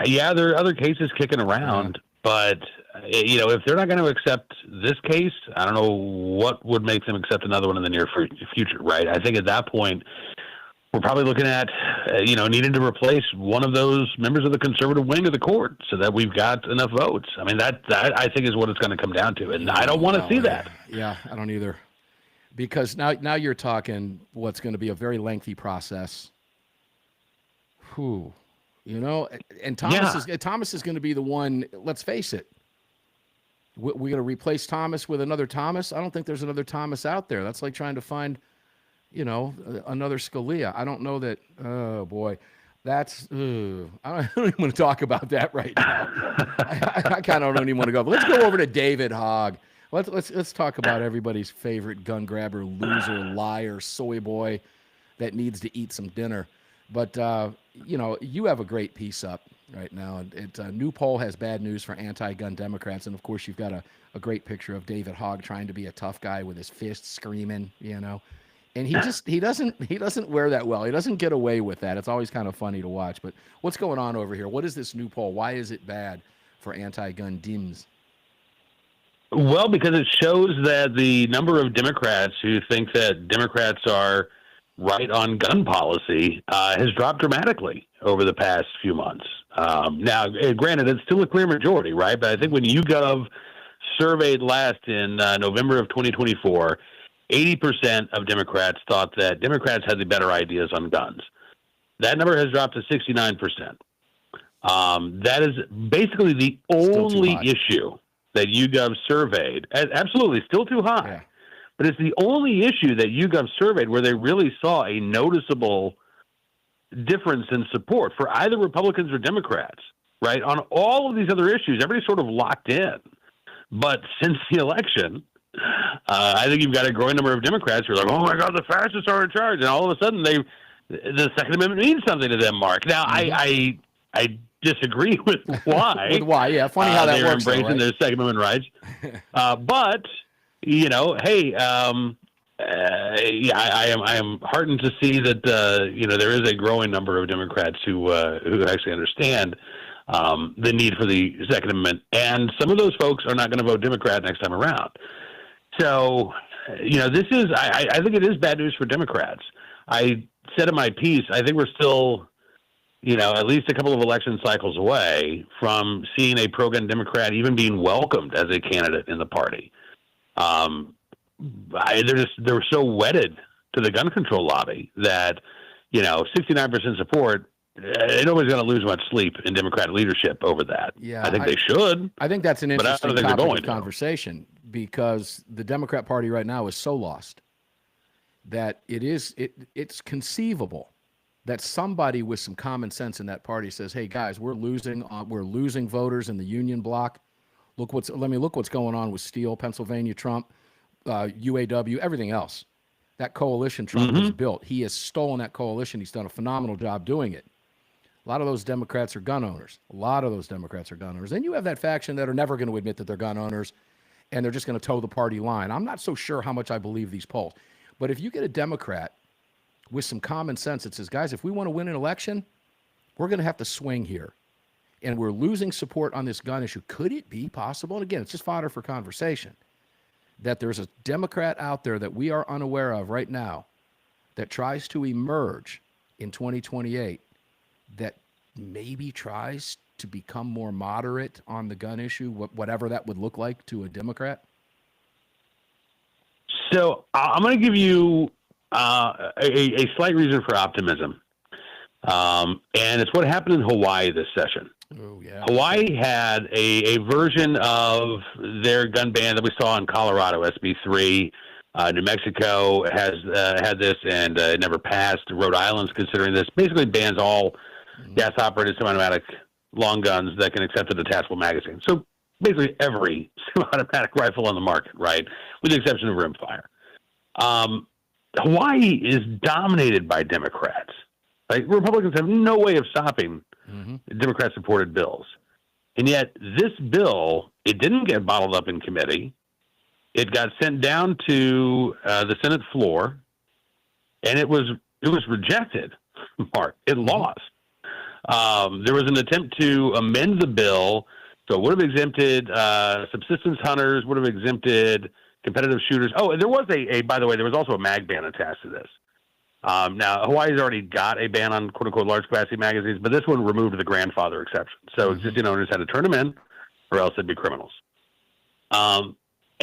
yeah, there are other cases kicking around. But, if they're not going to accept this case, I don't know what would make them accept another one in the near future, right? I think at that point, we're probably looking at, needing to replace one of those members of the conservative wing of the court so that we've got enough votes. I mean, that I think is what it's going to come down to. And I don't want to see that. Yeah, I don't either. Because now you're talking what's going to be a very lengthy process. Whew. And Thomas is going to be the one, let's face it. We're going to replace Thomas with another Thomas. I don't think there's another Thomas out there. That's like trying to find, another Scalia. I don't know that, oh boy, that's, I don't even want to talk about that right now. I kind of don't even want to go, but let's go over to David Hogg. Let's talk about everybody's favorite gun grabber, loser, liar, soy boy that needs to eat some dinner. But, you have a great piece up right now. New poll has bad news for anti-gun Democrats. And, of course, you've got a great picture of David Hogg trying to be a tough guy with his fists screaming, And he doesn't wear that well. He doesn't get away with that. It's always kind of funny to watch. But what's going on over here? What is this new poll? Why is it bad for anti-gun Dems? Well, because it shows that the number of Democrats who think that Democrats are right on gun policy has dropped dramatically over the past few months. Now, granted, it's still a clear majority, right? But I think when YouGov surveyed last in November of 2024, 80% of Democrats thought that Democrats had the better ideas on guns. That number has dropped to 69%. That is basically the only issue that YouGov surveyed. Absolutely, still too high. Yeah. But it's the only issue that YouGov surveyed where they really saw a noticeable difference in support for either Republicans or Democrats, right? On all of these other issues, everybody's sort of locked in. But since the election, I think you've got a growing number of Democrats who are like, oh, my God, the fascists are in charge. And all of a sudden, the Second Amendment means something to them, Mark. Now, I disagree with why. With why, yeah. Funny how that works. They're embracing their Second Amendment rights. But, hey, I am heartened to see that there is a growing number of Democrats who actually understand the need for the Second Amendment, and some of those folks are not going to vote Democrat next time around. So, this is I think it is bad news for Democrats. I said in my piece, I think we're still, at least a couple of election cycles away from seeing a pro-gun Democrat even being welcomed as a candidate in the party. They're so wedded to the gun control lobby that 69% support. Nobody's going to lose much sleep in Democratic leadership over that. Yeah, I think they should. I think that's an but I don't interesting think they're topic going of to. conversation because the Democrat Party right now is so lost that it's conceivable that somebody with some common sense in that party says, "Hey guys, we're losing voters in the Union bloc. Look what's going on with Steele, Pennsylvania, Trump, UAW, everything else. That coalition Trump has built. He has stolen that coalition. He's done a phenomenal job doing it. A lot of those Democrats are gun owners. Then you have that faction that are never going to admit that they're gun owners, and they're just going to toe the party line. I'm not so sure how much I believe these polls. But if you get a Democrat with some common sense that says, guys, if we want to win an election, we're going to have to swing here. And we're losing support on this gun issue. Could it be possible? And again, it's just fodder for conversation, that there's a Democrat out there that we are unaware of right now that tries to emerge in 2028 that maybe tries to become more moderate on the gun issue, whatever that would look like to a Democrat? So I'm going to give you a slight reason for optimism. And it's what happened in Hawaii this session. Oh, yeah. Hawaii had a version of their gun ban that we saw in Colorado, SB 3. New Mexico has had this, and it never passed. Rhode Island's considering this. Basically bans all gas-operated semi-automatic long guns that can accept a detachable magazine. So basically every semi-automatic rifle on the market, right, with the exception of rimfire. Hawaii is dominated by Democrats. Like, Republicans have no way of stopping Democrat-supported bills. And yet this bill, it didn't get bottled up in committee. It got sent down to the Senate floor, and it was rejected, Mark. It lost. There was an attempt to amend the bill, so it would have exempted subsistence hunters, would have exempted competitive shooters. Oh, and there was by the way, there was also a mag ban attached to this. Now, Hawaii's already got a ban on quote-unquote large-capacity magazines, but this one removed the grandfather exception. So existing owners had to turn them in, or else they'd be criminals.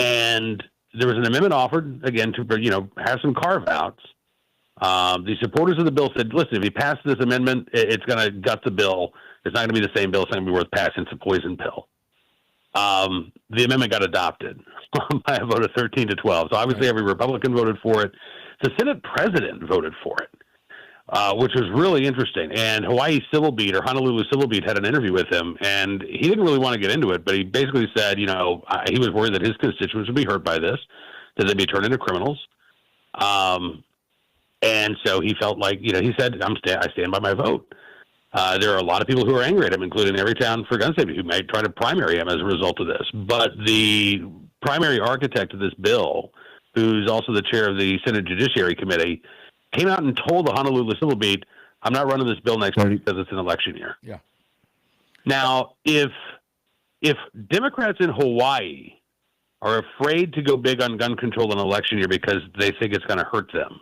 And there was an amendment offered, again, to have some carve-outs. The supporters of the bill said, listen, if you pass this amendment, it's going to gut the bill. It's not going to be the same bill. It's not going to be worth passing. It's a poison pill. The amendment got adopted by a vote of 13-12. So obviously every Republican voted for it. The Senate president voted for it, which was really interesting. And Hawaii Civil Beat, or Honolulu Civil Beat, had an interview with him, and he didn't really want to get into it, but he basically said, he was worried that his constituents would be hurt by this, that they'd be turned into criminals. And so he felt like, he said, I stand by my vote. There are a lot of people who are angry at him, including Everytown for Gun Safety, who may try to primary him as a result of this. But the primary architect of this bill, who's also the chair of the Senate Judiciary Committee, came out and told the Honolulu Civil Beat, I'm not running this bill next year because it's an election year. Yeah. Now, if Democrats in Hawaii are afraid to go big on gun control in an election year because they think it's going to hurt them,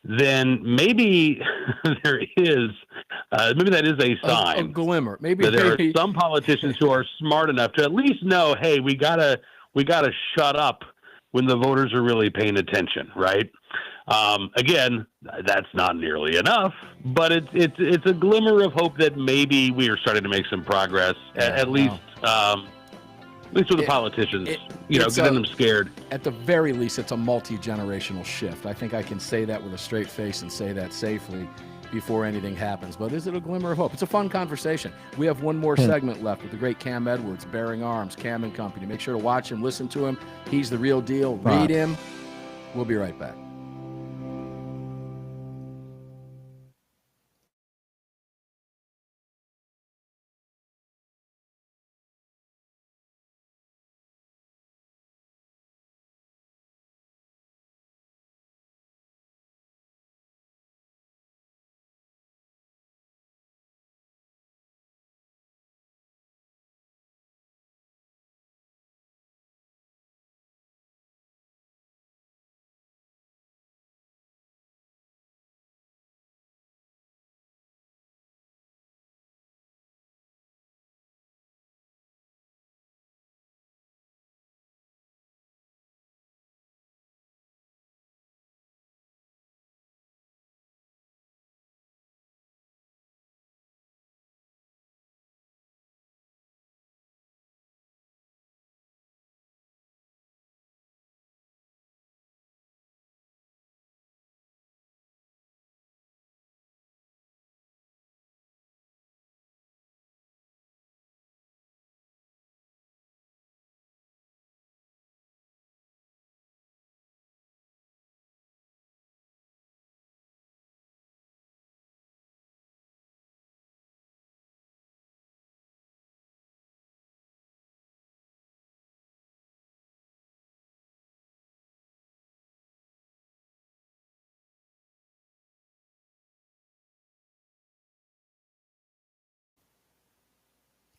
then maybe maybe that is a sign. A glimmer. Maybe there are some politicians who are smart enough to at least know, hey, we gotta shut up when the voters are really paying attention, right? Again, that's not nearly enough, but it's a glimmer of hope that maybe we are starting to make some progress, at least with the politicians, getting them scared. At the very least, it's a multi-generational shift. I think I can say that with a straight face and say that safely before anything happens. But is it a glimmer of hope? It's a fun conversation. We have one more segment left with the great Cam Edwards, Bearing Arms, Cam and Company. Make sure to watch him, listen to him. He's the real deal. Read him. We'll be right back.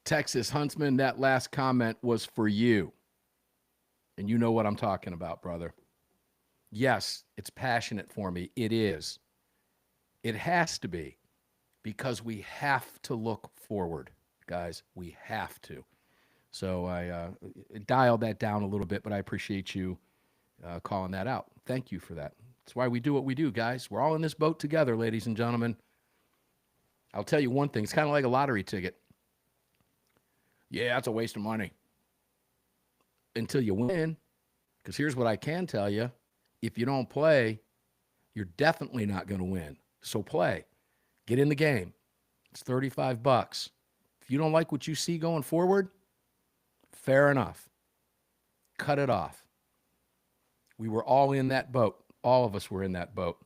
Texas Huntsman, that last comment was for you. And you know what I'm talking about, brother. Yes, it's passionate for me. It is. It has to be, because we have to look forward, guys. We have to. So I dialed that down a little bit, but I appreciate you calling that out. Thank you for that. That's why we do what we do, guys. We're all in this boat together, ladies and gentlemen. I'll tell you one thing. It's kind of like a lottery ticket. Yeah, that's a waste of money. Until you win. Because here's what I can tell you. If you don't play, you're definitely not going to win. So play. Get in the game. It's $35. If you don't like what you see going forward, fair enough. Cut it off. We were all in that boat. All of us were in that boat.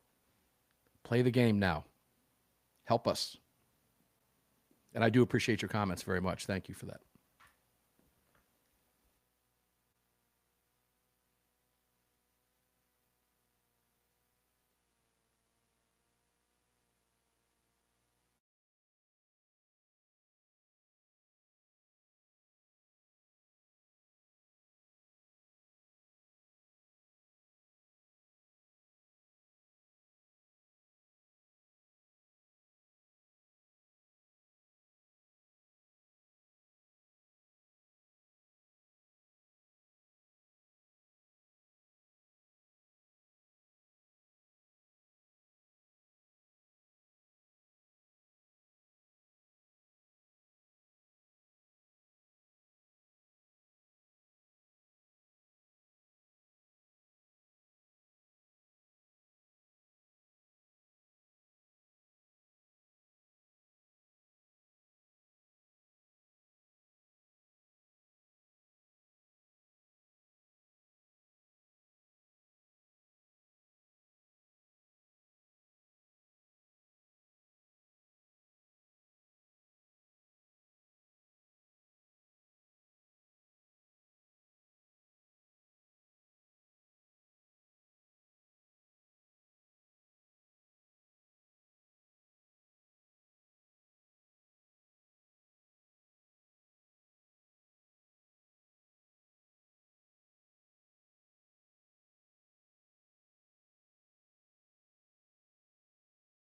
Play the game now. Help us. And I do appreciate your comments very much. Thank you for that.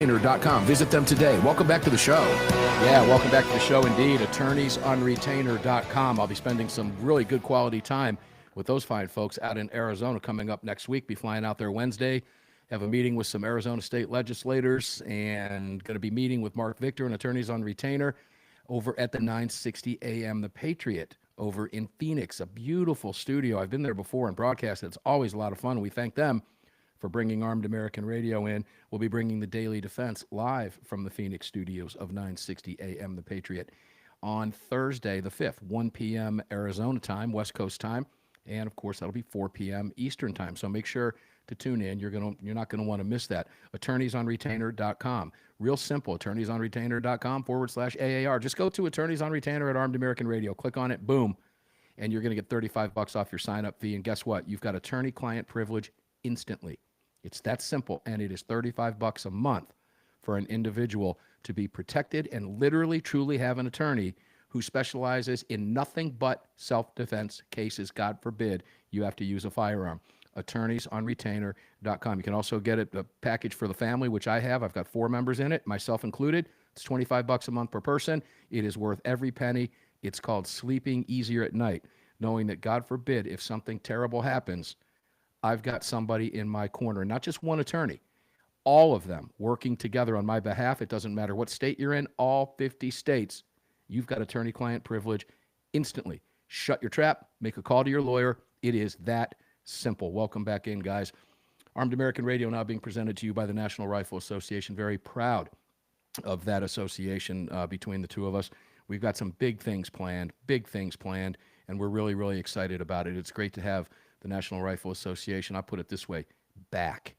Retainer.com. Visit them today. Welcome back to the show. Yeah, welcome back to the show indeed. AttorneysOnRetainer.com. I'll be spending some really good quality time with those fine folks out in Arizona coming up next week. Be flying out there Wednesday. Have a meeting with some Arizona state legislators and going to be meeting with Mark Victor and Attorneys on Retainer over at the 960 AM The Patriot over in Phoenix. A beautiful studio. I've been there before and broadcast. It's always a lot of fun. We thank them for bringing Armed American Radio in. We'll be bringing the Daily Defense live from the Phoenix studios of 960 AM The Patriot on Thursday the 5th, 1 p.m. Arizona time, West Coast time, and of course that'll be 4 p.m. Eastern time. So make sure to tune in. You're not going to want to miss that. AttorneysOnRetainer.com. Real simple. AttorneysOnRetainer.com/AAR. Just go to Attorneys on Retainer at Armed American Radio. Click on it. Boom. And you're going to get $35 off your sign-up fee. And guess what? You've got attorney-client privilege instantly. It's that simple, and it is $35 a month for an individual to be protected and literally, truly have an attorney who specializes in nothing but self-defense cases. God forbid you have to use a firearm. AttorneysOnRetainer.com. You can also get a package for the family, which I have. I've got 4 members in it, myself included. It's $25 a month per person. It is worth every penny. It's called Sleeping Easier at Night, knowing that, God forbid, if something terrible happens, I've got somebody in my corner, not just one attorney, all of them working together on my behalf. It doesn't matter what state you're in, all 50 states, you've got attorney-client privilege instantly. Shut your trap, make a call to your lawyer. It is that simple. Welcome back in, guys. Armed American Radio now being presented to you by the National Rifle Association. Very proud of that association between the two of us. We've got some big things planned, and we're really, really excited about it. It's great to have the National Rifle Association, I'll put it this way, back.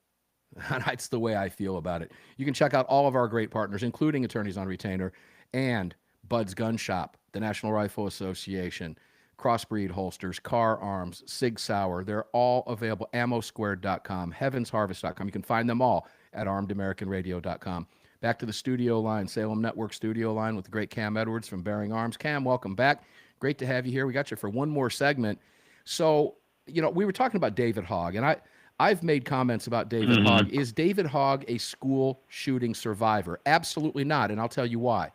That's the way I feel about it. You can check out all of our great partners, including Attorneys on Retainer and Bud's Gun Shop, the National Rifle Association, Crossbreed Holsters, Car Arms, Sig Sauer. They're all available. AmmoSquared.com, HeavensHarvest.com. You can find them all at ArmedAmericanRadio.com. back to the studio line, Salem Network studio line with the great Cam Edwards from Bearing Arms. Cam, welcome back. Great to have you here. We got you for one more segment. So, we were talking about David Hogg, and I've made comments about David Hogg. Is David Hogg a school shooting survivor? Absolutely not, and I'll tell you why.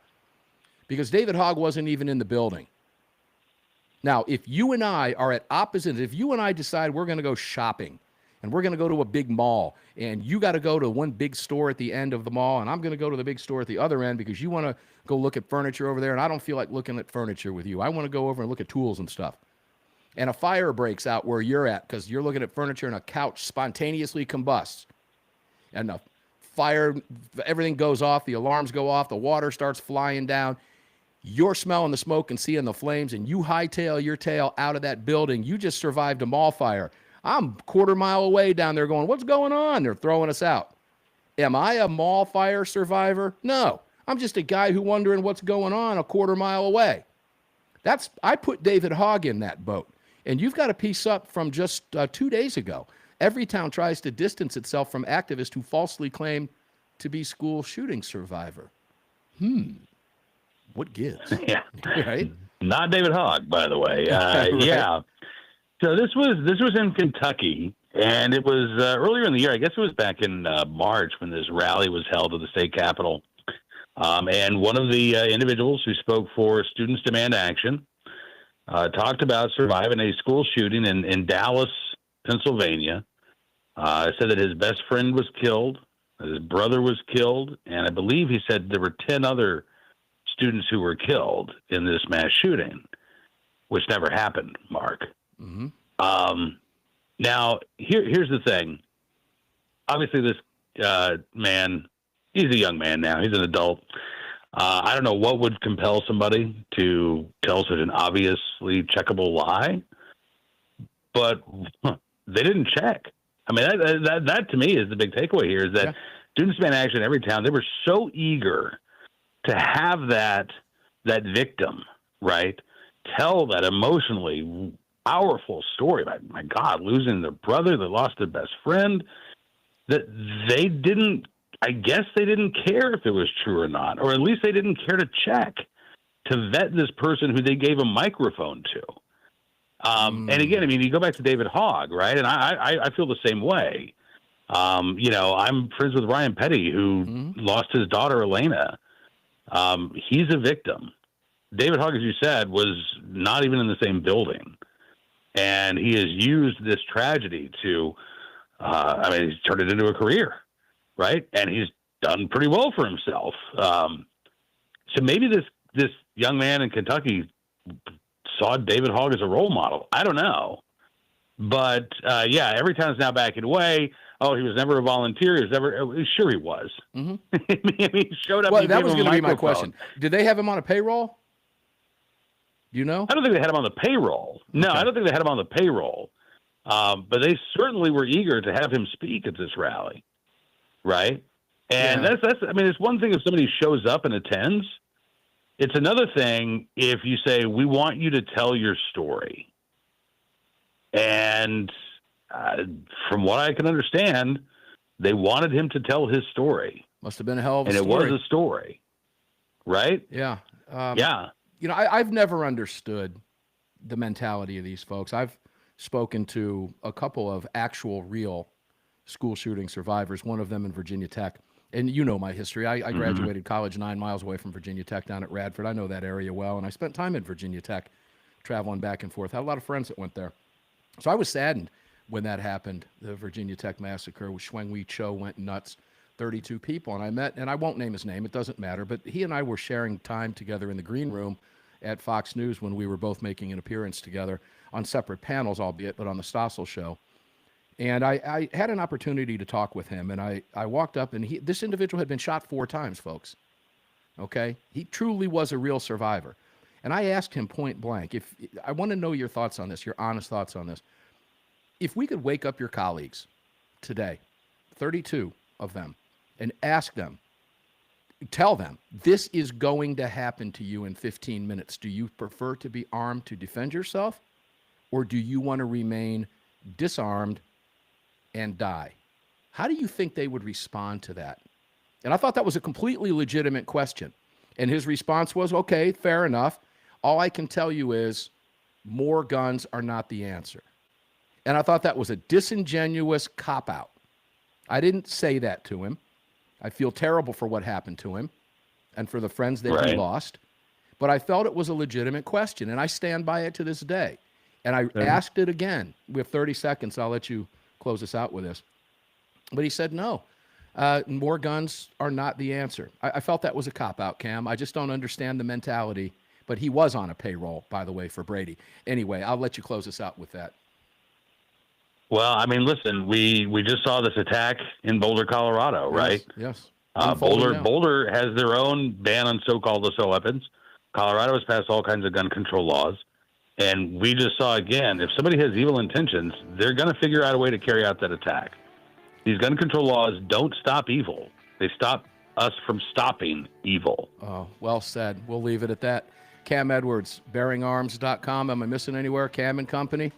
Because David Hogg wasn't even in the building. Now, if you and I are at opposite, if you and I decide we're going to go shopping and we're going to go to a big mall and you got to go to one big store at the end of the mall and I'm going to go to the big store at the other end because you want to go look at furniture over there and I don't feel like looking at furniture with you. I want to go over and look at tools and stuff. And a fire breaks out where you're at because you're looking at furniture and a couch spontaneously combusts. And the fire, everything goes off, the alarms go off, the water starts flying down. You're smelling the smoke and seeing the flames, and you hightail your tail out of that building. You just survived a mall fire. I'm a quarter mile away down there going, what's going on? They're throwing us out. Am I a mall fire survivor? No. I'm just a guy who wondering what's going on a quarter mile away. I put David Hogg in that boat. And you've got a piece up from just 2 days ago. Everytown tries to distance itself from activists who falsely claim to be school shooting survivor. What gives? Yeah. Right? Not David Hogg, by the way. Right. Yeah. So this was in Kentucky, and it was earlier in the year. I guess it was back in March when this rally was held at the state capitol. And one of the individuals who spoke for Students Demand Action talked about surviving a school shooting in Dallas, Pennsylvania. Said that his best friend was killed, his brother was killed, and I believe he said there were 10 other students who were killed in this mass shooting, which never happened, Mark. Now, here's the thing. Obviously, this man, he's a young man now. He's an adult. I don't know what would compel somebody to tell such an obviously checkable lie, but they didn't check. I mean, that to me is the big takeaway here is that Students Demand Action Everytown, they were so eager to have that victim, right, tell that emotionally powerful story about, my God, losing their brother, they lost their best friend, that they didn't, I guess they didn't care if it was true or not, or at least they didn't care to check, to vet this person who they gave a microphone to. And again, I mean, you go back to David Hogg, right? And I feel the same way. I'm friends with Ryan Petty, who lost his daughter, Elena. He's a victim. David Hogg, as you said, was not even in the same building. And he has used this tragedy to, he's turned it into a career, right? And he's done pretty well for himself. So maybe this young man in Kentucky saw David Hogg as a role model. I don't know. But, Everytown's now backing away. Oh, he was never a volunteer. Sure he was. I mean, he showed up. Well, that was going to be my question. Did they have him on a payroll? Do you know? I don't think they had him on the payroll. No, I don't think they had him on the payroll. But they certainly were eager to have him speak at this rally, right? And it's one thing if somebody shows up and attends. It's another thing if you say, we want you to tell your story. And from what I can understand, they wanted him to tell his story. Must have been a hell of a story. And it was a story, right? Yeah. Yeah. I've never understood the mentality of these folks. I've spoken to a couple of actual real school shooting survivors, one of them in Virginia Tech. And you know my history. I graduated college 9 miles away from Virginia Tech down at Radford. I know that area well, and I spent time at Virginia Tech traveling back and forth. Had a lot of friends that went there. So I was saddened when that happened, the Virginia Tech massacre, with Xuan Wei Cho went nuts, 32 people. And I met, and I won't name his name, it doesn't matter, but he and I were sharing time together in the green room at Fox News when we were both making an appearance together on separate panels, albeit, but on the Stossel show. And I had an opportunity to talk with him, and I walked up, and this individual had been shot 4 times, folks. Okay? He truly was a real survivor. And I asked him point blank, I want to know your thoughts on this, your honest thoughts on this. If we could wake up your colleagues today, 32 of them, and ask them, tell them, this is going to happen to you in 15 minutes. Do you prefer to be armed to defend yourself, or do you want to remain disarmed and die? How do you think they would respond to that? And I thought that was a completely legitimate question. And his response was, okay, fair enough. All I can tell you is more guns are not the answer. And I thought that was a disingenuous cop-out. I didn't say that to him. I feel terrible for what happened to him and for the friends that he lost. But I felt it was a legitimate question, and I stand by it to this day. And I asked it again. We have 30 seconds. I'll let you close us out with this. But he said no. More guns are not the answer. I felt that was a cop-out, Cam. I just don't understand the mentality. But he was on a payroll, by the way, for Brady. Anyway, I'll let you close us out with that. Well, I mean, listen, we just saw this attack in Boulder, Colorado, right? Yes. Boulder has their own ban on so-called assault weapons. Colorado has passed all kinds of gun control laws. And we just saw again, if somebody has evil intentions, they're going to figure out a way to carry out that attack. These gun control laws don't stop evil. They stop us from stopping evil. Oh, well said. We'll leave it at that. Cam Edwards, BearingArms.com. Am I missing anywhere? Cam and Company?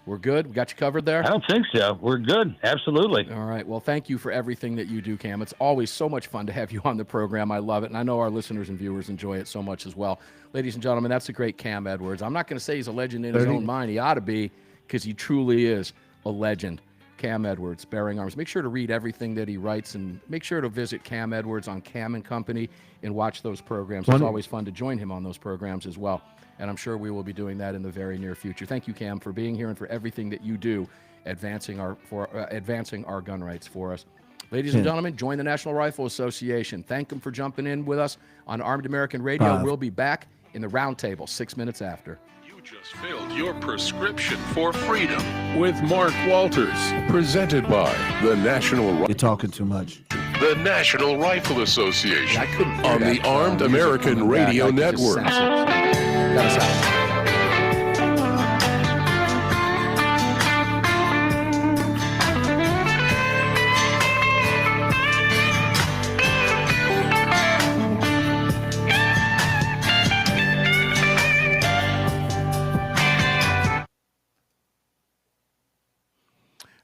We're good? We got you covered there? I don't think so. We're good. Absolutely. All right. Well, thank you for everything that you do, Cam. It's always so much fun to have you on the program. I love it. And I know our listeners and viewers enjoy it so much as well. Ladies and gentlemen, that's the great Cam Edwards. I'm not going to say he's a legend in his own mind. He ought to be, because he truly is a legend. Cam Edwards, Bearing Arms. Make sure to read everything that he writes, and make sure to visit Cam Edwards on Cam and Company and watch those programs. It's always fun to join him on those programs as well. And I'm sure we will be doing that in the very near future. Thank you, Cam, for being here and for everything that you do advancing our gun rights for us. Ladies and gentlemen, join the National Rifle Association. Thank them for jumping in with us on Armed American Radio. We'll be back in the roundtable 6 minutes after. You just filled your prescription for freedom with Mark Walters, presented by the You're talking too much. the National Rifle Association I couldn't hear on that, the Armed American coming back. Radio I could just Network. sense it. Got us out.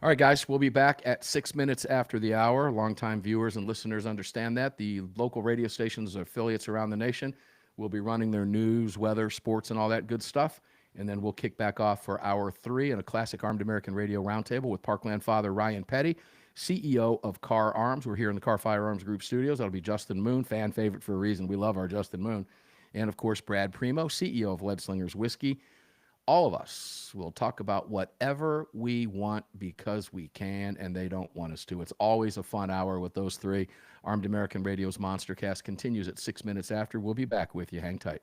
All right, guys, we'll be back at 6 minutes after the hour. Longtime viewers and listeners understand that. The local radio stations, affiliates around the nation, will be running their news, weather, sports, and all that good stuff. And then we'll kick back off for hour 3 in a classic Armed American Radio roundtable with Parkland father Ryan Petty, CEO of Car Arms. We're here in the Car Firearms Group studios. That'll be Justin Moon, fan favorite for a reason. We love our Justin Moon. And, of course, Brad Primo, CEO of Lead Slingers Whiskey. All of us will talk about whatever we want because we can, and they don't want us to. It's always a fun hour with those three. Armed American Radio's Monster Cast continues at 6 minutes after. We'll be back with you. Hang tight.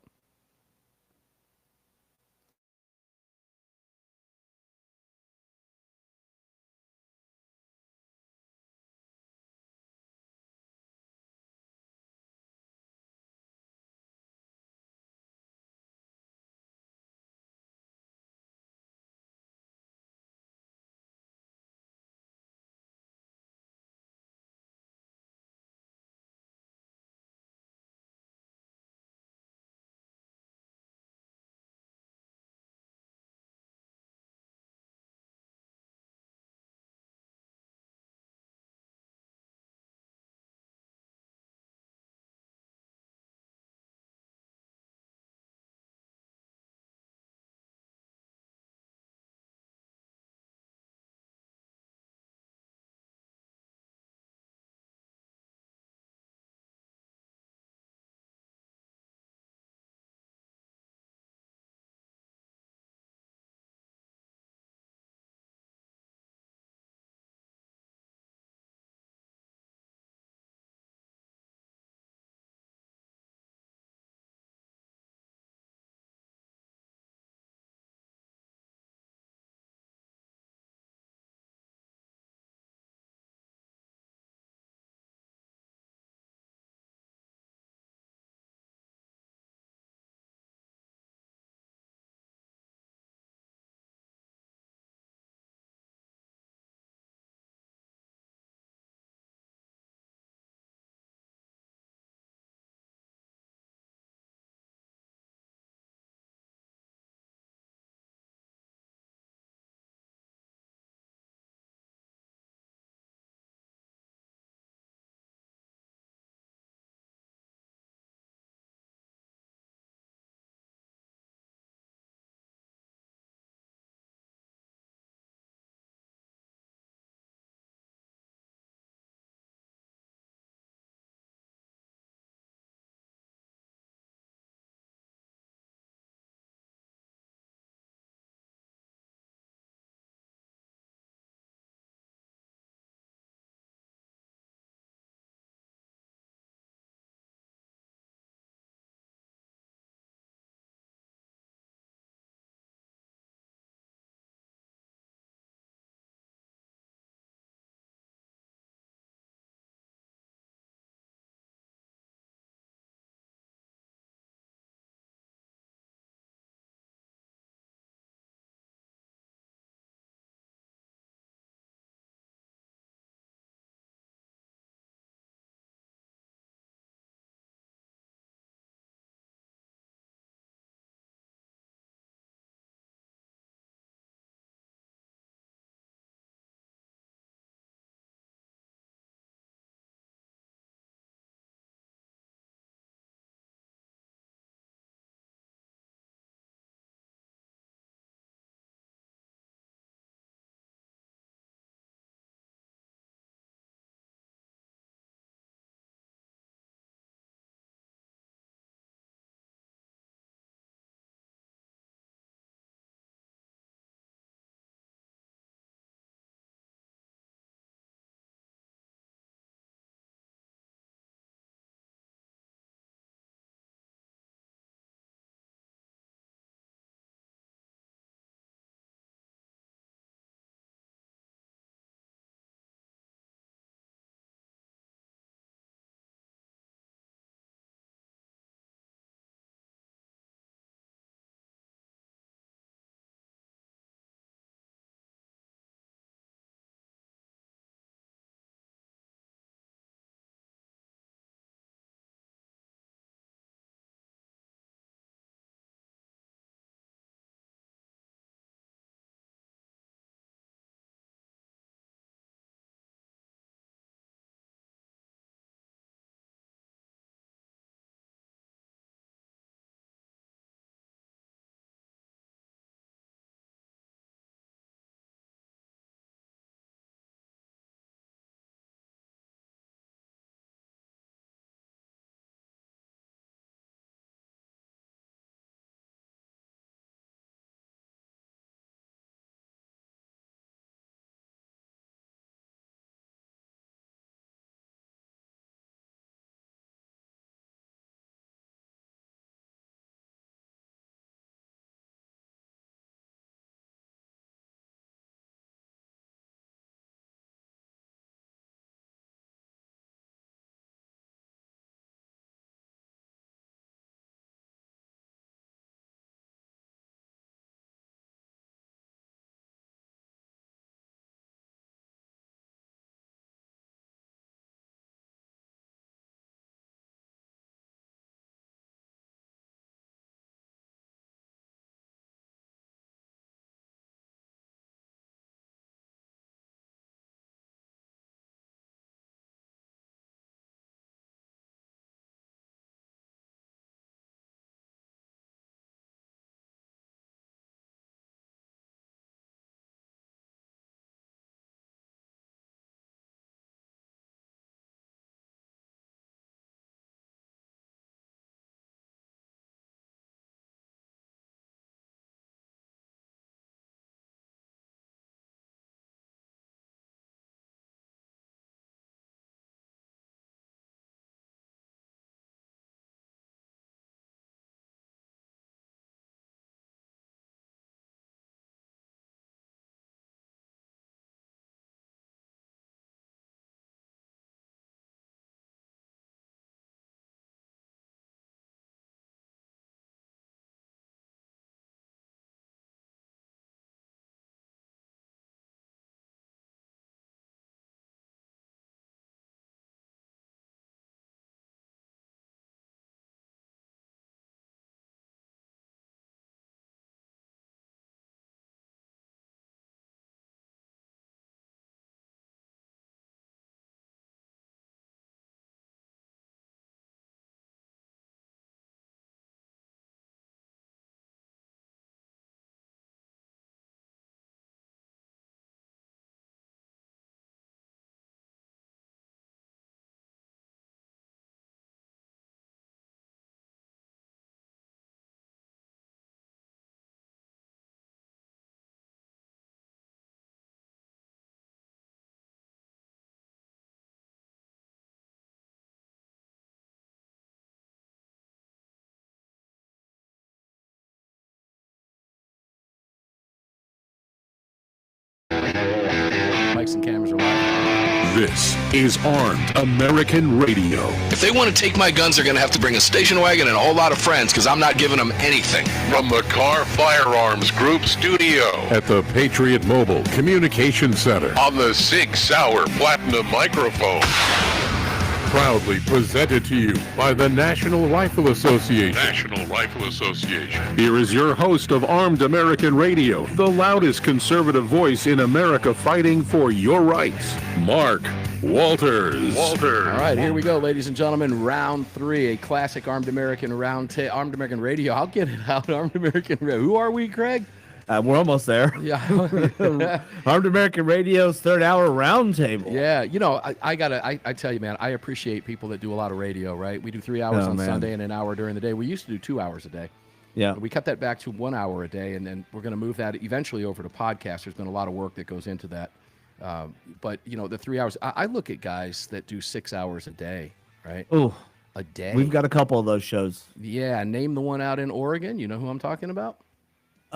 lights and cameras are live. This is Armed American Radio. If they want to take my guns, they're going to have to bring a station wagon and a whole lot of friends because I'm not giving them anything. From the Car Firearms Group studio at the Patriot Mobile Communication Center on the Sig Sauer Platinum microphone. Proudly presented to you by the National Rifle Association. National Rifle Association. Here is your host of Armed American Radio, the loudest conservative voice in America fighting for your rights, Mark Walters. All right, here we go, ladies and gentlemen. Round 3, a classic Armed American Armed American Radio. I'll get it out. Armed American Radio. Who are we, Craig? We're almost there. Yeah. Armed American Radio's third hour roundtable. Yeah, you know, I tell you, man, I appreciate people that do a lot of radio, right? We do 3 hours on Sunday and an hour during the day. We used to do 2 hours a day. Yeah. We cut that back to 1 hour a day, and then we're going to move that eventually over to podcasts. There's been a lot of work that goes into that. But, you know, the 3 hours, I look at guys that do 6 hours a day, right? Ooh. A day. We've got a couple of those shows. Yeah, name the one out in Oregon. You know who I'm talking about?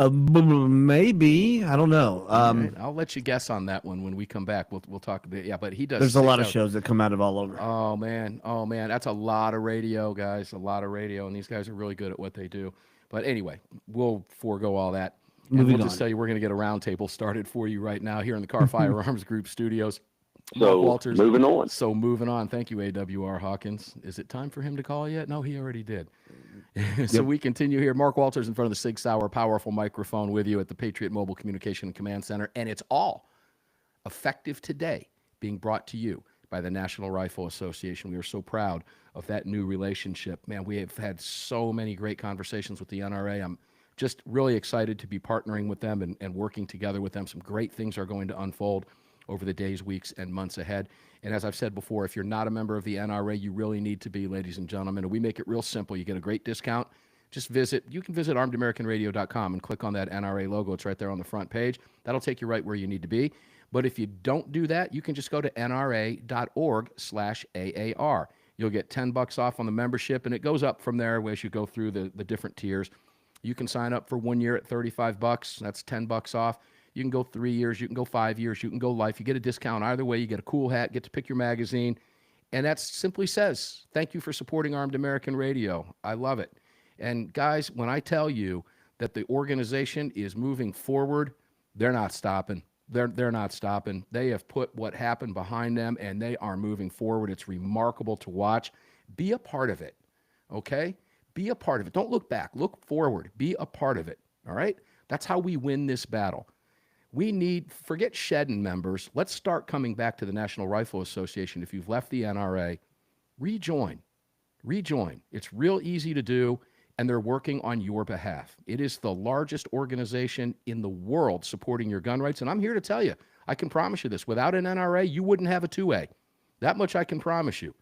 Maybe. I don't know. Right, I'll let you guess on that one when we come back. We'll talk a bit. Yeah, but he does. There's a lot of shows that come out of all over. Oh man, that's a lot of radio, guys. A lot of radio, and these guys are really good at what they do. But anyway, we'll forego all that. And we'll just tell you we're going to get a roundtable started for you right now here in the Car Firearms Group studios. So, Walters, moving on. So moving on. Thank you, AWR Hawkins. Is it time for him to call yet? No, he already did. So we continue here. Mark Walters in front of the Sig Sauer powerful microphone with you at the Patriot Mobile Communication and Command Center. And it's all effective today, being brought to you by the National Rifle Association. We are so proud of that new relationship. Man, we have had so many great conversations with the NRA. I'm just really excited to be partnering with them and working together with them. Some great things are going to unfold over the days, weeks, and months ahead. And as I've said before, if you're not a member of the NRA, you really need to be, ladies and gentlemen. And we make it real simple. You get a great discount. Just you can visit armedamericanradio.com and click on that NRA logo. It's right there on the front page. That'll take you right where you need to be. But if you don't do that, you can just go to nra.org/AAR. You'll get $10 off on the membership, and it goes up from there as you go through the different tiers. You can sign up for 1 year at $35. That's $10 off. You can go 3 years, you can go 5 years, you can go life. You get a discount either way. You get a cool hat, get to pick your magazine. And that simply says, thank you for supporting Armed American Radio. I love it. And guys, when I tell you that the organization is moving forward, they're not stopping. They're not stopping. They have put what happened behind them, and they are moving forward. It's remarkable to watch. Be a part of it, okay? Be a part of it. Don't look back. Look forward. Be a part of it, all right? That's how we win this battle. Forget shedding members. Let's start coming back to the National Rifle Association. If you've left the NRA, rejoin. It's real easy to do, and they're working on your behalf. It is the largest organization in the world supporting your gun rights, and I'm here to tell you, I can promise you this, without an NRA, you wouldn't have a 2A. That much I can promise you.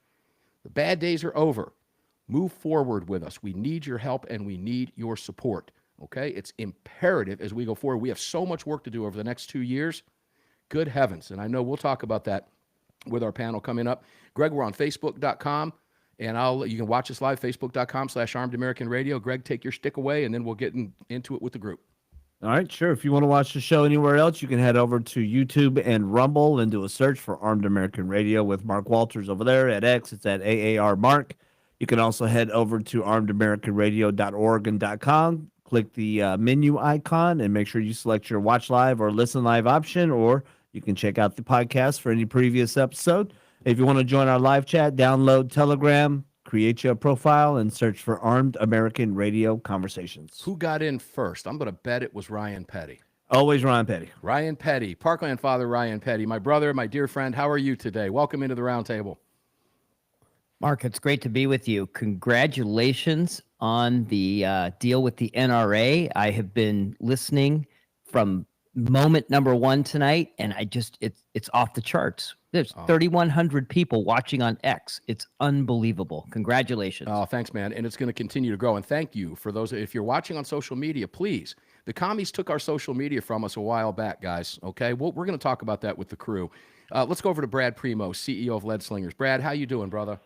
The bad days are over. Move forward with us. We need your help, and we need your support. Okay, it's imperative as we go forward. We have so much work to do over the next 2 years. Good heavens. And I know we'll talk about that with our panel coming up. Greg, we're on Facebook.com, and you can watch us live, Facebook.com/Armed American Radio. Greg, take your stick away, and then we'll get into it with the group. All right, sure. If you want to watch the show anywhere else, you can head over to YouTube and Rumble and do a search for Armed American Radio with Mark Walters over there. At X, it's at AAR Mark. You can also head over to armedamericanradio.org and .com. Click the menu icon and make sure you select your watch live or listen live option, or you can check out the podcast for any previous episode. If you want to join our live chat, download Telegram, create your profile, and search for Armed American Radio Conversations. Who got in first? I'm going to bet it was Ryan Petty. Always Ryan Petty. Ryan Petty, Parkland father Ryan Petty, my brother, my dear friend. How are you today? Welcome into the roundtable. Mark, it's great to be with you. Congratulations on the deal with the NRA. I have been listening from moment number one tonight, and it's off the charts. There's 3,100 people watching on X. It's unbelievable. Congratulations. Oh, thanks, man. And it's going to continue to grow. And thank you for those. If you're watching on social media, please. The commies took our social media from us a while back, guys. Okay, we're going to talk about that with the crew. Let's go over to Brad Primo, CEO of Lead Slingers. Brad, how you doing, brother?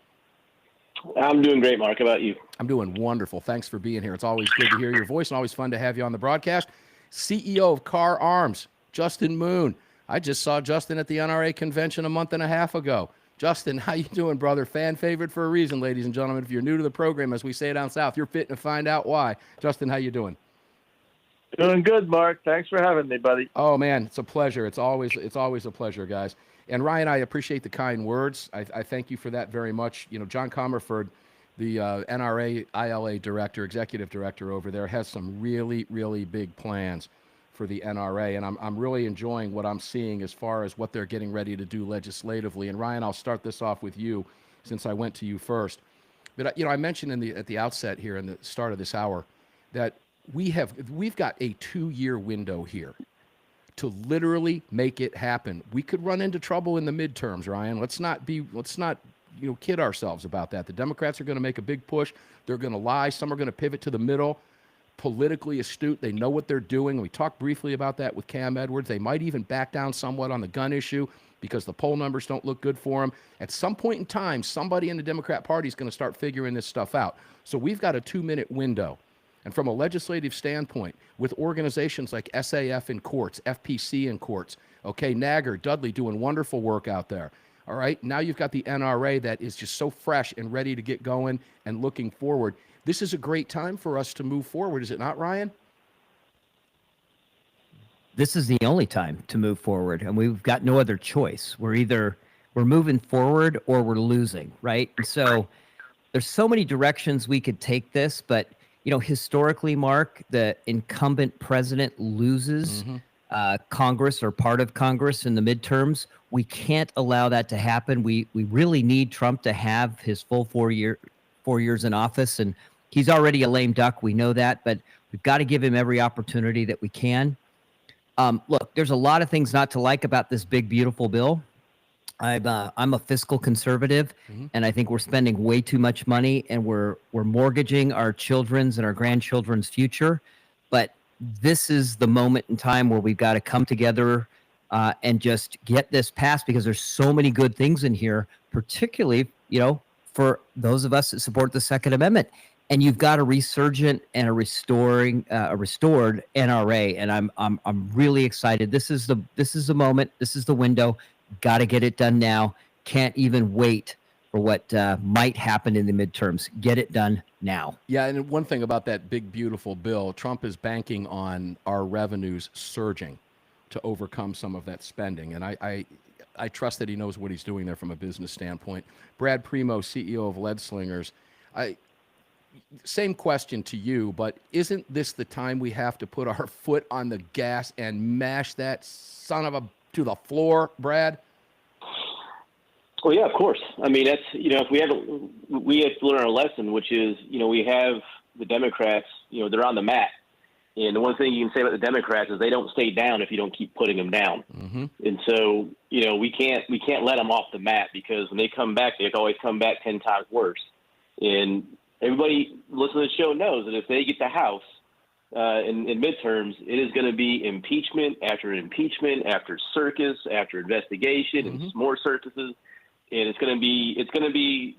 I'm doing great, Mark. How about you? I'm doing wonderful. Thanks for being here. It's always good to hear your voice and always fun to have you on the broadcast. CEO of Car Arms, Justin Moon. I just saw Justin at the NRA convention a month and a half ago. Justin, how you doing, brother? Fan favorite for a reason, ladies and gentlemen. If you're new to the program, as we say down south, you're fitting to find out why. Justin, how you doing? Doing good, Mark. Thanks for having me, buddy. Oh man, it's a pleasure. It's always a pleasure, guys. And Ryan, I appreciate the kind words. I thank you for that very much. You know, John Comerford, the NRA ILA director, executive director over there, has some really, really big plans for the NRA, and I'm really enjoying what I'm seeing as far as what they're getting ready to do legislatively. And Ryan, I'll start this off with you, since I went to you first. But I mentioned at the outset here in the start of this hour that we've got a 2-year window here to literally make it happen. We could run into trouble in the midterms, Ryan. Let's not kid ourselves about that. The Democrats are going to make a big push. They're going to lie. Some are going to pivot to the middle. Politically astute. They know what they're doing. We talked briefly about that with Cam Edwards. They might even back down somewhat on the gun issue because the poll numbers don't look good for them. At some point in time, somebody in the Democrat Party is going to start figuring this stuff out. So we've got a 2-minute window. And from a legislative standpoint, with organizations like SAF in courts, FPC in courts, okay, Nagger, Dudley doing wonderful work out there. All right, now you've got the NRA that is just so fresh and ready to get going and looking forward. This is a great time for us to move forward, is it not, Ryan? This is the only time to move forward, and we've got no other choice. We're moving forward or we're losing, right? And so there's so many directions we could take this, but historically, Mark, the incumbent president loses Congress or part of Congress in the midterms. We can't allow that to happen. We really need Trump to have his full 4 years in office, and he's already a lame duck. We know that, but we've got to give him every opportunity that we can. Look, there's a lot of things not to like about this big, beautiful bill. I'm a fiscal conservative, and I think we're spending way too much money, and we're mortgaging our children's and our grandchildren's future. But this is the moment in time where we've got to come together and just get this passed, because there's so many good things in here, particularly, for those of us that support the Second Amendment. And you've got a resurgent and a restored NRA, and I'm really excited. This is the moment. This is the window. Got to get it done now. Can't even wait for what might happen in the midterms. Get it done now. Yeah, and one thing about that big, beautiful bill, Trump is banking on our revenues surging to overcome some of that spending. And I trust that he knows what he's doing there from a business standpoint. Brad Primo, CEO of Lead Slingers, same question to you, but isn't this the time we have to put our foot on the gas and mash that son of a to the floor, Brad? Well, yeah, of course. I mean, that's, if we have to learn our lesson, which is, we have the Democrats, they're on the mat. And the one thing you can say about the Democrats is they don't stay down if you don't keep putting them down. And so, we can't let them off the mat, because when they come back, they always come back 10 times worse. And everybody listening to the show knows that if they get the House in midterms, it is going to be impeachment after circus, after investigation, and more circuses. And it's going to be,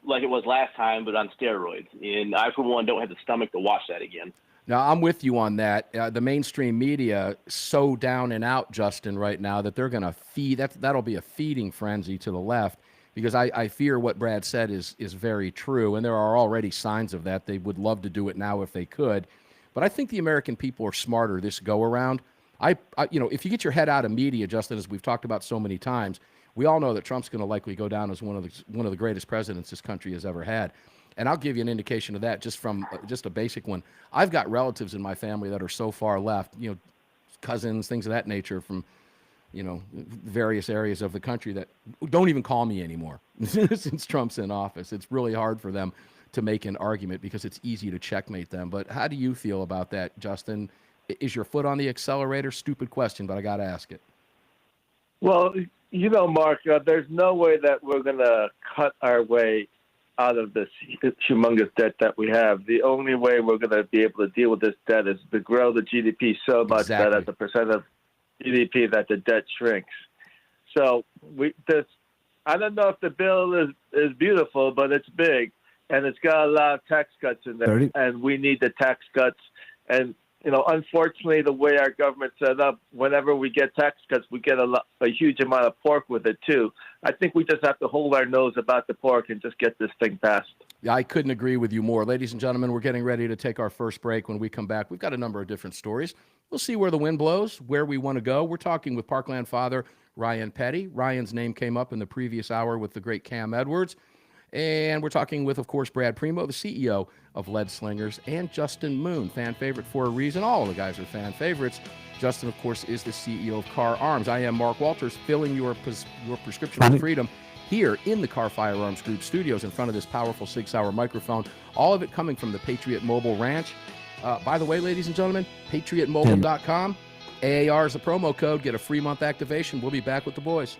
like it was last time, but on steroids. And I, for one, don't have the stomach to watch that again. Now, I'm with you on that. The mainstream media so down and out, Justin, right now, that they're going to feed. That'll be a feeding frenzy to the left, because I fear what Brad said is very true, and there are already signs of that. They would love to do it now if they could. But I think the American people are smarter this go-around. If you get your head out of media, Justin, as we've talked about so many times, we all know that Trump's going to likely go down as one of the greatest presidents this country has ever had. And I'll give you an indication of that just from just a basic one. I've got relatives in my family that are so far left, cousins, things of that nature from, various areas of the country that don't even call me anymore since Trump's in office. It's really hard for them to make an argument because it's easy to checkmate them. But how do you feel about that, Justin? Is your foot on the accelerator? Stupid question, but I got to ask it. Well, Mark, there's no way that we're going to cut our way out of this humongous debt that we have. The only way we're going to be able to deal with this debt is to grow the GDP so much that as a percent of GDP that the debt shrinks. So I don't know if the bill is beautiful, but it's big, and it's got a lot of tax cuts in there, and we need the tax cuts. And unfortunately, the way our government's set up, whenever we get taxed, because we get a huge amount of pork with it too, I think we just have to hold our nose about the pork and just get this thing passed. Yeah, I couldn't agree with you more. Ladies and gentlemen, we're getting ready to take our first break. When we come back, we've got a number of different stories. We'll see where the wind blows, where we want to go. We're talking with Parkland father Ryan Petty. Ryan's name came up in the previous hour with the great Cam Edwards. And we're talking with, of course, Brad Primo, the CEO of Lead Slingers, and Justin Moon, fan favorite for a reason. All of the guys are fan favorites. Justin, of course, is the CEO of Car Arms. I am Mark Walters, filling your prescription for freedom here in the Car Firearms Group studios in front of this powerful 6-hour microphone. All of it coming from the Patriot Mobile Ranch. By the way, ladies and gentlemen, patriotmobile.com. AAR is the promo code. Get a free month activation. We'll be back with the boys.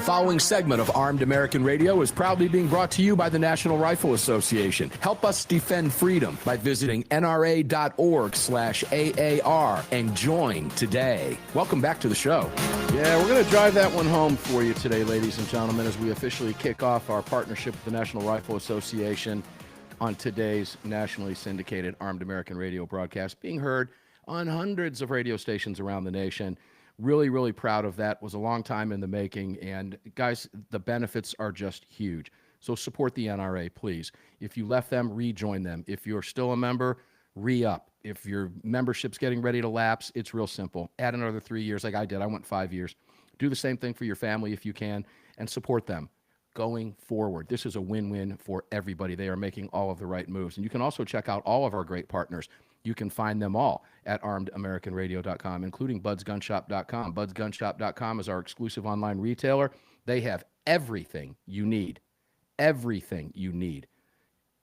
following segment of Armed American Radio is proudly being brought to you by the National Rifle Association. Help us defend freedom by visiting nra.org/AAR and join today. Welcome back to the show. Yeah, we're going to drive that one home for you today, ladies and gentlemen, as we officially kick off our partnership with the National Rifle Association on today's nationally syndicated Armed American Radio broadcast, being heard on hundreds of radio stations around the nation. Really, really proud of that. Was a long time in the making. And guys, the benefits are just huge. So support the NRA, please. If you left them, rejoin them. If you're still a member, re-up. If your membership's getting ready to lapse, it's real simple. Add another 3 years like I did. I went 5 years. Do the same thing for your family if you can, and support them going forward. This is a win-win for everybody. They are making all of the right moves. And you can also check out all of our great partners. You can find them all at armedamericanradio.com, including budsgunshop.com. Budsgunshop.com is our exclusive online retailer. They have everything you need. Everything you need.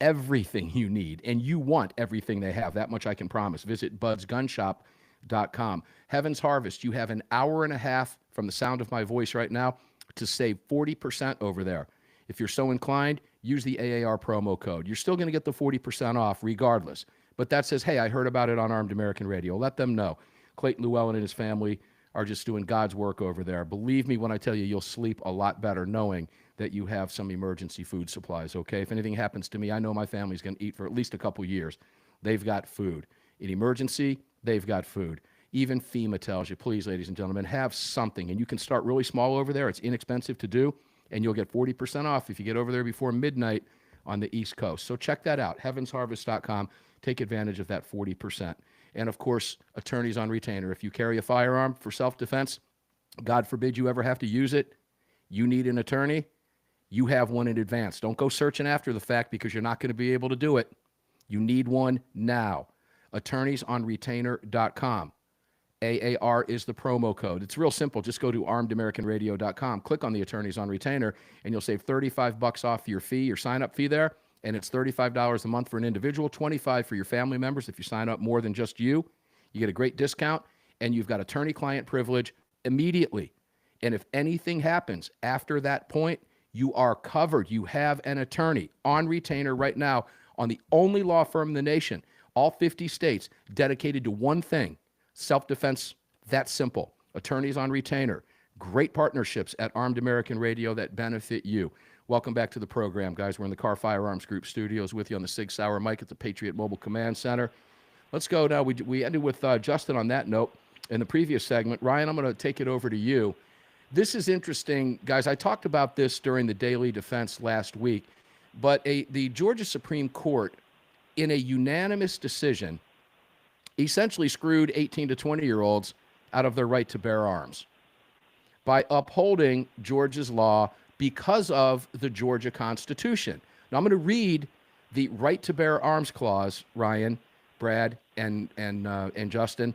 Everything you need. And you want everything they have. That much I can promise. Visit budsgunshop.com. Heaven's Harvest, you have an hour and a half from the sound of my voice right now to save 40% over there. If you're so inclined, use the AAR promo code. You're still going to get the 40% off regardless. But that says, hey, I heard about it on Armed American Radio. Let them know. Clayton Llewellyn and his family are just doing God's work over there. Believe me when I tell you, you'll sleep a lot better knowing that you have some emergency food supplies, okay? If anything happens to me, I know my family's going to eat for at least a couple years. They've got food. In emergency, they've got food. Even FEMA tells you, please, ladies and gentlemen, have something. And you can start really small over there. It's inexpensive to do, and you'll get 40% off if you get over there before midnight on the East Coast. So check that out, heavensharvest.com. Take advantage of that 40%. And, of course, attorneys on retainer. If you carry a firearm for self-defense, God forbid you ever have to use it, you need an attorney, you have one in advance. Don't go searching after the fact because you're not going to be able to do it. You need one now. Attorneysonretainer.com. AAR is the promo code. It's real simple. Just go to armedamericanradio.com, click on the Attorneys on Retainer, and you'll save $35 off your fee, your sign-up fee there. And it's $35 a month for an individual, $25 for your family members. If you sign up more than just you get a great discount, and you've got attorney-client privilege immediately. And if anything happens after that point, you are covered. You have an attorney on retainer right now on the only law firm in the nation, all 50 states, dedicated to one thing, self-defense. That's simple. Attorneys on retainer. Great partnerships at Armed American Radio that benefit you. Welcome back to the program, guys. We're in the Car Firearms Group studios with you on the Sig Sauer mic at the Patriot Mobile Command Center. Let's go now. We ended with Justin on that note in the previous segment. Ryan, I'm going to take it over to you. This is interesting, guys. I talked about this during the Daily Defense last week, but the Georgia Supreme Court, in a unanimous decision, essentially screwed 18 to 20-year-olds out of their right to bear arms by upholding Georgia's law because of the Georgia Constitution. Now, I'm going to read the right to bear arms clause, Ryan, Brad, and Justin,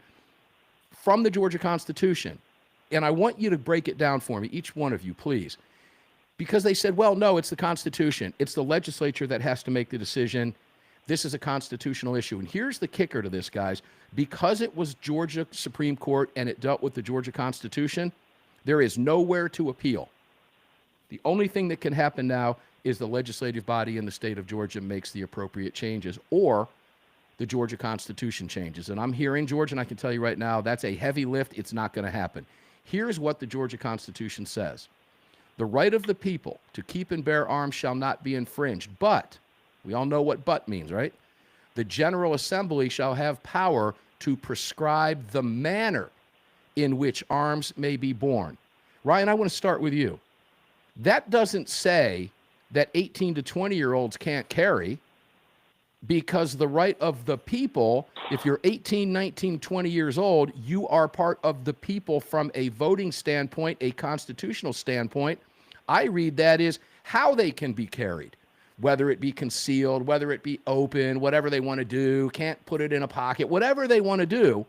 from the Georgia Constitution. And I want you to break it down for me, each one of you, please. Because they said, well, no, it's the Constitution. It's the legislature that has to make the decision. This is a constitutional issue. And here's the kicker to this, guys. Because it was Georgia Supreme Court and it dealt with the Georgia Constitution, there is nowhere to appeal. The only thing that can happen now is the legislative body in the state of Georgia makes the appropriate changes, or the Georgia Constitution changes. And I'm here in Georgia, and I can tell you right now, that's a heavy lift. It's not going to happen. Here's what the Georgia Constitution says. The right of the people to keep and bear arms shall not be infringed, but, we all know what but means, right? The General Assembly shall have power to prescribe the manner in which arms may be borne. Ryan, I want to start with you. That doesn't say that 18 to 20-year-olds can't carry, because the right of the people, if you're 18, 19, 20 years old, you are part of the people from a voting standpoint, a constitutional standpoint. I read that is how they can be carried, whether it be concealed, whether it be open, whatever they want to do, can't put it in a pocket, whatever they want to do,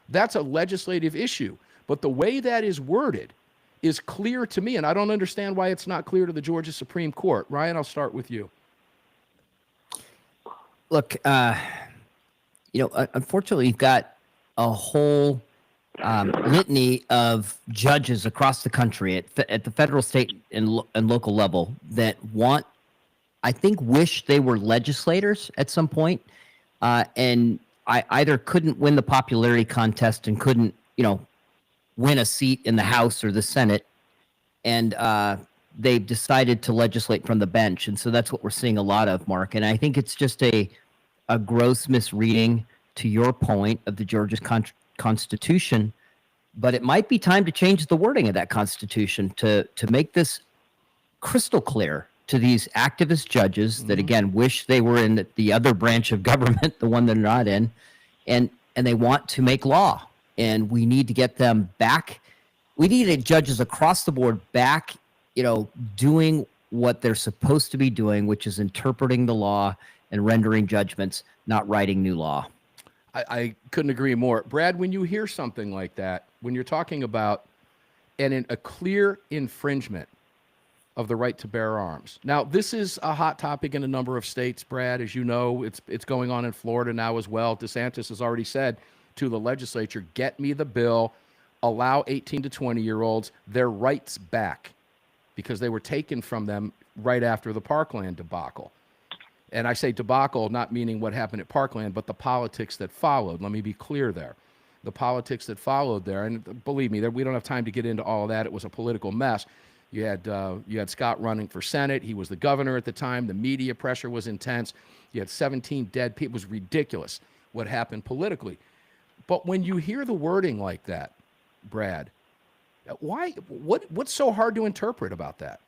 that's a legislative issue. But the way that is worded is clear to me, and I don't understand why it's not clear to the Georgia Supreme Court. Ryan, I'll start with you. Look, unfortunately, you've got a whole litany of judges across the country at the federal, state, and local level that I think, wish they were legislators at some point, and I either couldn't win the popularity contest and couldn't, win a seat in the House or the Senate, and they've decided to legislate from the bench, and so that's what we're seeing a lot of, Mark. And I think it's just a gross misreading, to your point, of the Georgia Constitution. But it might be time to change the wording of that Constitution to make this crystal clear to these activist judges that, again, wish they were in the other branch of government, the one they're not in, and they want to make law. And we need to get them back. We need judges across the board back, doing what they're supposed to be doing, which is interpreting the law and rendering judgments, not writing new law. I couldn't agree more. Brad, when you hear something like that, when you're talking about a clear infringement of the right to bear arms. Now, this is a hot topic in a number of states, Brad. As you know, it's going on in Florida now as well. DeSantis has already said to the legislature, get me the bill, allow 18 to 20-year-olds their rights back, because they were taken from them right after the Parkland debacle. And I say debacle not meaning what happened at Parkland, but the politics that followed. Let me be clear there. The politics that followed there, and believe me, we don't have time to get into all of that. It was a political mess. You had Scott running for Senate. He was the governor at the time. The media pressure was intense. You had 17 dead people. It was ridiculous what happened politically. But when you hear the wording like that, Brad, what's so hard to interpret about that?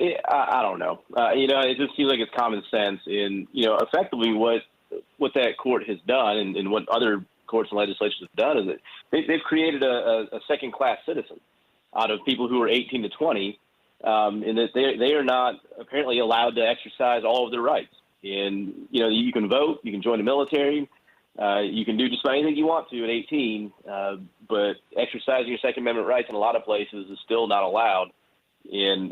I don't know. It just seems like it's common sense. And, effectively what that court has done and what other courts and legislatures have done is that they've created a second-class citizen out of people who are 18 to 20, and that they are not apparently allowed to exercise all of their rights. And, you can vote, you can join the military, you can do just about anything you want to at 18, but exercising your Second Amendment rights in a lot of places is still not allowed. And,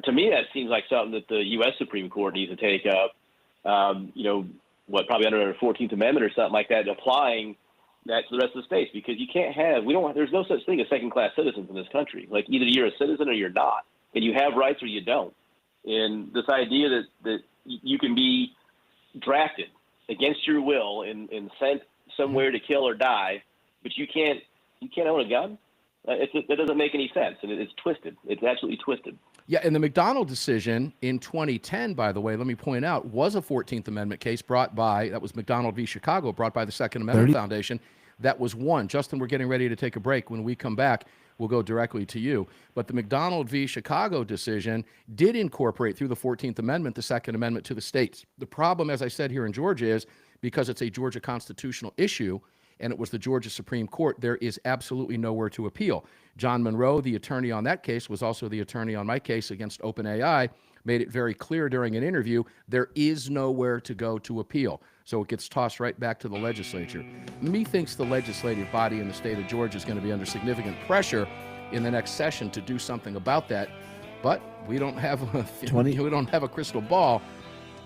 to me, that seems like something that the U.S. Supreme Court needs to take up, probably under the 14th Amendment or something like that, applying that to the rest of the states, because you can't there's no such thing as second-class citizens in this country. Like, either you're a citizen or you're not, and you have rights or you don't. And this idea that you can be drafted against your will and sent somewhere to kill or die, but you can't own a gun. That doesn't make any sense, and it's twisted. It's absolutely twisted. Yeah, and the McDonald decision in 2010, by the way, let me point out, was a 14th Amendment case that was McDonald v. Chicago, brought by the Second Amendment Foundation. That was won. Justin, we're getting ready to take a break. When we come back, we'll go directly to you. But the McDonald v. Chicago decision did incorporate through the 14th Amendment the Second Amendment to the states. The problem, as I said, here in Georgia is because it's a Georgia constitutional issue, and it was the Georgia Supreme Court, there is absolutely nowhere to appeal. John Monroe, the attorney on that case, was also the attorney on my case against OpenAI, made it very clear during an interview, there is nowhere to go to appeal. So it gets tossed right back to the legislature. Methinks the legislative body in the state of Georgia is going to be under significant pressure in the next session to do something about that. But we don't have a crystal ball.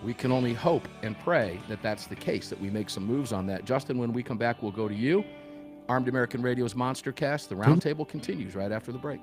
We can only hope and pray that that's the case, that we make some moves on that. Justin, when we come back, we'll go to you. Armed American Radio's Monster Cast. The roundtable continues right after the break.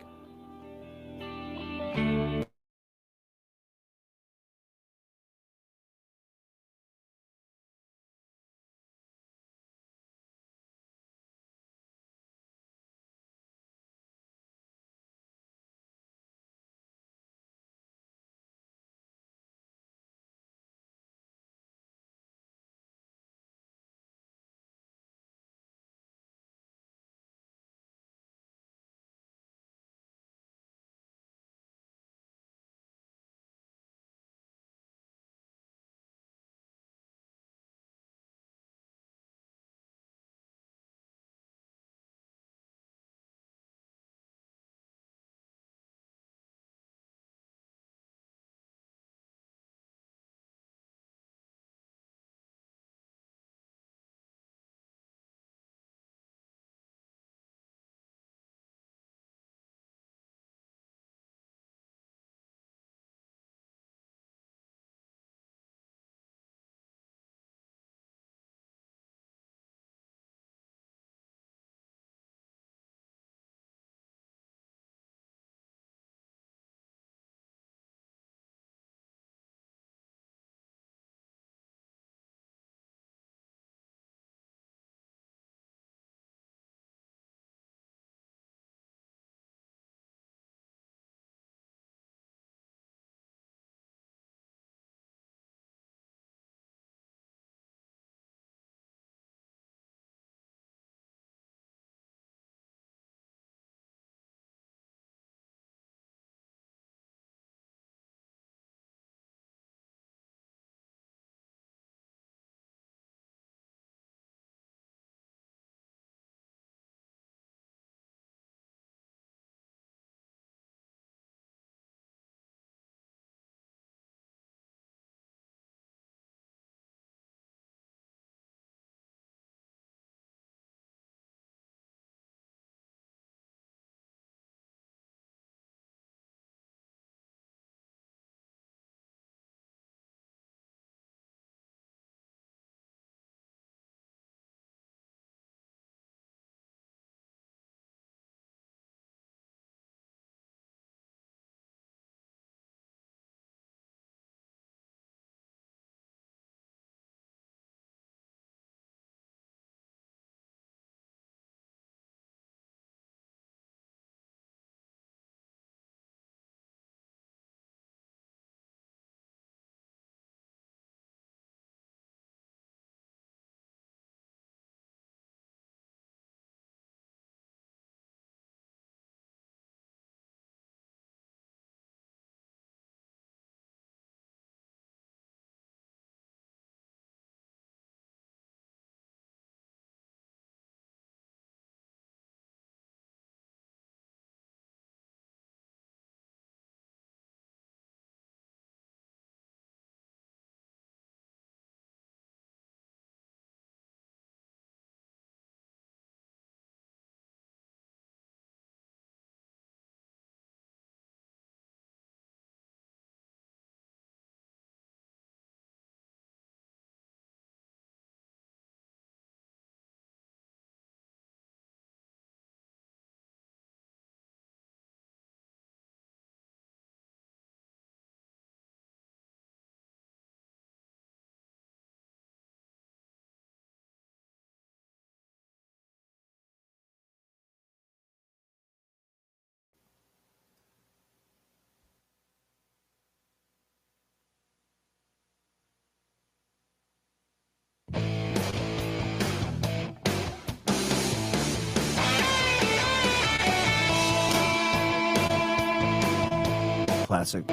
Classic.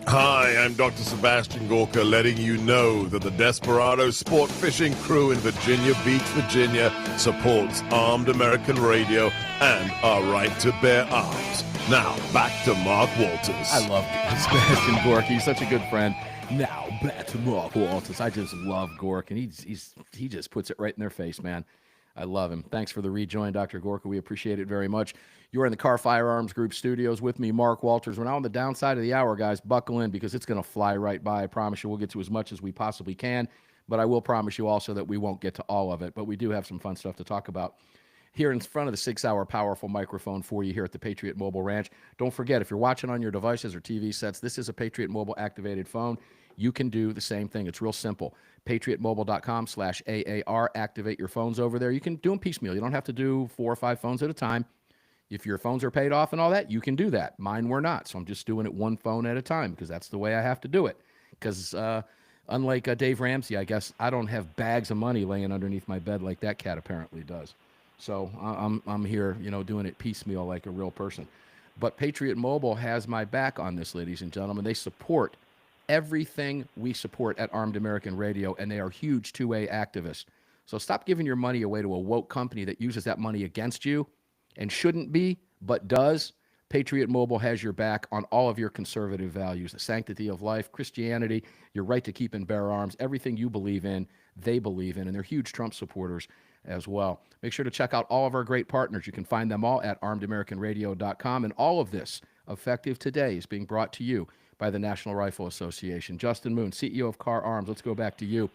Hi, I'm Dr. Sebastian Gorka, letting you know that the Desperado Sport Fishing Crew in Virginia Beach, Virginia supports Armed American Radio and our right to bear arms. Now, back to Mark Walters. I love Sebastian Gorka. He's such a good friend. Now, back to Mark Walters. I just love Gork, and he just puts it right in their face, man. I love him. Thanks for the rejoin, Dr. Gorka. We appreciate it very much. You're in the Car Firearms Group studios with me, Mark Walters. We're now on the downside of the hour, guys. Buckle in because it's going to fly right by. I promise you we'll get to as much as we possibly can, but I will promise you also that we won't get to all of it, but we do have some fun stuff to talk about here in front of the 6-hour powerful microphone for you here at the Patriot Mobile Ranch. Don't forget, if you're watching on your devices or TV sets, this is a Patriot Mobile activated phone. You can do the same thing. It's real simple. PatriotMobile.com/AAR. Activate your phones over there. You can do them piecemeal. You don't have to do 4 or 5 phones at a time. If your phones are paid off and all that, you can do that. Mine were not, so I'm just doing it one phone at a time because that's the way I have to do it. Because unlike Dave Ramsey, I guess I don't have bags of money laying underneath my bed like that cat apparently does. So I'm here, doing it piecemeal like a real person. But Patriot Mobile has my back on this, ladies and gentlemen. They support everything we support at Armed American Radio, and they are huge 2A activists. So stop giving your money away to a woke company that uses that money against you and shouldn't be, but does. Patriot Mobile has your back on all of your conservative values, the sanctity of life, Christianity, your right to keep and bear arms, everything you believe in, they believe in, and they're huge Trump supporters as well. Make sure to check out all of our great partners. You can find them all at armedamericanradio.com, and all of this, effective today, is being brought to you by the National Rifle Association. Justin Moon, CEO of Car Arms, let's go back to you.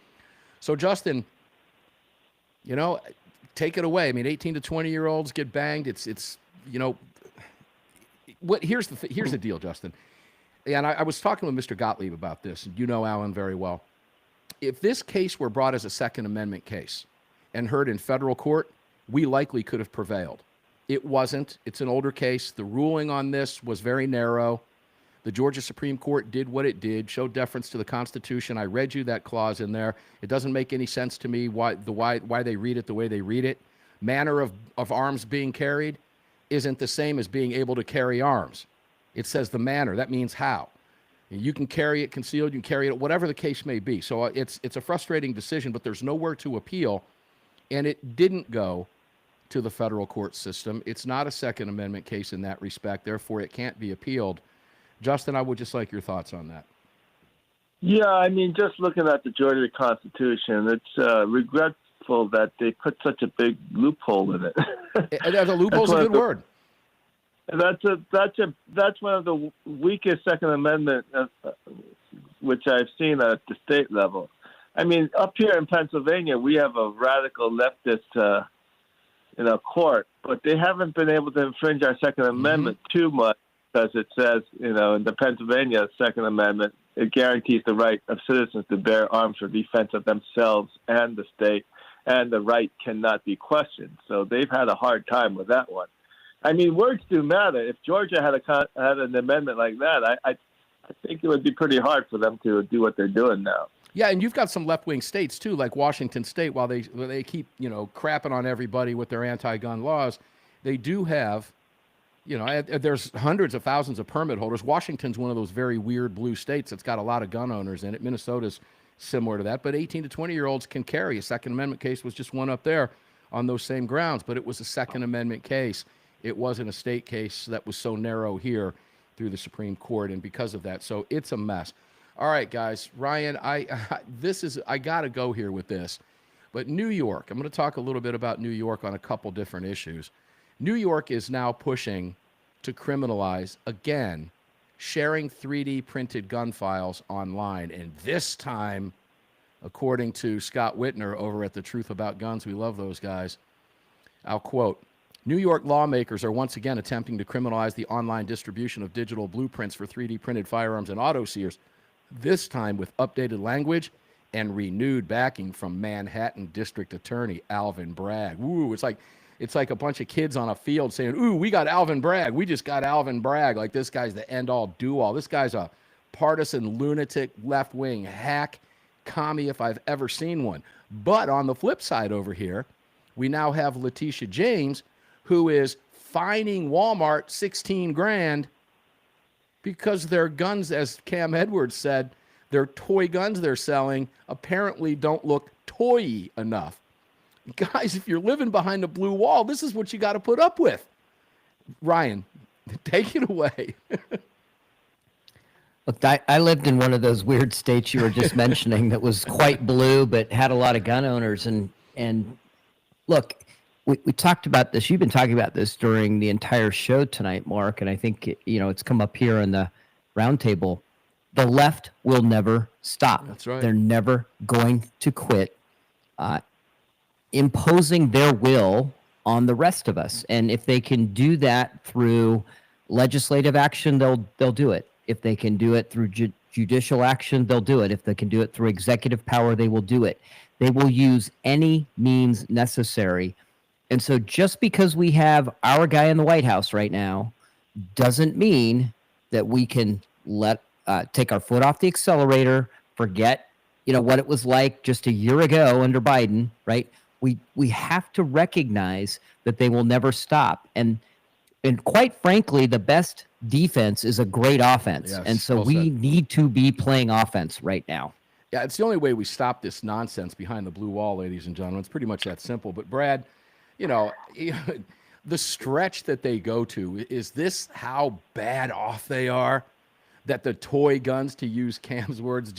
So, Justin, take it away. I mean, 18 to 20-year-olds get banged. It's here's the deal, Justin. And I was talking with Mr. Gottlieb about this, and you know Alan very well. If this case were brought as a Second Amendment case and heard in federal court, we likely could have prevailed. It wasn't. It's an older case. The ruling on this was very narrow. The Georgia Supreme Court did what it did, showed deference to the Constitution. I read you that clause in there. It doesn't make any sense to me why they read it the way they read it. Manner of arms being carried isn't the same as being able to carry arms. It says the manner. That means how. You can carry it concealed, you can carry it, whatever the case may be. So it's a frustrating decision, but there's nowhere to appeal, and it didn't go to the federal court system. It's not a Second Amendment case in that respect. Therefore, it can't be appealed. Justin, I would just like your thoughts on that. Yeah, I mean, just looking at the Georgia Constitution, it's regretful that they put such a big loophole in it. The loophole's a good word. That's one of the weakest Second Amendment which I've seen at the state level. I mean, up here in Pennsylvania, we have a radical leftist, court, but they haven't been able to infringe our Second Amendment too much because it says, in the Pennsylvania Second Amendment, it guarantees the right of citizens to bear arms for defense of themselves and the state, and the right cannot be questioned. So they've had a hard time with that one. I mean, words do matter. If Georgia had an amendment like that, I think it would be pretty hard for them to do what they're doing now. Yeah, and you've got some left-wing states, too, like Washington State. While they keep, crapping on everybody with their anti-gun laws, they do have, there's hundreds of thousands of permit holders. Washington's one of those very weird blue states that's got a lot of gun owners in it. Minnesota's similar to that. But 18 to 20-year-olds can carry. A Second Amendment case was just one up there on those same grounds, but it was a Second Amendment case. It wasn't a state case that was so narrow here through the Supreme Court, and because of that, so it's a mess. All right, guys, Ryan, I got to go here with this, but New York, I'm going to talk a little bit about New York on a couple different issues. New York is now pushing to criminalize, again, sharing 3D printed gun files online, and this time, according to Scott Whitner over at The Truth About Guns, we love those guys, I'll quote, New York lawmakers are once again attempting to criminalize the online distribution of digital blueprints for 3D printed firearms and auto sears, this time with updated language and renewed backing from Manhattan District Attorney Alvin Bragg. Ooh, it's like a bunch of kids on a field saying, ooh, we got Alvin Bragg. We just got Alvin Bragg. Like, this guy's the end-all, do-all. This guy's a partisan, lunatic, left-wing hack commie if I've ever seen one. But on the flip side over here, we now have Letitia James, who is fining Walmart $16,000 because their guns, as Cam Edwards said, their toy guns they're selling apparently don't look toy enough. Guys, if you're living behind a blue wall, this is what you got to put up with. Ryan, take it away. Look, I lived in one of those weird states you were just mentioning that was quite blue, but had a lot of gun owners. And look, we talked about this. You've been talking about this during the entire show tonight, Mark, and I think it's come up here in the roundtable. The left will never stop. That's right. They're never going to quit imposing their will on the rest of us. And if they can do that through legislative action, they'll do it. If they can do it through judicial action, they'll do it. If they can do it through executive power, they will do it. They will use any means necessary. And so just because we have our guy in the White House right now doesn't mean that we can take our foot off the accelerator, forget, what it was like just a year ago under Biden, right? We have to recognize that they will never stop. And quite frankly, the best defense is a great offense. Yes, and so well we said. need to be playing offense right now. Yeah, it's the only way we stop this nonsense behind the blue wall, ladies and gentlemen. It's pretty much that simple. But Brad, the stretch that they go to, is this how bad off they are? That the toy guns, to use Cam's words,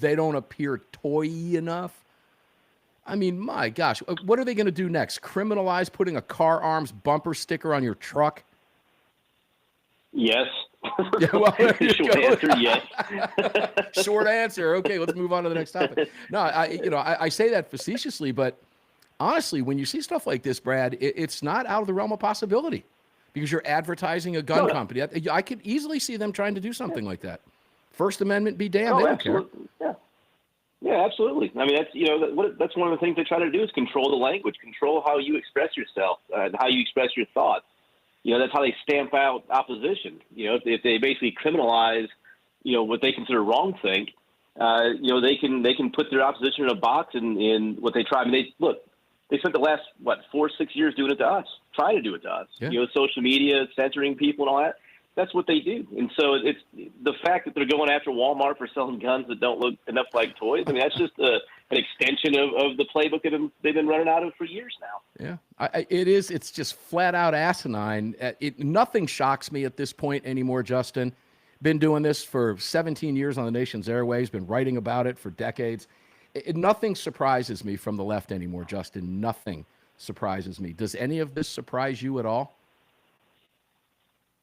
they don't appear toy-y enough? I mean, my gosh, what are they going to do next? Criminalize putting a car arms bumper sticker on your truck? Yes. Yeah, well, there you Short go. answer, yes. Short answer. Okay, let's move on to the next topic. No, I say that facetiously, but honestly, when you see stuff like this, Brad, it's not out of the realm of possibility because you're advertising a gun company. I could easily see them trying to do something like that. First Amendment be damned. They don't care. Absolutely. Yeah. Yeah, absolutely. I mean, that's one of the things they try to do is control the language, control how you express yourself, and how you express your thoughts. That's how they stamp out opposition. If they basically criminalize, what they consider wrongthink, they can put their opposition in a box and what they try. I mean, they spent the last 4-6 years doing it to us, trying to do it to us. Yeah. Social media, censoring people, and all that. That's what they do. And so it's the fact that they're going after Walmart for selling guns that don't look enough like toys. I mean, that's just an extension of the playbook that they've been running out of for years now. Yeah, it is. It's just flat out asinine. Nothing shocks me at this point anymore, Justin. Been doing this for 17 years on the nation's airways, been writing about it for decades. Nothing surprises me from the left anymore, Justin. Nothing surprises me. Does any of this surprise you at all?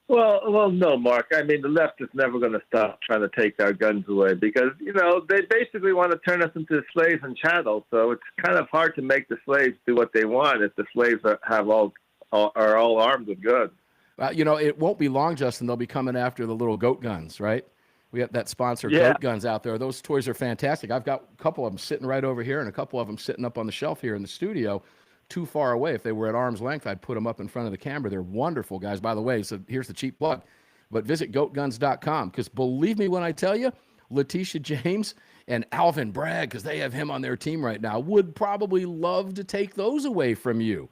Well, no, Mark. I mean, the left is never going to stop trying to take our guns away because, they basically want to turn us into slaves and chattel. So it's kind of hard to make the slaves do what they want if the slaves are all armed with guns. It won't be long, Justin. They'll be coming after the little goat guns, right? We have that sponsor, Yeah. Goat Guns, out there. Those toys are fantastic. I've got a couple of them sitting right over here and a couple of them sitting up on the shelf here in the studio. Too far away. If they were at arm's length, I'd put them up in front of the camera. They're wonderful, guys. By the way, so here's the cheap plug. But visit goatguns.com because believe me when I tell you, Letitia James and Alvin Bragg, because they have him on their team right now, would probably love to take those away from you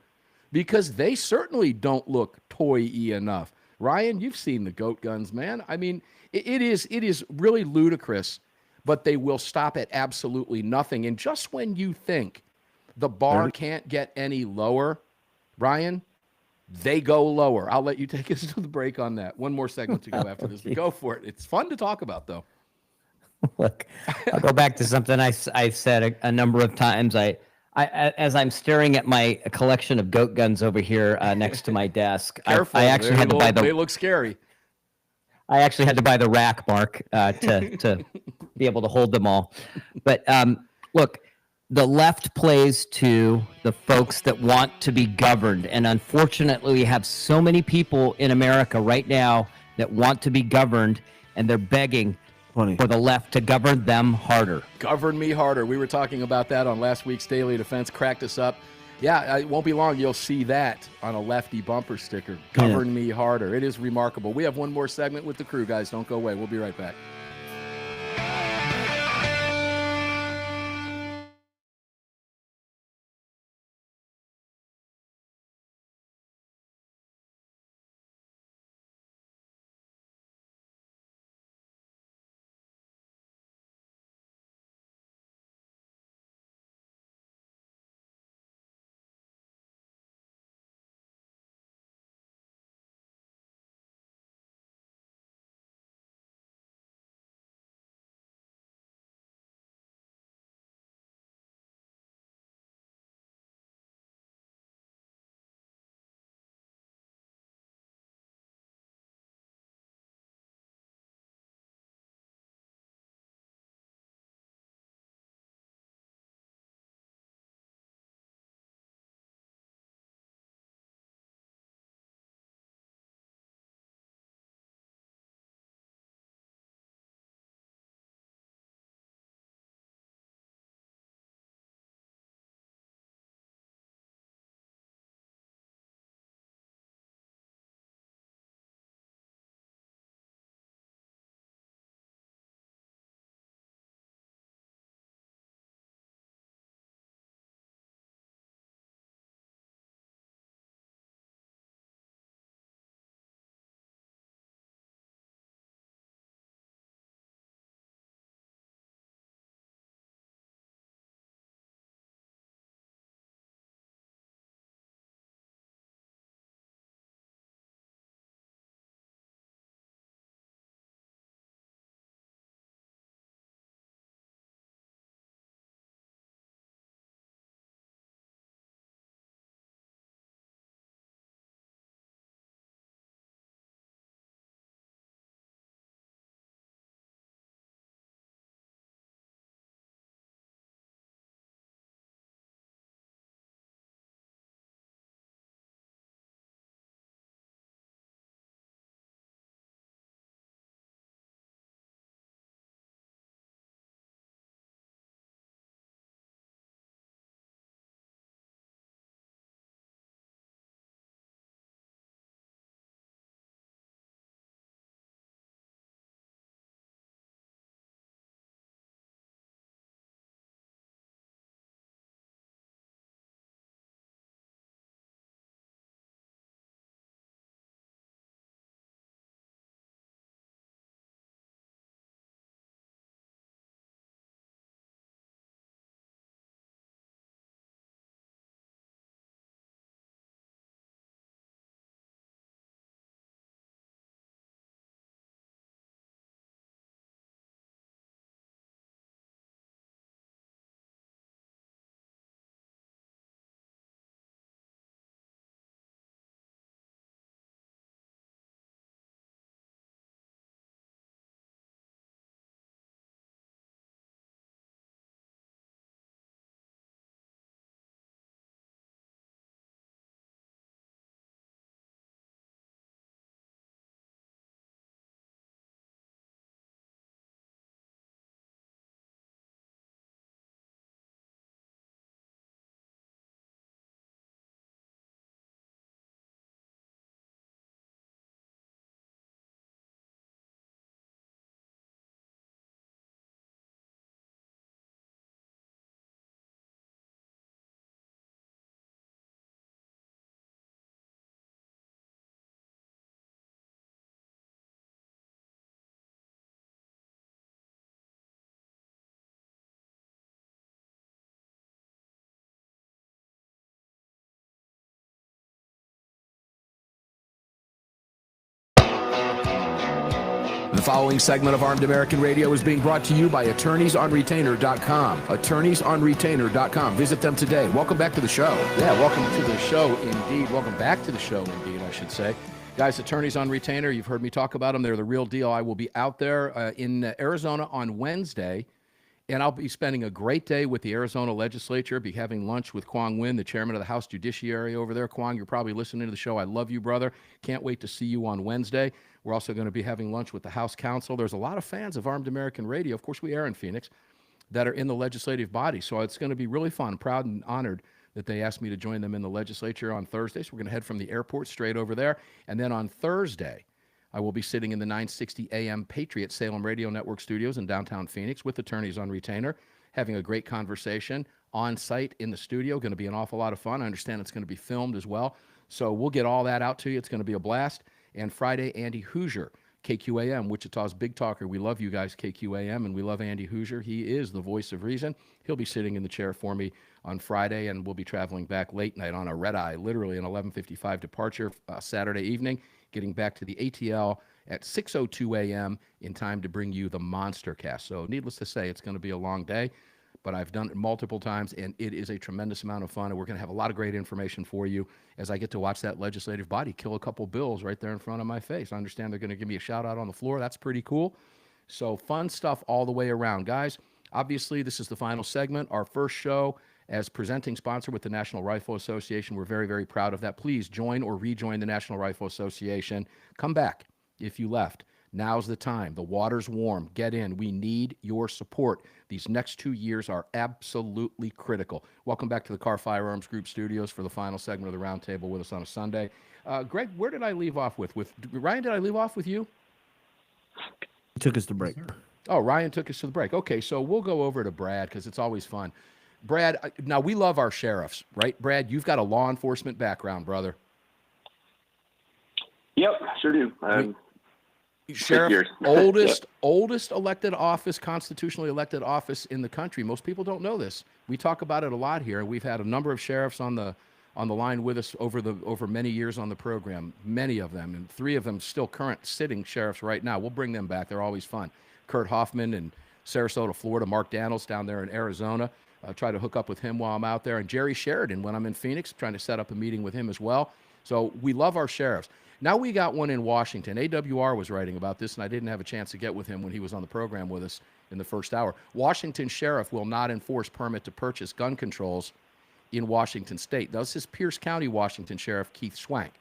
because they certainly don't look toy-y enough. Ryan, you've seen the Goat Guns, man. I mean, it is really ludicrous, but they will stop at absolutely nothing. And just when you think the bar can't get any lower, Ryan, they go lower. I'll let you take us to the break on that. One more segment to go after this. Go for it. It's fun to talk about, though. Look, I'll go back to something I've said a number of times. I as I'm staring at my collection of goat guns over here next to my desk, Careful. I actually had to buy They look scary. I actually had to buy the rack, Mark, to be able to hold them all. But look, the left plays to the folks that want to be governed. And unfortunately, we have so many people in America right now that want to be governed, and they're begging for the left to govern them harder. Govern me harder. We were talking about that on last week's Daily Defense. Cracked us up. Yeah, it won't be long. You'll see that on a lefty bumper sticker. Govern me harder. It is remarkable. We have one more segment with the crew, guys. Don't go away. We'll be right back. The following segment of Armed American Radio is being brought to you by AttorneysOnRetainer.com. AttorneysOnRetainer.com. Visit them today. Welcome back to the show. Yeah, welcome to the show, indeed. Welcome back to the show, indeed, I should say. Guys, Attorneys on Retainer, you've heard me talk about them. They're the real deal. I will be out there in Arizona on Wednesday, and I'll be spending a great day with the Arizona legislature, be having lunch with Quang Nguyen, the chairman of the House Judiciary over there. Quang, you're probably listening to the show. I love you, brother. Can't wait to see you on Wednesday. We're also going to be having lunch with the House Counsel. There's a lot of fans of Armed American Radio. Of course, we air in Phoenix, that are in the legislative body. So it's going to be really fun. Proud and honored that they asked me to join them in the legislature on Thursday. So we're going to head from the airport straight over there. And then on Thursday, I will be sitting in the 960 AM Patriot Salem Radio Network studios in downtown Phoenix with Attorneys on Retainer, having a great conversation on site in the studio. Going to be an awful lot of fun. I understand it's going to be filmed as well. So we'll get all that out to you. It's going to be a blast. And Friday, Andy Hoosier, KQAM, Wichita's Big Talker. We love you guys, KQAM, and we love Andy Hoosier. He is the voice of reason. He'll be sitting in the chair for me on Friday, and we'll be traveling back late night on a red-eye, literally an 11:55 departure Saturday evening, getting back to the ATL at 6:02 a.m. in time to bring you the Monster Cast. So needless to say, it's going to be a long day, but I've done it multiple times, and it is a tremendous amount of fun, and we're going to have a lot of great information for you as I get to watch that legislative body kill a couple bills right there in front of my face. I understand they're going to give me a shout-out on the floor. That's pretty cool. So fun stuff all the way around. Guys, obviously, this is the final segment, our first show as presenting sponsor with the National Rifle Association. We're very, very proud of that. Please join or rejoin the National Rifle Association. Come back if you left. Now's the time. The water's warm. Get in. We need your support. These next 2 years are absolutely critical. Welcome back to the Carr Firearms Group studios for the final segment of the roundtable with us on a Sunday. Greg, where did I leave off with Ryan? Did I leave off with you? He took us to break. Oh, Ryan took us to the break. Okay, so we'll go over to Brad because it's always fun. Brad, now we love our sheriffs, right? Brad, you've got a law enforcement background, brother. Yep, sure do. Sheriff, oldest elected office, constitutionally elected office in the country. Most people don't know this. We talk about it a lot here. We've had a number of sheriffs on the line with us over many years on the program, many of them, and 3 of them still current sitting sheriffs right now. We'll bring them back. They're always fun. Kurt Hoffman in Sarasota, Florida. Mark Daniels down there in Arizona. Try to hook up with him while I'm out there. And Jerry Sheridan when I'm in Phoenix, trying to set up a meeting with him as well. So we love our sheriffs. Now we got one in Washington. AWR was writing about this, and I didn't have a chance to get with him when he was on the program with us in the first hour. Washington sheriff will not enforce permit to purchase gun controls in Washington state. This is Pierce County, Washington Sheriff Keith Swank.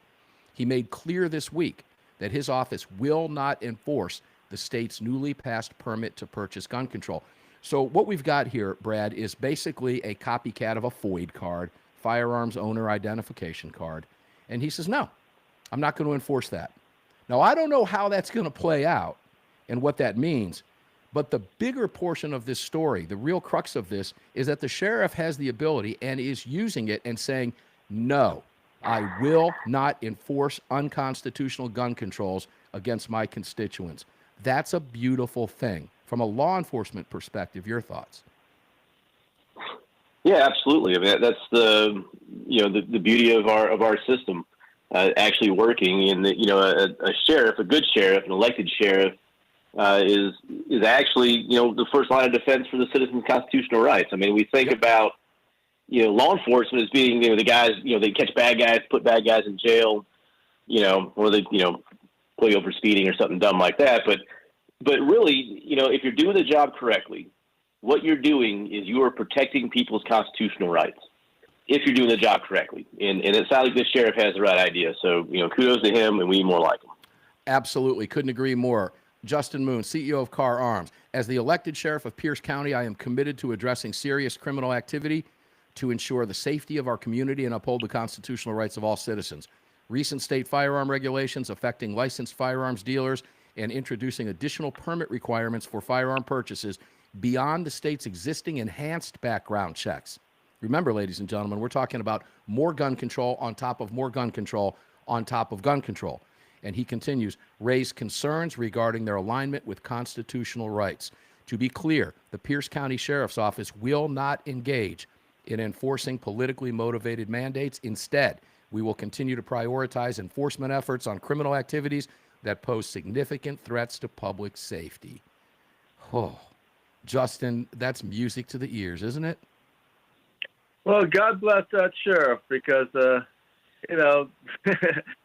He made clear this week that his office will not enforce the state's newly passed permit to purchase gun control. So what we've got here, Brad, is basically a copycat of a FOID card, firearms owner identification card. And he says, no, I'm not going to enforce that. Now, I don't know how that's going to play out and what that means, but the bigger portion of this story, the real crux of this, is that the sheriff has the ability and is using it and saying, no, I will not enforce unconstitutional gun controls against my constituents. That's a beautiful thing. From a law enforcement perspective, your thoughts? Yeah, absolutely. I mean, that's the beauty of our system actually working. In that, a sheriff, a good sheriff, an elected sheriff, is actually the first line of defense for the citizens' constitutional rights. I mean, we think about law enforcement as being the guys they catch bad guys, put bad guys in jail, or they pull you over speeding or something dumb like that, But really, if you're doing the job correctly, what you're doing is you are protecting people's constitutional rights. If you're doing the job correctly, and it sounds like this sheriff has the right idea. So kudos to him, and we need more like him. Absolutely, couldn't agree more. Justin Moon, CEO of Carr Arms. As the elected sheriff of Pierce County, I am committed to addressing serious criminal activity to ensure the safety of our community and uphold the constitutional rights of all citizens. Recent state firearm regulations affecting licensed firearms dealers and introducing additional permit requirements for firearm purchases beyond the state's existing enhanced background checks. Remember, ladies and gentlemen, we're talking about more gun control on top of more gun control on top of gun control. And he continues, raise concerns regarding their alignment with constitutional rights. To be clear, the Pierce County Sheriff's Office will not engage in enforcing politically motivated mandates. Instead, we will continue to prioritize enforcement efforts on criminal activities that pose significant threats to public safety. Oh, Justin, that's music to the ears, isn't it? Well, God bless that sheriff, because,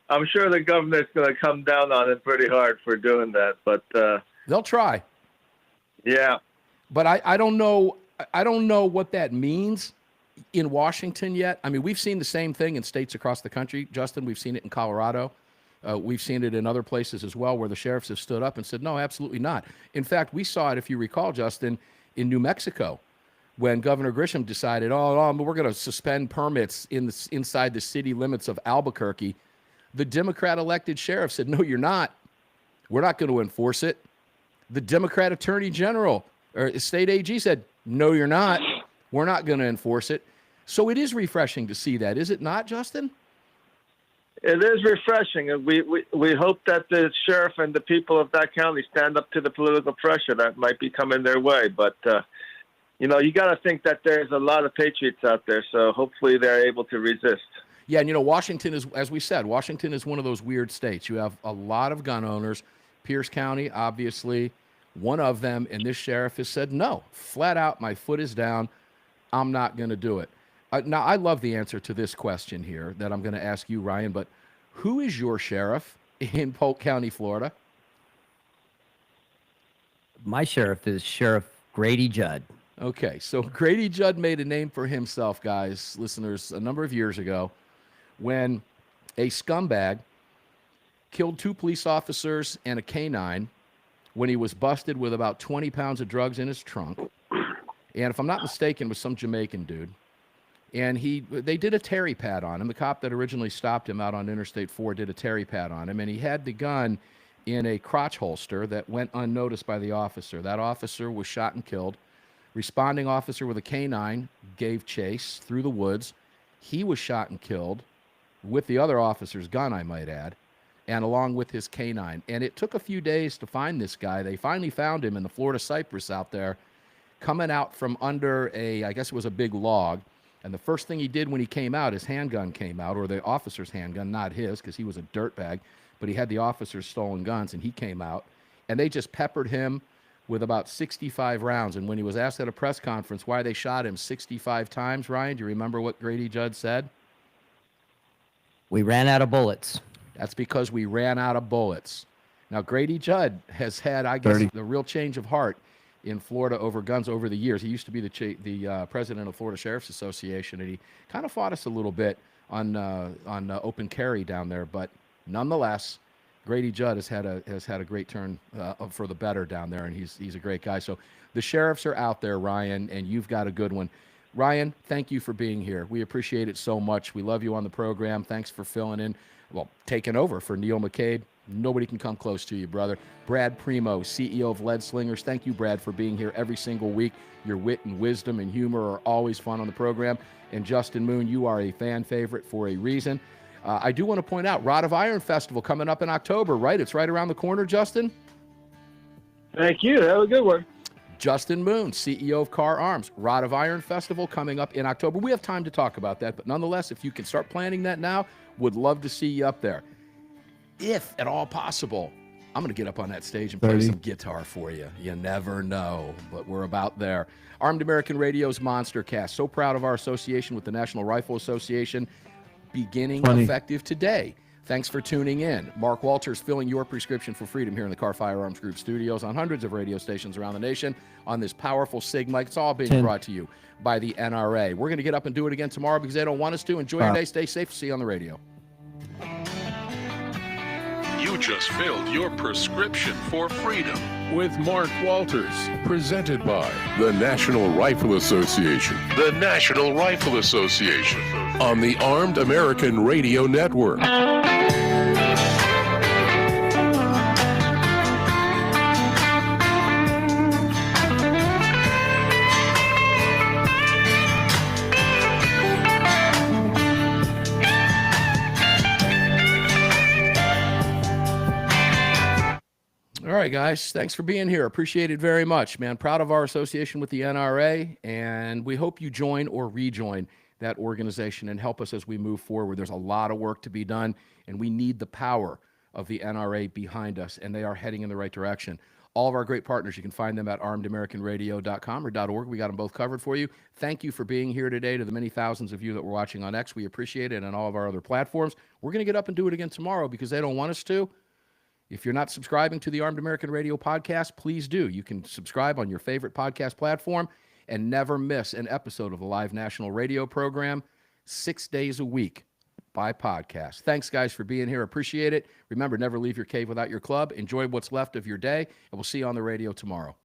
I'm sure the governor's going to come down on him pretty hard for doing that. But they'll try. Yeah. But I don't know. I don't know what that means in Washington yet. I mean, we've seen the same thing in states across the country, Justin. We've seen it in Colorado. We've seen it in other places as well, where the sheriffs have stood up and said, no, absolutely not. In fact, we saw it, if you recall, Justin, in New Mexico, when Governor Grisham decided, we're going to suspend permits inside the city limits of Albuquerque. The Democrat-elected sheriff said, no, you're not. We're not going to enforce it. The Democrat Attorney General or State AG said, no, you're not. We're not going to enforce it. So it is refreshing to see that, is it not, Justin? It is refreshing, and we hope that the sheriff and the people of that county stand up to the political pressure that might be coming their way. But, you got to think that there's a lot of patriots out there, so hopefully they're able to resist. Yeah, and Washington is, as we said, Washington is one of those weird states. You have a lot of gun owners. Pierce County, obviously, one of them, and this sheriff has said, no, flat out, my foot is down. I'm not going to do it. Now, I love the answer to this question here that I'm going to ask you, Ryan, but who is your sheriff in Polk County, Florida? My sheriff is Sheriff Grady Judd. Okay, so Grady Judd made a name for himself, guys, listeners, a number of years ago when a scumbag killed 2 police officers and a canine when he was busted with about 20 pounds of drugs in his trunk. And if I'm not mistaken, it was some Jamaican dude. And they did a Terry pat on him. The cop that originally stopped him out on Interstate 4 did a Terry pat on him, and he had the gun in a crotch holster that went unnoticed by the officer. That officer was shot and killed. Responding officer with a canine gave chase through the woods. He was shot and killed with the other officer's gun, I might add, and along with his canine. And it took a few days to find this guy. They finally found him in the Florida Cypress out there, coming out from under I guess it was a big log. And the first thing he did when he came out, his handgun came out, or the officer's handgun, not his, because he was a dirtbag, but he had the officer's stolen guns, and he came out. And they just peppered him with about 65 rounds. And when he was asked at a press conference why they shot him 65 times, Ryan, do you remember what Grady Judd said? We ran out of bullets. That's because we ran out of bullets. Now, Grady Judd has had, I guess, the real change of heart in Florida over guns over the years. He used to be the president of Florida Sheriff's Association, and he kind of fought us a little bit on open carry down there. But nonetheless, Grady Judd has had a great turn for the better down there, and he's a great guy. So the sheriffs are out there, Ryan, and you've got a good one. Ryan, thank you for being here. We appreciate it so much. We love you on the program. Thanks for filling in, taking over for Neil McCabe. Nobody can come close to you, brother. Brad Primo, CEO of Lead Slingers. Thank you, Brad, for being here every single week. Your wit and wisdom and humor are always fun on the program. And Justin Moon, you are a fan favorite for a reason. I do want to point out, Rod of Iron Festival coming up in October, right? It's right around the corner, Justin. Thank you. Have a good one. Justin Moon, CEO of Car Arms. Rod of Iron Festival coming up in October. We have time to talk about that, but nonetheless, if you can start planning that now, would love to see you up there. If at all possible, I'm going to get up on that stage and play some guitar for you. You never know, but we're about there. Armed American Radio's Monster Cast. So proud of our association with the National Rifle Association, beginning effective today. Thanks for tuning in. Mark Walters filling your prescription for freedom here in the Car Firearms Group studios on hundreds of radio stations around the nation on this powerful SIG mic. It's all being brought to you by the NRA. We're going to get up and do it again tomorrow because they don't want us to. Enjoy your day. Stay safe. See you on the radio. You just filled your prescription for freedom with Mark Walters, presented by the National Rifle Association. The National Rifle Association on the Armed American Radio Network. All right, guys. Thanks for being here. Appreciate it very much, man. Proud of our association with the NRA, and we hope you join or rejoin that organization and help us as we move forward. There's a lot of work to be done, and we need the power of the NRA behind us, and they are heading in the right direction. All of our great partners, you can find them at armedamericanradio.com or .org. We got them both covered for you. Thank you for being here today. To the many thousands of you that were watching on X, we appreciate it, and all of our other platforms. We're going to get up and do it again tomorrow because they don't want us to. If you're not subscribing to the Armed American Radio podcast, please do. You can subscribe on your favorite podcast platform and never miss an episode of the live national radio program 6 days a week by podcast. Thanks, guys, for being here. Appreciate it. Remember, never leave your cave without your club. Enjoy what's left of your day, and we'll see you on the radio tomorrow.